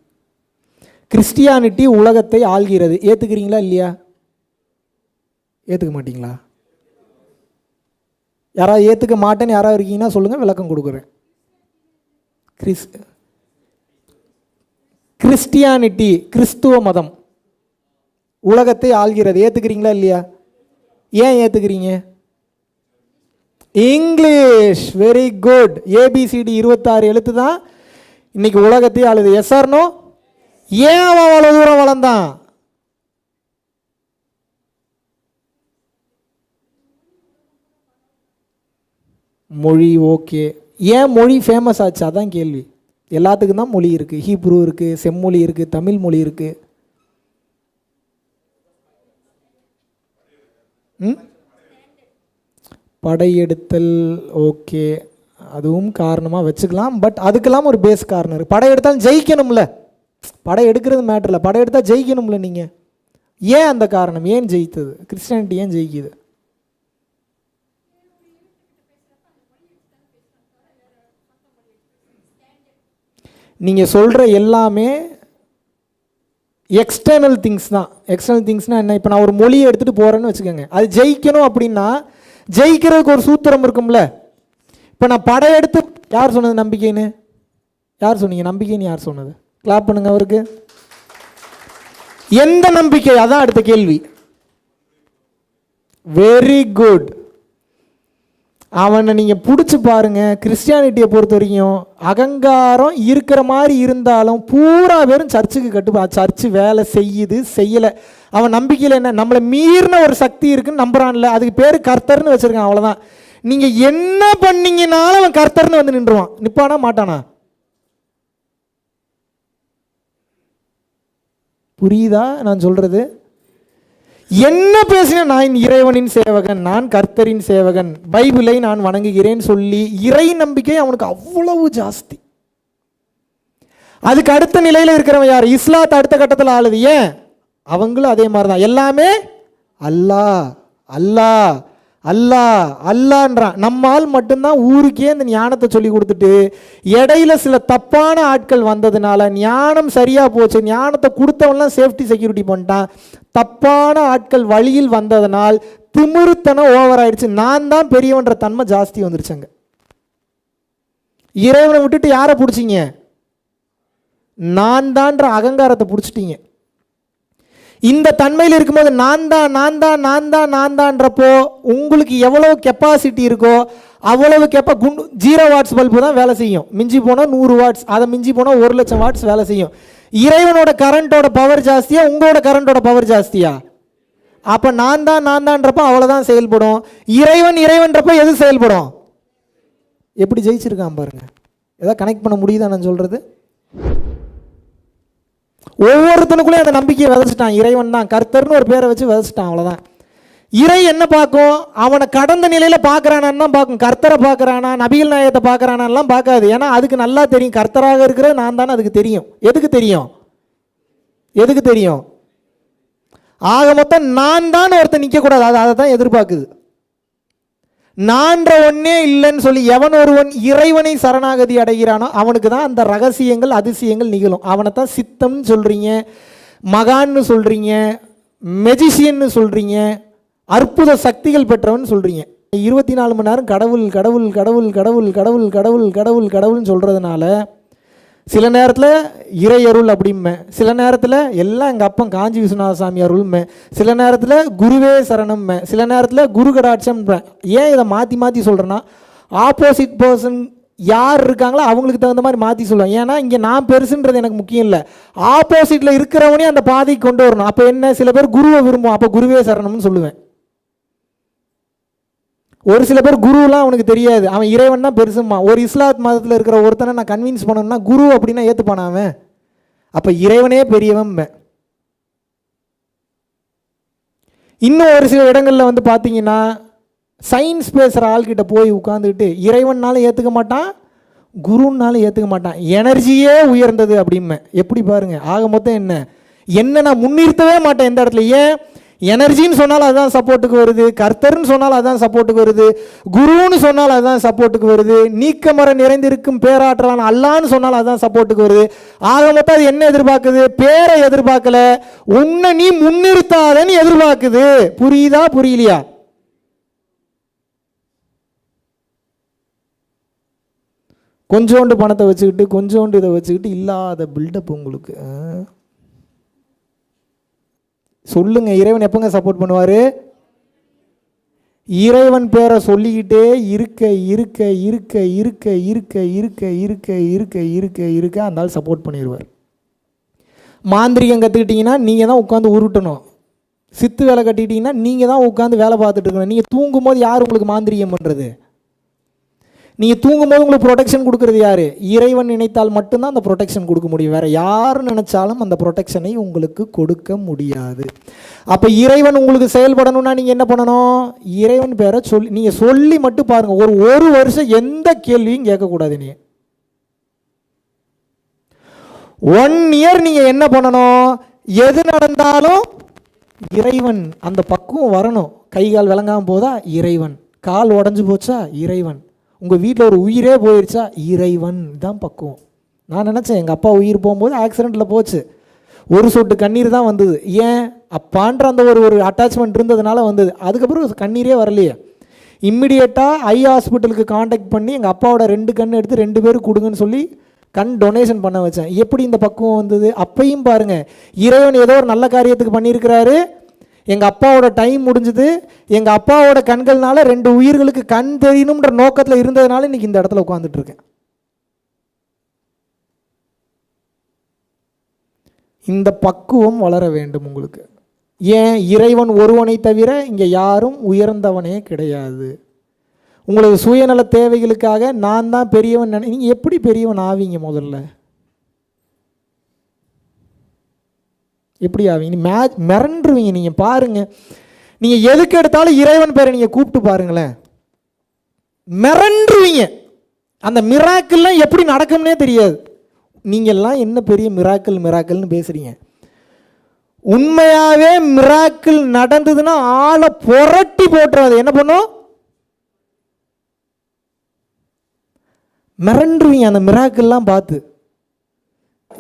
கிறிஸ்டியானிட்டி உலகத்தை ஆள்கிறது. ஏற்றுக்கிறீங்களா இல்லையா? ஏற்றுக்க மாட்டிங்களா? யாராவது ஏற்றுக்க மாட்டேன்னு யாராவது இருக்கீங்கன்னா சொல்லுங்கள், விளக்கம் கொடுக்குறேன். கிறிஸ்டியானிட்டி கிறிஸ்துவ மதம் உலகத்தை ஆள்கிறது. ஏற்றுக்கிறீங்களா இல்லையா? ஏன் ஏற்றுக்கிறீங்க? English very good. ABCD 26 எழுத்து தான் இன்னைக்கு உலகத்தை ஆளுது. S or no? ஏன் அவன் அவ்வளோ தூரம் வளர்ந்தான்? மொழி ஓகே. ஏன் மொழி ஃபேமஸ் ஆச்சு? அதான் கேள்வி. எல்லாத்துக்கும் தான் மொழி இருக்குது. ஹீப்ரு இருக்குது, செம்மொழி இருக்குது, தமிழ் மொழி இருக்குது. படையெடுத்தல் ஓகே, அதுவும் காரணமாக வச்சுக்கலாம். பட் அதுக்கெல்லாம் ஒரு பேஸ் காரணம் இருக்குது. படையெடுத்தாலும் ஜெயிக்கணும்ல. படம் எடுக்கிறது மேட்டர் இல்லை, படம் எடுத்தால் ஜெயிக்கணும்ல. நீங்கள் ஏன் அந்த காரணம்? ஏன் ஜெயித்தது? கிறிஸ்டியானிட்டி ஏன் ஜெயிக்குது? நீங்கள் சொல்கிற எல்லாமே எக்ஸ்டர்னல் திங்ஸ் தான். எக்ஸ்டர்னல் திங்ஸ்னால் என்ன? இப்போ நான் ஒரு மொழியை எடுத்துகிட்டு போகிறேன்னு வச்சுக்கோங்க, அது ஜெயிக்கணும் அப்படின்னா ஜெயிக்கிறதுக்கு ஒரு சூத்திரம் இருக்கும்ல. இப்போ நான் படையெடுத்து, யார் சொன்னது நம்பிக்கைன்னு? யார் சொன்னீங்க நம்பிக்கைன்னு? யார் சொன்னது? கிளாப் பண்ணுங்க அவருக்கு. எந்த நம்பிக்கை? அதான் அடுத்த கேள்வி. Very good. அவனை நீங்கள் பிடிச்சி பாருங்கள். கிறிஸ்டியானிட்டியை பொறுத்த வரைக்கும் அகங்காரம் இருக்கிற மாதிரி இருந்தாலும் பூரா பேரும் சர்ச்சுக்கு கட்டுப்பா. சர்ச்சு வேலை செய்யுது செய்யலை, அவன் நம்பிக்கையில் என்ன? நம்மளை மீறின ஒரு சக்தி இருக்குன்னு நம்புறான்ல, அதுக்கு பேர் கர்த்தர்னு வச்சுருக்கான். அவ்வளோதான். நீங்கள் என்ன பண்ணீங்கனாலும் அவன் கர்த்தர்னு வந்து நின்றுவான். நிற்பானா மாட்டானா? புரியுதா நான் சொல்கிறது? என்ன பேசினா நான் இறைவனின் சேவகன், நான் கர்த்தரின் சேவகன், பைபிளை நான் வணங்குகிறேன் சொல்லி இறை நம்பிக்கை அவனுக்கு அவ்வளவு ஜாஸ்தி. அதுக்கு அடுத்த நிலையில் இருக்கிறவன் யார்? இஸ்லாத்தை அடுத்த கட்டத்தில் ஆளுது. ஏன்? அவங்களும் அதே மாதிரி தான். எல்லாமே அல்லாஹ் அல்லாஹ் அல்லாஹ் அல்லான்றான். நம்மால் மட்டும்தான் ஊருக்கே இந்த ஞானத்தை சொல்லி கொடுத்துட்டு இடையில சில தப்பான ஆட்கள் வந்ததுனால ஞானம் சரியாக போச்சு, ஞானத்தை கொடுத்தவன்லாம் சேஃப்டி செக்யூரிட்டி பண்ணிட்டான். தப்பான ஆட்கள் வழியில் வந்ததனால் திமிருத்தனம் ஓவர் ஆயிடுச்சு. நான் தான் பெரியவன்ற தன்மை ஜாஸ்தி வந்துருச்சுங்க. இறைவனை விட்டுட்டு யாரை பிடிச்சிங்க? நான் தான்ற அகங்காரத்தை பிடிச்சிட்டீங்க. இந்த தன்மையில் இருக்கும்போது நான் தான் நான் தான் நான் தான் நான் தான்றப்போ உங்களுக்கு எவ்வளவு கெப்பாசிட்டி இருக்கோ அவ்வளவு 0 வாட்ஸ் பல்பு தான் வேலை செய்யும். மிஞ்சி போனால் 100 வாட்ஸ், அதை மிஞ்சி போனால் 1,00,000 வாட்ஸ் வேலை செய்யும். இறைவனோட கரண்டோட பவர் ஜாஸ்தியா உங்களோட கரண்டோட பவர் ஜாஸ்தியா? அப்போ நான் தான் நான் தான்றப்போ அவ்வளோதான் செயல்படும். இறைவன் இறைவன்றப்போ எது செயல்படும்? எப்படி ஜெயிச்சிருக்கான் பாருங்க. ஏதாவது கனெக்ட் பண்ண முடியுதா நான் சொல்றது? ஒவ்வொருத்தனுக்குள்ளே அந்த நம்பிக்கையை விதைச்சிட்டான். இறைவன் தான் கர்த்தர்னு ஒரு பேரை வச்சு விதைச்சிட்டான், அவ்வளோதான். இறை என்ன பார்க்கும்? அவனை கடந்த நிலையில் பார்க்குறானான்னு தான் பார்க்கும். கர்த்தரை பார்க்குறானா, நபிகள் நாயகத்தை பார்க்குறானான்லாம் பார்க்காது. ஏன்னா அதுக்கு நல்லா தெரியும் கர்த்தராக இருக்கிற நான் தானே. அதுக்கு தெரியும். எதுக்கு தெரியும்? எதுக்கு தெரியும்? ஆக மொத்தம் நான் தான் ஒருத்தன் நிற்கக்கூடாது, அதை தான் எதிர்பார்க்குது. நான்ற ஒன்னே இல்லைன்னு சொல்லி எவன் ஒருவன் இறைவனை சரணாகதி அடைகிறானோ அவனுக்கு தான் அந்த ரகசியங்கள் அதிசயங்கள் நிகழும். அவனை தான் சித்தம்னு சொல்கிறீங்க, மகான்னு சொல்கிறீங்க, மெஜிஷியன்னு சொல்கிறீங்க, அற்புத சக்திகள் பெற்றவன் சொல்கிறீங்க. 24 மணி நேரம் கடவுள் கடவுள் கடவுள் கடவுள் கடவுள் கடவுள் கடவுள் கடவுள்னு சொல்கிறதுனால சில நேரத்தில் இறை அருள் அப்படிமே, சில நேரத்தில் எல்லாம் எங்கள் அப்பன் காஞ்சி விஸ்வநாத சாமி அருள்மே, சில நேரத்தில் குருவே சரணம்மே, சில நேரத்தில் குரு கடாட்சம்ன்றேன். ஏன் இதை மாற்றி மாற்றி சொல்கிறேன்னா ஆப்போசிட் பர்சன் யார் இருக்காங்களோ அவங்களுக்கு தகுந்த மாதிரி மாற்றி சொல்லுவேன். ஏன்னா இங்கே நான் பெருசுன்றது எனக்கு முக்கியம் இல்லை, ஆப்போசிட்டில் இருக்கிறவனே அந்த பாதைக்கு கொண்டு வரணும். அப்போ என்ன, சில பேர் குருவை விரும்புவோம், அப்போ குருவே சரணம்னு சொல்லுவேன். ஒரு சில பேர் குருலாம் அவனுக்கு தெரியாது, அவன் இறைவன் தான் பெருசுமா. ஒரு இஸ்லாத் மதத்தில் இருக்கிற ஒருத்தனை நான் கன்வின்ஸ் பண்ணணும்னா குரு அப்படின்னா ஏற்றுப்பான அவன்? அப்போ இறைவனே பெரியவன். இன்னும் ஒரு சில இடங்களில் வந்து பார்த்தீங்கன்னா சயின்ஸ் பேசுகிற ஆள்கிட்ட போய் உட்காந்துக்கிட்டு இறைவன்னாலும் ஏற்றுக்க மாட்டான், குருன்னாலும் ஏற்றுக்க மாட்டான். எனர்ஜியே உயர்ந்தது அப்படிமே. எப்படி பாருங்க. ஆக மொத்தம் என்ன நான் முன்னிறுத்தவே மாட்டேன் எந்த இடத்துல. ஏன்? எனர்ஜின்னு சொன்னாலும் அதுதான் சப்போர்ட்டுக்கு வருது, கர்த்தர்னு சொன்னாலும் அதுதான் சப்போர்ட்டுக்கு வருது, குருன்னு சொன்னாலும் அதுதான் சப்போர்ட்டுக்கு வருது, நீக்கமர நிறைந்திருக்கும் பேராற்றலான அல்லான்னு சொன்னாலும் அதுதான் சப்போர்ட்டுக்கு வருது. ஆக மொத்தம் அது என்ன எதிர்பார்க்குது? பேரை எதிர்பார்க்கல, உன்னை நீ முன்னிறுத்தாதன்னு எதிர்பார்க்குது. புரியுதா புரியலையா? கொஞ்சோண்டு பணத்தை வச்சுக்கிட்டு கொஞ்சோண்டு இதை வச்சுக்கிட்டு இல்லாத பில்டப் உங்களுக்கு. சொல்லுங்க, இறைவன் எப்பங்க சப்போர்ட் பண்ணுவார்? இறைவன் பேரை சொல்லிக்கிட்டே இருக்க இருக்க இருக்க இருக்க இருக்க இருக்க இருக்க இருக்க இருக்க இருக்க அந்த ஆள் சப்போர்ட் பண்ணிடுவார். மாந்திரிகம் கற்றுக்கிட்டிங்கன்னா நீங்கள் தான் உட்காந்து உருட்டணும், சித்து வேலை கட்டிக்கிட்டிங்கன்னா நீங்கள் தான் உட்காந்து வேலை பார்த்துட்டு இருக்கணும். நீங்கள் தூங்கும்போது யார் உங்களுக்கு மாந்திரிகம் பண்ணுறது? நீங்கள் தூங்கும்போது உங்களுக்கு ப்ரொடெக்ஷன் கொடுக்குறது யார்? இறைவன் நினைத்தால் மட்டும்தான் அந்த ப்ரொடெக்ஷன் கொடுக்க முடியும். வேறு யார் நினச்சாலும் அந்த ப்ரொடெக்ஷனை உங்களுக்கு கொடுக்க முடியாது. அப்போ இறைவன் உங்களுக்கு செயல்படணும்னா நீங்கள் என்ன பண்ணணும்? இறைவன் பேரை நீங்கள் சொல்லி மட்டும் பாருங்கள். ஒரு வருஷம் எந்த கேள்வியும் கேட்கக்கூடாது. நீங்கள் 1 இயர் நீங்கள் என்ன பண்ணணும்? எது நடந்தாலும் இறைவன், அந்த பக்குவம் வரணும். கை கால் விளங்காமல் போதா இறைவன், கால் உடஞ்சி போச்சா இறைவன், உங்கள் வீட்டில் ஒரு உயிரே போயிடுச்சா இறைவன் தான் பக்குவம். நான் நினச்சேன் எங்கள் அப்பா உயிர் போகும்போது ஆக்சிடெண்ட்டில் போச்சு, ஒரு சொட்டு கண்ணீர் தான் வந்தது. ஏன்? அப்பான்ற அந்த ஒரு அட்டாச்மெண்ட் இருந்ததுனால வந்தது. அதுக்கப்புறம் கண்ணீரே வரலையே. இம்மிடியேட்டாக ஐ ஹாஸ்பிட்டலுக்கு காண்டாக்ட் பண்ணி எங்கள் அப்பாவோட 2 கண் எடுத்து 2 பேருக்கு கொடுங்கன்னு சொல்லி கண் டொனேஷன் பண்ண வச்சேன். எப்படி இந்த பக்குவம் வந்தது? அப்பையும் பாருங்கள், இறைவன் ஏதோ ஒரு நல்ல காரியத்துக்கு பண்ணியிருக்கிறாரு. எங்கள் அப்பாவோட டைம் முடிஞ்சுது, எங்கள் அப்பாவோட கண்கள்னால 2 உயிர்களுக்கு கண் தெரியணுன்ற நோக்கத்தில் இருந்ததுனால இன்றைக்கி இந்த இடத்துல உட்காந்துட்டு இருக்கேன். இந்த பக்குவம் வளர வேண்டும் உங்களுக்கு. ஏன்? இறைவன் ஒருவனை தவிர இங்கே யாரும் உயர்ந்தவனே கிடையாது. உங்களுக்கு சுயநல தேவைகளுக்காக நான் தான் பெரியவன் நீங்கள் எப்படி பெரியவன் ஆவீங்க? முதல்ல எப்படி ஆவீங்க? மிரண்டுருவீங்க. நீங்கள் பாருங்கள், நீங்கள் எதுக்கு எடுத்தாலும் இறைவன் பேரை நீங்கள் கூப்பிட்டு பாருங்களேன், மிரண்டுருவீங்க. அந்த மிராக்கிள்லாம் எப்படி நடக்கும்னே தெரியாது. நீங்கள்லாம் என்ன பெரிய மிராக்கல்னு பேசுகிறீங்க. உண்மையாகவே மிராக்கிள் நடந்ததுன்னா ஆளை புரட்டி போட்டுறாது. என்ன பண்ணும்? மிரண்டுருவீங்க அந்த மிராக்கிள்லாம் பார்த்து.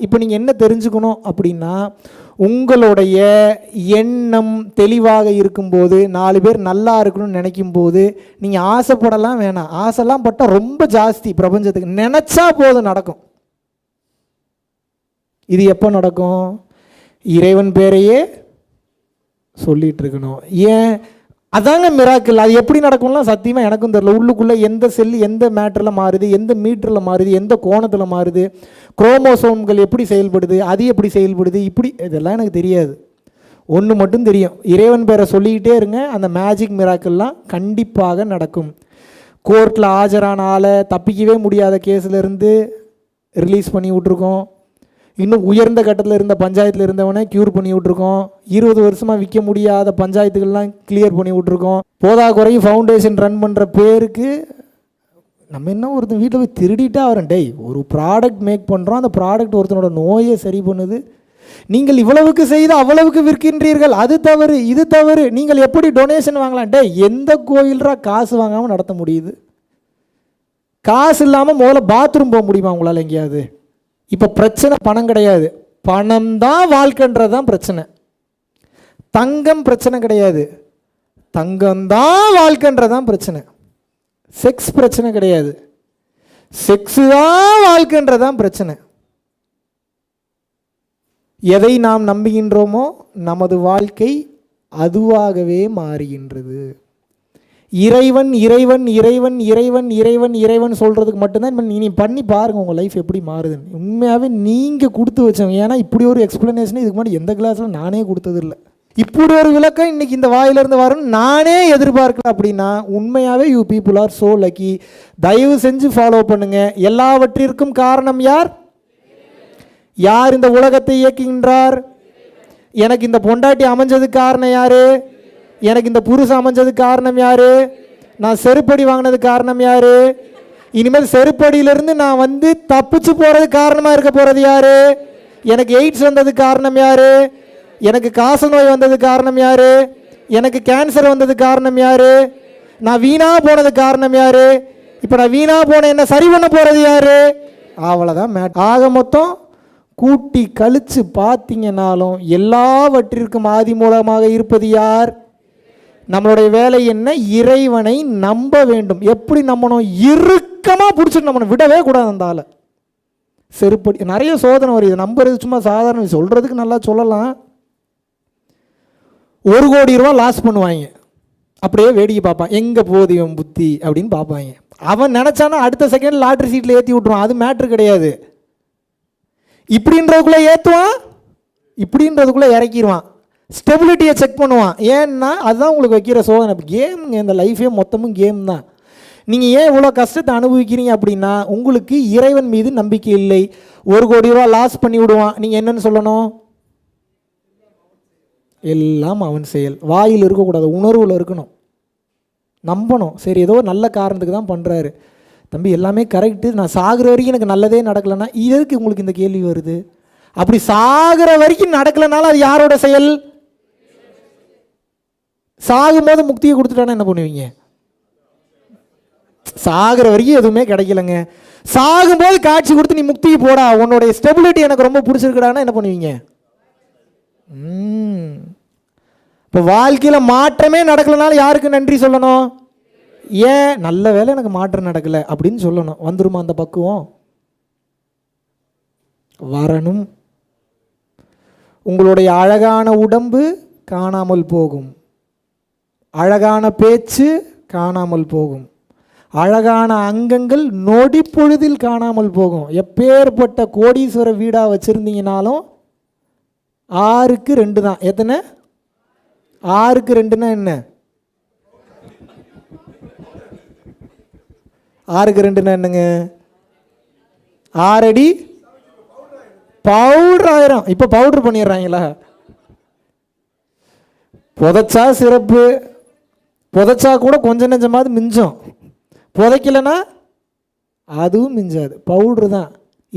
இப்போ நீங்கள் என்ன தெரிஞ்சுக்கணும் அப்படின்னா, உங்களுடைய எண்ணம் தெளிவாக இருக்கும்போது, 4 பேர் நல்லா இருக்கணும்னு நினைக்கும் போது நீங்கள் ஆசைப்படலாம் வேணாம். ஆசைலாம் பட்டால் ரொம்ப ஜாஸ்தி பிரபஞ்சத்துக்கு. நினச்சா போதும், நடக்கும். இது எப்போ நடக்கும்? இறைவன் பேரையே சொல்லிட்டு இருக்கணும். ஏன்? அதாங்க மிராக்கிள். அது எப்படி நடக்கும்லாம் சத்தியமாக எனக்கும் தெரியல. உள்ளுக்குள்ளே எந்த செல்லு எந்த மேட்டரில் மாறுது, எந்த மீட்டரில் மாறுது, எந்த கோணத்தில் மாறுது, குரோமோசோம்கள் எப்படி செயல்படுது, அது எப்படி செயல்படுது, இப்படி இதெல்லாம் எனக்கு தெரியாது. ஒன்று மட்டும் தெரியும், இறைவன் பேரை சொல்லிக்கிட்டே இருங்க, அந்த மேஜிக் மிராக்கிள்லாம் கண்டிப்பாக நடக்கும். கோர்ட்டில் ஆஜரான ஆளை தப்பிக்கவே முடியாத கேஸிலேருந்து ரிலீஸ் பண்ணி விட்ருக்கோம். இன்னும் உயர்ந்த கட்டத்தில் இருந்த பஞ்சாயத்தில் இருந்தவனை க்யூர் பண்ணி விட்ருக்கோம். 20 வருஷமாக விற்க முடியாத பஞ்சாயத்துக்கள்லாம் கிளியர் பண்ணி விட்ருக்கோம். போதாக்குறையும் ஃபவுண்டேஷன் ரன் பண்ணுற பேருக்கு நம்ம என்ன ஒருத்தன் வீட்டில் போய் திருடிட்டா வரேன். டேய், ஒரு ப்ராடக்ட் மேக் பண்ணுறோம், அந்த ப்ராடக்ட் ஒருத்தனோட நோயை சரி பண்ணுது. நீங்கள் இவ்வளவுக்கு செய்து அவ்வளவுக்கு விற்கின்றீர்கள், அது தவறு, இது தவறு. நீங்கள் எப்படி டொனேஷன் வாங்கலாம்? டே, எந்த கோயில்ரா காசு வாங்காமல் நடத்த முடியுது? காசு இல்லாமல் முதல்ல பாத்ரூம் போக முடியுமா உங்களால் எங்கேயாவது? இப்போ பிரச்சனை பணம் கிடையாது, பணம் தான் வாழ்க்கைன்றது தான் பிரச்சனை. தங்கம் பிரச்சனை கிடையாது, தங்கம்தான் வாழ்க்கைன்றதான் பிரச்சனை. செக்ஸ் பிரச்சனை கிடையாது, செக்ஸு தான் வாழ்க்கைன்றதான் பிரச்சனை. எதை நாம் நம்புகின்றோமோ நமது வாழ்க்கை அதுவாகவே மாறுகின்றது. இறைவன் இறைவன் இறைவன் இறைவன் இறைவன் இறைவன் சொல்கிறதுக்கு மட்டும்தான். நீ பண்ணி பாருங்கள் உங்கள் லைஃப் எப்படி மாறுதுன்னு. உண்மையாகவே நீங்கள் கொடுத்து வச்சவங்க. ஏன்னா இப்படி ஒரு எக்ஸ்ப்ளனேஷன் இதுக்கு முன்னாடி எந்த கிளாஸில் நானே கொடுத்ததில்லை. இப்படி ஒரு விளக்கம் இன்றைக்கி இந்த வாயிலிருந்து வரணும் நானே எதிர்பார்க்கல. அப்படின்னா உண்மையாகவே you people are so lucky. தயவு செஞ்சு ஃபாலோ பண்ணுங்கள். எல்லாவற்றிற்கும் காரணம் யார்? யார் இந்த உலகத்தை இயக்குகின்றார்? எனக்கு இந்த பொண்டாட்டி அமைஞ்சதுக்கு காரணம் யார்? எனக்கு இந்த புருஷன் அமைஞ்சதுக்கு காரணம் யார்? நான் செருப்படி வாங்கினதுக்கு காரணம் யார்? இனிமேல் செருப்படியிலிருந்து நான் வந்து தப்பிச்சு போகிறதுக்கு காரணமாக இருக்க போகிறது யார்? எனக்கு எய்ட்ஸ் வந்ததுக்கு காரணம் யார்? எனக்கு காச நோய் வந்ததுக்கு காரணம் யார்? எனக்கு கேன்சர் வந்ததுக்கு காரணம் யார்? நான் வீணாக போனதுக்கு காரணம் யார்? இப்போ நான் வீணாக போன என்ன சரி பண்ண போகிறது யார்? அவ்வளோதான். ஆக மொத்தம் கூட்டி கழித்து பார்த்தீங்கன்னாலும் எல்லாவற்றிற்கும் ஆதி மூலமாக இருப்பது யார்? நம்மளுடைய வேலை என்ன? இறைவனை நம்ப வேண்டும். எப்படி நம்பணும்? இறுக்கமாக பிடிச்சிட்டு நம்பணும், விடவே கூடாது. அந்த ஆளை செருப்படி நிறைய சோதனை வருது. நம்புறது சும்மா சாதாரண சொல்கிறதுக்கு நல்லா சொல்லலாம். 1 கோடி ரூபா லாஸ் பண்ணுவாங்க, அப்படியே வேடிக்கை பார்ப்பான். எங்கே போகுது இவன் புத்தி அப்படின்னு பார்ப்பாங்க. அவன் நினச்சானா அடுத்த செகண்ட் லாட்ரி சீட்டில் ஏற்றி விட்ருவான். அது மேட்ரு கிடையாது. இப்படின்றதுக்குள்ளே ஏற்றுவான், இப்படின்றதுக்குள்ளே இறக்கிடுவான். ஸ்டெபிலிட்டியை செக் பண்ணுவான். ஏன்னா அதுதான் உங்களுக்கு வைக்கிற சோதனை. கேமுங்க, இந்த லைஃபே மொத்தமும் கேம் தான். நீங்கள் ஏன் இவ்வளோ கஷ்டத்தை அனுபவிக்கிறீங்க அப்படின்னா உங்களுக்கு இறைவன் மீது நம்பிக்கை இல்லை. 1 கோடி ரூபா லாஸ் பண்ணி விடுவான். நீங்கள் என்னன்னு சொல்லணும்? எல்லாம் அவன் செயல். வாயில் இருக்கக்கூடாது, உணர்வில் இருக்கணும், நம்பணும். சரி, ஏதோ நல்ல காரணத்துக்கு தான் பண்ணுறாரு. தம்பி எல்லாமே கரெக்டு, நான் சாகிற வரைக்கும் எனக்கு நல்லதே நடக்கலைன்னா எதுக்கு உங்களுக்கு இந்த கேள்வி வருது? அப்படி சாகிற வரைக்கும் நடக்கலைனாலும் அது யாரோட செயல்? சாகும்போது முக்தியை கொடுத்துட்டானா என்ன பண்ணுவீங்க? சாகிற வரைக்கும் எதுவுமே கிடைக்கலங்க. சாகும்போது காட்சி கொடுத்து நீ முக்திக்கு போடா, உன்னுடைய ஸ்டெபிலிட்டி எனக்கு ரொம்ப பிடிச்சிருக்கடான்னா என்ன பண்ணுவீங்க? இப்போ வாழ்க்கையில் மாற்றமே நடக்கலைனாலும் யாருக்கு நன்றி சொல்லணும்? ஏன்? நல்ல வேலை எனக்கு மாற்றம் நடக்கலை அப்படின்னு சொல்லணும். வந்துருமா அந்த பக்குவம்? வரணும். உங்களுடைய அழகான உடம்பு காணாமல் போகும், அழகான பேச்சு காணாமல் போகும், அழகான அங்கங்கள் நொடி பொழுதில் காணாமல் போகும். எப்பேற்பட்ட கோடீஸ்வர வீடாக வச்சுருந்தீங்கனாலும் 6க்கு 2 தான். எத்தனை? 6க்கு 2ன்னா என்ன? 6க்கு 2ன்னா என்னங்க? 6 அடி பவுடர் ஆயிரம். இப்போ பவுடர் பண்ணிடுறாங்களா? புதைச்சா சிறப்பு, புதைச்சா கூட கொஞ்சம் நெஞ்சமாவது மிஞ்சம், புதைக்கலைன்னா அதுவும் மிஞ்சாது. பவுட்ரு தான்.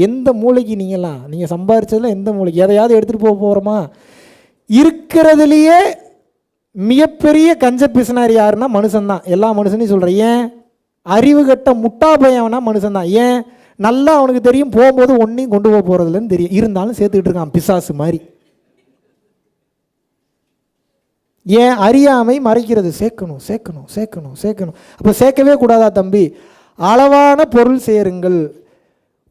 எந்த மூளைக்கு நீங்கள் சம்பாரிச்சதில் எந்த மூளைக்கு எதையாவது எடுத்துகிட்டு போகிறோமா? இருக்கிறதுலையே மிகப்பெரிய கஞ்ச பிசினாரி யாருன்னா மனுஷன்தான். எல்லா மனுஷனையும் சொல்கிறேன். ஏன்? அறிவு கட்ட முட்டா பையனா மனுஷன்தான். ஏன்? நல்லா அவனுக்கு தெரியும் போகும்போது ஒன்றையும் கொண்டு போக போகிறதில்லன்னு தெரியும், இருந்தாலும் சேர்த்துக்கிட்டு இருக்கான் பிசாசு மாதிரி. ஏன்? அறியாமை மறைக்கிறது. சேர்க்கணும் சேர்க்கணும் சேர்க்கணும் சேர்க்கணும். அப்போ சேர்க்கவே கூடாதா தம்பி? அளவான பொருள் சேருங்கள்.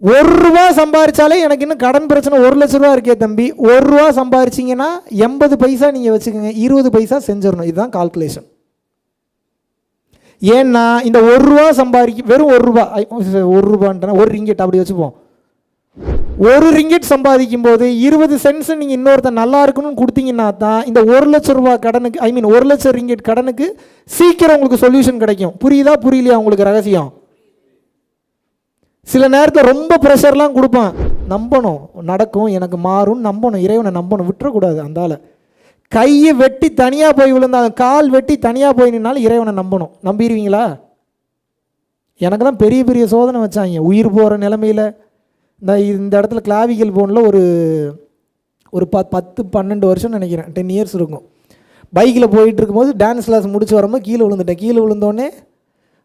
1 ரூபா சம்பாரிச்சாலே எனக்கு இன்னும் கடன் பிரச்சனை 1 லட்ச ரூபா இருக்கே தம்பி. 1 ரூபா சம்பாரிச்சிங்கன்னா 80 பைசா நீங்கள் வச்சுக்கோங்க, 20 பைசா செஞ்சிடணும். இதுதான் கால்குலேஷன். ஏன்னா இந்த 1 ரூபா வெறும் 1 ரூபா, 1 ரூபான்ட்டா 1 ரிங்கெட் அப்படி வச்சுப்போம். 1 ரிங்கெட் சம்பாதிக்கும் போது 20 சென்ட்ஸ் நீங்கள் இன்னொருத்தர் நல்லா இருக்கணும்னு கொடுத்தீங்கன்னா தான் இந்த 1 லட்ச ரூபா கடனுக்கு, 1 லட்சம் ரிங்கெட் கடனுக்கு சீக்கிரம் உங்களுக்கு சொல்யூஷன் கிடைக்கும். புரியுதா புரியலையா உங்களுக்கு ரகசியம்? சில நேரத்தில் ரொம்ப ப்ரெஷர்லாம் கொடுப்பான். நம்பணும், நடக்கும், எனக்கு மாறும், நம்பணும், இறைவனை நம்பணும், விட்டுறக்கூடாது. அந்தால கையை வெட்டி தனியாக போய் விழுந்தாங்க, கால் வெட்டி தனியாக போய் நின்னாலும் இறைவனை நம்பணும். நம்பிடுவீங்களா? எனக்கெல்லாம் பெரிய பெரிய சோதனை வச்சாங்க உயிர் போகிற நிலமையில். இந்த இடத்துல கிளாவிக்கல் போனில் ஒரு 10-12 வருஷம் நினைக்கிறேன், 10 இயர்ஸ் இருக்கும். பைக்கில் போயிட்டு இருக்கும்போது டான்ஸ் கிளாஸ் முடிச்சு வரும்போது கீழே விழுந்துட்டேன். கீழே விழுந்தோடனே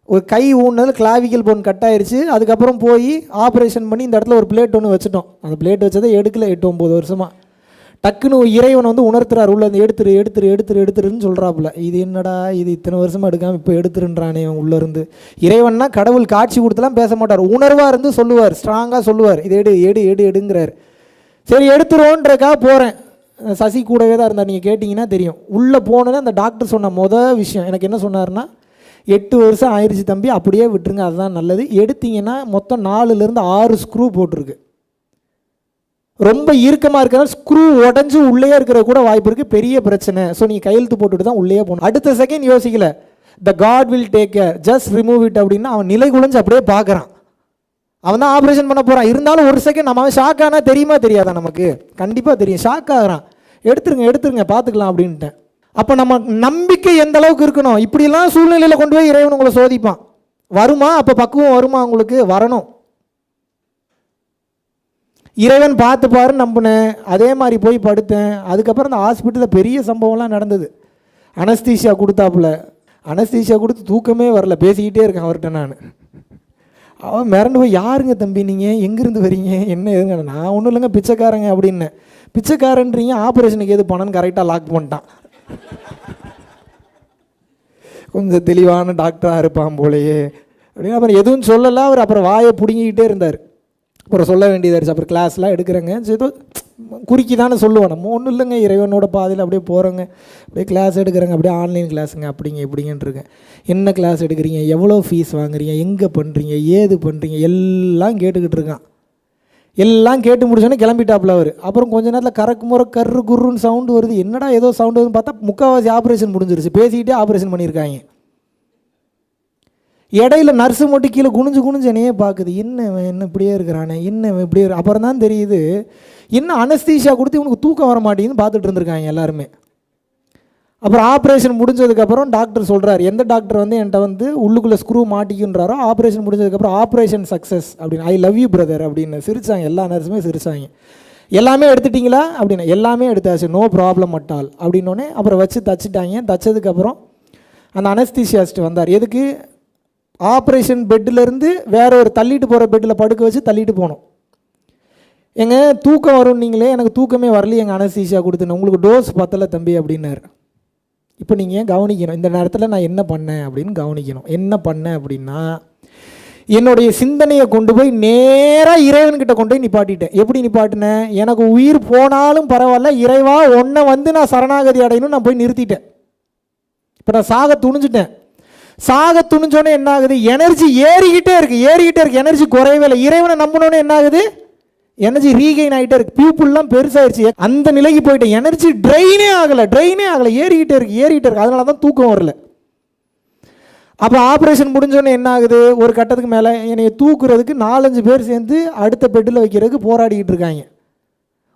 ஒரு கை ஊனதில் கிளாவிக்கல் போன் கட் ஆயிடுச்சு. அதுக்கப்புறம் போய் ஆப்ரேஷன் பண்ணி இந்த இடத்துல ஒரு பிளேட் ஒன்று வச்சுட்டோம். அந்த பிளேட் வச்சதை எடுக்கல 8-9 வருஷமாக. டக்குன்னு இறைவன் வந்து உணர்த்துறாரு, உள்ள அந்த எடுத்துருன்னு சொல்கிறாப்புல. இது என்னடா இது இத்தனை வருஷமாக எடுக்காமல் இப்போ எடுத்துருன்றானே உள்ளேருந்து. இறைவன்னா கடவுள் காட்சி கொடுத்துலாம் பேச மாட்டார், உணர்வாக இருந்து சொல்லுவார், ஸ்ட்ராங்காக சொல்லுவார், இது எடுங்கிறார். சரி எடுத்துருவோன்றக்காக போகிறேன். சசி கூடவே தான் இருந்தார், நீங்கள் கேட்டிங்கன்னா தெரியும். உள்ளே போனோன்னே அந்த டாக்டர் சொன்ன விஷயம் எனக்கு என்ன சொன்னார்னா, 8 வருஷம் ஆயிடுச்சு தம்பி, அப்படியே விட்டுருங்க, அதுதான் நல்லது. எடுத்தீங்கன்னா மொத்தம் 4லேருந்து 6 ஸ்க்ரூ போட்டிருக்கு. ரொம்ப இறுக்கமாக இருக்கிற ஸ்க்ரூ உடஞ்சி உள்ளே இருக்கிற கூட வாய்ப்பு இருக்குது, பெரிய பிரச்சனை. ஸோ நீங்கள் கையெழுத்து போட்டுட்டு தான் உள்ளே போகணும். அடுத்த செகண்ட் யோசிக்கல, the god will take care, just remove it அப்படின்னா அவன் நிலை குலைஞ்சு அப்படியே பார்க்குறான். அவன் தான் ஆப்ரேஷன் பண்ண போகிறான். இருந்தாலும் ஒரு செகண்ட் நம்ம அவன் ஷாக் ஆனால் தெரியுமா தெரியாதா? நமக்கு கண்டிப்பாக தெரியும். ஷாக் ஆகிறான். எடுத்துருங்க பார்த்துக்கலாம் அப்படின்ட்டேன். அப்போ நம்ம நம்பிக்கை எந்த அளவுக்கு இருக்கணும்? இப்படிலாம் சூழ்நிலையில் கொண்டு போய் இறைவன் உங்களை சோதிப்பான். வருமா? அப்போ பக்குவம் வருமா? உங்களுக்கு வரணும். இறைவன் பார்த்துப்பாரு நம்பினேன். அதே மாதிரி போய் படுத்தேன். அதுக்கப்புறம் அந்த ஹாஸ்பிட்டலில் பெரிய சம்பவம்லாம் நடந்தது. அனஸ்தீஷியா கொடுத்தாப்புல. அனஸ்தீஷியா கொடுத்து தூக்கமே வரல, பேசிக்கிட்டே இருக்கேன் அவர்கிட்ட நான். அவன் மிரண்டு போய், யாருங்க தம்பி நீங்கள், எங்கேருந்து வரீங்க, என்ன எதுங்க? நான் ஒன்றும் இல்லைங்க, பிச்சைக்காரங்க அப்படின்னு. பிச்சைக்காரன்றீங்க, ஆப்ரேஷனுக்கு எது பண்ணணும்னு கரெக்டாக லாக் பண்ணிட்டான். கொஞ்சம் தெளிவான டாக்டராக இருப்பான் போலையே அப்படின்னு. அப்புறம் எதுவும் சொல்லலை அவர். அப்புறம் வாயை பிடுங்கிக்கிட்டே இருந்தார். அப்புறம் சொல்ல வேண்டியதாச்சு. அப்புறம் கிளாஸ்லாம் எடுக்கிறேங்க, ஏதோ குறுக்கி தானே சொல்லுவோம். நம்ம ஒன்றும் இல்லைங்க, இறைவனோட பாதையில் அப்படியே போகிறோங்க, அப்படியே கிளாஸ் எடுக்கிறேங்க, அப்படியே ஆன்லைன் கிளாஸுங்க அப்படிங்க இப்படிங்கன்னு இருக்கேன். என்ன கிளாஸ் எடுக்கிறீங்க, எவ்வளோ ஃபீஸ் வாங்குறீங்க, எங்கே பண்ணுறீங்க, ஏது பண்ணுறீங்க, எல்லாம் கேட்டுக்கிட்டு இருக்கான். எல்லாம் கேட்டு முடிச்சோன்னே கிளம்பிட்டாப்புல அவர். அப்புறம் கொஞ்ச நேரத்தில் கர்ரு குருன்னு சவுண்டு வருது. என்னடா ஏதோ சவுண்டு வருதுன்னு பார்த்தா முக்கால்வாசி ஆப்ரேஷன் முடிஞ்சிருச்சு. பேசிக்கிட்டே ஆப்ரேஷன் பண்ணியிருக்காங்க. இடையில நர்ஸு மட்டும் கீழே குனிஞ்சு என்னையே பார்க்குது. என்ன இப்படியே இருக்கிறானே, என்ன இப்படியே. அப்புறம் தான் தெரியுது, என்ன அனஸ்தீஷியா கொடுத்து இவனுக்கு தூக்கம் வர மாட்டேங்குன்னு பார்த்துட்டு இருந்திருக்காங்க எல்லாருமே. அப்புறம் ஆப்ரேஷன் முடிஞ்சதுக்கப்புறம் டாக்டர் சொல்கிறார், எந்த டாக்டர் வந்து என்கிட்ட வந்து உள்ளுக்குள்ளே ஸ்க்ரூ மாட்டிக்குன்றாரோ, ஆப்ரேஷன் முடிஞ்சதுக்கப்புறம் ஆப்ரேஷன் சக்ஸஸ் அப்படின்னு, ஐ லவ் யூ பிரதர் அப்படின்னு சிரித்தாங்க. எல்லா நர்ஸுமே சிரித்தாங்க. எல்லாமே எடுத்துட்டிங்களா அப்படின்னு. எல்லாமே எடுத்தாச்சு, நோ ப்ராப்ளம் அட்டால் அப்படின்னோடனே அப்புறம் வச்சு தச்சுட்டாங்க. தச்சதுக்கப்புறம் அந்த அனஸ்தீஷியாஸ்ட் வந்தார். எதுக்கு? ஆப்ரேஷன் பெட்டிலேருந்து வேற ஒரு தள்ளிட்டு போகிற பெட்டில் படுக்க வச்சு தள்ளிட்டு போனோம். எங்க தூக்கம் வரும் நீங்களே, எனக்கு தூக்கமே வரல எங்கள் அனஸ்தீஷியா கொடுத்துன்னு, உங்களுக்கு டோஸ் பத்தலை தம்பி அப்படின்னாரு. இப்போ நீங்கள் ஏன் கவனிக்கணும், இந்த நேரத்தில் நான் என்ன பண்ணேன் அப்படின்னு கவனிக்கணும். என்ன பண்ணேன் அப்படின்னா, என்னுடைய சிந்தனையை கொண்டு போய் நேராக இறைவன்கிட்ட கொண்டு போய் நிப்பாட்டிட்டேன். எப்படி நிப்பாட்டினேன்? எனக்கு உயிர் போனாலும் பரவாயில்ல, இறைவா ஒன்றை வந்து நான் சரணாகதி அடையணும் நான் போய் நிறுத்திட்டேன். இப்போ நான் சாக துணிஞ்சிட்டேன். சாக துணிஞ்சோன்னே என்ன ஆகுது? எனர்ஜி ஏறிக்கிட்டே இருக்கு, எனர்ஜி குறையவே இல்லை. இறைவனை நம்பினோன்னே என்ன ஆகுது? எனர்ஜி ரீகெயின் ஆகிட்டே இருக்கு. பீப்புளெலாம் பெருசாகிடுச்சு. அந்த நிலைக்கு போயிட்டேன். எனர்ஜி ட்ரெயினே ஆகலை, ஏறிக்கிட்டே இருக்கு. அதனால தான் தூக்கம் வரல. அப்போ ஆப்ரேஷன் முடிஞ்சோன்னே என்ன ஆகுது? ஒரு கட்டத்துக்கு மேலே என்னை தூக்குறதுக்கு 4-5 பேர் சேர்ந்து அடுத்த பெட்டில் வைக்கிறதுக்கு போராடிக்கிட்டு இருக்காங்க.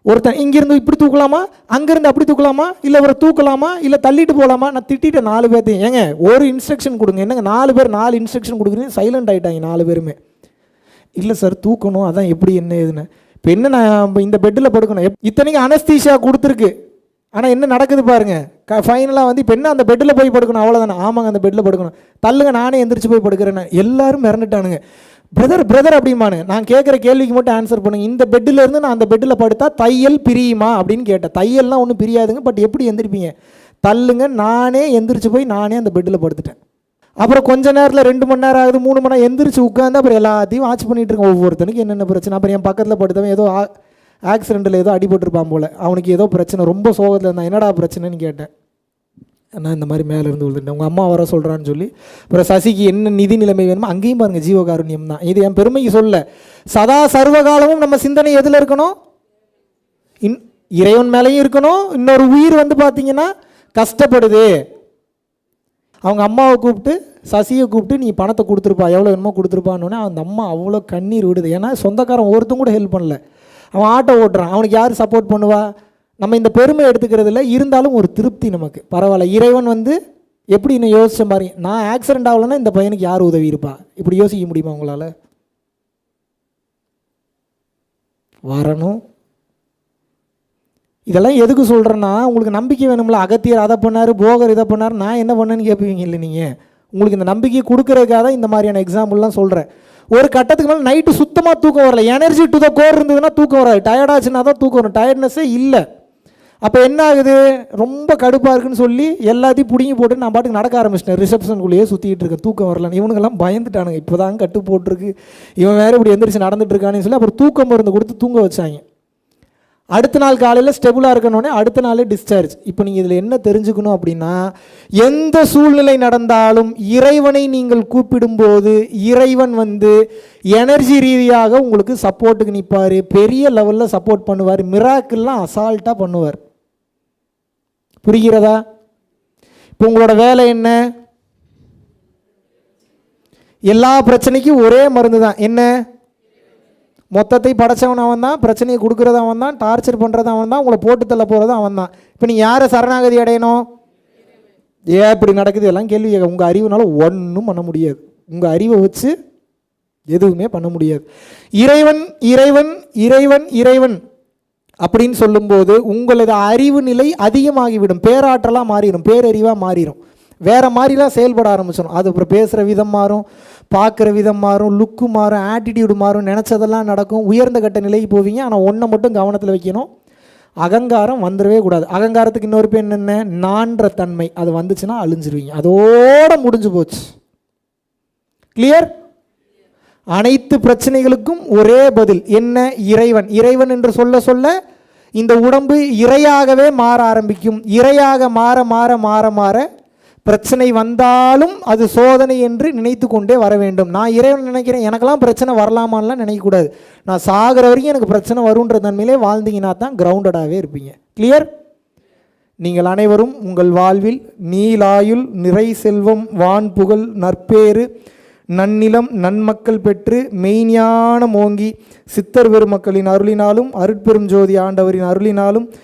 ஒருத்தன் இங்கேருந்து இப்படி தூக்கலாமா, அங்கேருந்து அப்படி தூக்கலாமா, இல்லை இவரை தூக்கலாமா, இல்லை தள்ளிட்டு போகலாமா. நான் திட்டிட்டேன் 4 பேர்த்தையும். ஏங்க ஒரு இன்ஸ்ட்ரக்ஷன் கொடுங்க. என்னங்க 4 பேர் 4 இன்ஸ்ட்ரக்ஷன் கொடுக்குறீங்க? சைலண்ட் ஆகிட்டாங்க 4 பேருமே. இல்லை சார் தூக்கணும், அதான் எப்படி என்ன ஏதுன்னு. இப்போ என்ன நான் இந்த பெட்டில் படுக்கணும், இத்தனைக்கும் அனஸ்தீஷியா கொடுத்துருக்கு, ஆனால் என்ன நடக்குது பாருங்கள். ஃபைனலாக வந்து இப்போ என்ன அந்த பெட்டில் போய் படுக்கணும் அவ்வளோதானே. ஆமாங்க அந்த பெட்டில் படுக்கணும், தள்ளுங்க நானே எந்திரிச்சு போய் படுக்கிறேன்னு. எல்லாரும் மிரண்டுட்டானுங்க. பிரதர் அப்படிமானுங்க. நான் கேட்குற கேள்விக்கு மட்டும் ஆன்சர் பண்ணுங்க. இந்த பெட்டிலேருந்து நான் அந்த பெட்டில் படுத்தா தையல் பிரியுமா அப்படின்னு கேட்டேன். தையல்லாம் ஒன்றும் பிரியாதுங்க, பட் எப்படி எந்திரிப்பீங்க? தள்ளுங்க நானே எந்திரிச்சு போய் நானே அந்த பெட்டில் படுத்துட்டேன். அப்புறம் கொஞ்ச நேரத்தில் 2 மணி நேரம் ஆகுது, 3 மணி நேரம் எந்திரிச்சு உட்காந்து அப்புறம் எல்லாத்தையும் வாட்ச் பண்ணிட்டு இருக்கேன், ஒவ்வொருத்தனுக்கு என்னென்ன பிரச்சனை. அப்புறம் என் பக்கத்தில் படுத்தவன் ஏதோ ஆக்சிடெண்ட்டில் ஏதோ அடிபட்டுருப்பான் போல், அவனுக்கு ஏதோ பிரச்சனை, ரொம்ப சோகத்தில் இருந்தான். என்னடா பிரச்சனைன்னு கேட்டேன். நான் இந்த மாதிரி மேலே இருந்து விழுந்துட்டேன், உங்கள் அம்மா வர சொல்கிறான்னு சொல்லி. அப்புறம் சசிக்கு என்ன நிதி நிலைமை வேணுமோ அங்கேயும் பாருங்கள் ஜீவகாருண்யம் தான். இது என் பெருமைக்கு சொல்ல, சதா சர்வகாலமும் நம்ம சிந்தனை எதில் இருக்கணும்? இறைவன் மேலேயும் இருக்கணும். இன்னொரு உயிர் வந்து பார்த்தீங்கன்னா கஷ்டப்படுது, அவங்க அம்மாவை கூப்பிட்டு சசியை கூப்பிட்டு நீ பணத்தை கொடுத்துருப்பா, எவ்வளோ வேணுமோ கொடுத்துருப்பான்னு. அந்த அம்மா அவ்வளோ கண்ணீர் விடுது. ஏன்னா சொந்தக்காரன் ஒருத்தன் கூட ஹெல்ப் பண்ணல, அவன் ஆட்டோ ஓட்டுறான், அவனுக்கு யார் சப்போர்ட் பண்ணுவா? நம்ம இந்த பெருமை எடுத்துக்கிறது இல்லை, இருந்தாலும் ஒரு திருப்தி நமக்கு. பரவாயில்ல, இறைவன் வந்து எப்படி இன்னும் யோசிச்ச மாதிரி, நான் ஆக்சிடென்ட் ஆகலைன்னா இந்த பையனுக்கு யார் உதவி இருப்பா? இப்படி யோசிக்க முடியுமா உங்களால்? வரணும். இதெல்லாம் எதுக்கு சொல்கிறேன்னா, உங்களுக்கு நம்பிக்கை வேணும்ல. அகத்தியர் அதை பண்ணார், போகர் இதை பண்ணார், நான் என்ன பண்ணேன்னு கேட்பீங்க இல்லை நீங்கள். உங்களுக்கு இந்த நம்பிக்கையை கொடுக்குறதுக்காக தான் இந்த மாதிரியான எக்ஸாம்பிள்லாம் சொல்கிறேன். ஒரு கட்டத்துக்கு மேலே நைட்டு சுத்தமாக தூக்கம் வரல, எனர்ஜி டு த கோர் இருந்ததுன்னா தூக்கம் வராது, டயர்டாச்சுன்னா தான் தூக்கம் வரும், டயர்ட்னஸே இல்லை. அப்போ என்ன ஆகுது, ரொம்ப கடுப்பாக இருக்குன்னு சொல்லி எல்லாத்தையும் பிடிங்கி போட்டு நான் பாட்டுக்கு நடக்க ஆரம்பிச்சிட்டேன், ரிசப்ஷனுக்குள்ளேயே சுற்றிட்டு இருக்கேன், தூக்கம் வரலன்னு. இவனுங்கெல்லாம் பயந்துட்டானுங்க, இப்போ தான் கட்டு போட்டிருக்கு, இவன் வேறு இப்படி எந்திரிச்சு நடந்துட்டு இருக்கான்னு சொல்லி அப்புறம் தூக்கம் மருந்து கொடுத்து தூங்க வச்சாங்க. அடுத்த நாள் காலையில் ஸ்டெபிளாக இருக்கணுன்னே அடுத்த நாளே டிஸ்சார்ஜ். இப்போ நீங்கள் இதில் என்ன தெரிஞ்சுக்கணும் அப்படின்னா, எந்த சூழ்நிலை நடந்தாலும் இறைவனை நீங்கள் கூப்பிடும்போது இறைவன் வந்து எனர்ஜி ரீதியாக உங்களுக்கு சப்போர்ட்டுக்கு நிற்பார், பெரிய லெவலில் சப்போர்ட் பண்ணுவார், மிராக்கிள்லாம் அசால்ட்டாக பண்ணுவார். புரிகிறதா? இப்போ உங்களோட வேலை என்ன? எல்லா பிரச்சனைக்கும் ஒரே மருந்து தான். என்ன? மொத்தத்தை படைச்சவன் அவன் தான், பிரச்சனையை கொடுக்குறது அவன் தான், டார்ச்சர் பண்ணுறது அவன் தான், உங்களை போட்டு தள்ள போகிறது அவன் தான். இப்போ நீங்கள் யாரை சரணாகதி அடையணும்? ஏன் இப்படி நடக்குது எல்லாம் கேள்வி கேட்க. உங்கள் அறிவுனால ஒன்றும் பண்ண முடியாது, உங்கள் அறிவை வச்சு எதுவுமே பண்ண முடியாது. இறைவன் இறைவன் இறைவன் இறைவன் அப்படின்னு சொல்லும்போது உங்களது அறிவு நிலை அதிகமாகிவிடும், பேராற்றலாக மாறிடும், பேரறிவாக மாறிடும், வேறு மாதிரிலாம் செயல்பட ஆரம்பிச்சிடும். அது அப்புறம் பேசுகிற விதம் மாறும், பார்க்குற விதம் மாறும், லுக்கு மாறும், ஆட்டிடியூடு மாறும், நினச்சதெல்லாம் நடக்கும், உயர்ந்த கட்ட நிலைக்கு போவீங்க. ஆனால் ஒன்றை மட்டும் கவனத்தில் வைக்கணும், அகங்காரம் வந்துடவே கூடாது. அகங்காரத்துக்கு இன்னொரு பேர் என்னென்ன? நான்ற தன்மை. அது வந்துச்சுன்னா அழிஞ்சிருவீங்க, அதோட முடிஞ்சு போச்சு. கிளியர்? அனைத்து பிரச்சனைகளுக்கும் ஒரே பதில் என்ன? இறைவன். இறைவன் என்று சொல்ல சொல்ல இந்த உடம்பு இறையாகவே மாற ஆரம்பிக்கும். இறையாக மாற மாற மாற மாற பிரச்சனை வந்தாலும் அது சோதனை என்று நினைத்து கொண்டே வர வேண்டும். நான் இறைவன் நினைக்கிறேன், எனக்கெல்லாம் பிரச்சனை வரலாமான்லாம் நினைக்கக்கூடாது. நான் சாகிற வரைக்கும் எனக்கு பிரச்சனை வருன்ற தன்மையிலே வாழ்ந்தீங்கன்னா தான் கிரவுண்டடாகவே இருப்பீங்க. கிளியர்? நீங்கள் அனைவரும் உங்கள் வாழ்வில் நீலாயுள், நிறை செல்வம், வான் புகழ், நற்பேறு, நன்னிலம், நன்மக்கள் பெற்று மெய்ஞானம் ஓங்கி சித்தர் பெருமக்களின் அருளினாலும் அருட்பெரும் ஜோதி ஆண்டவரின் அருளினாலும்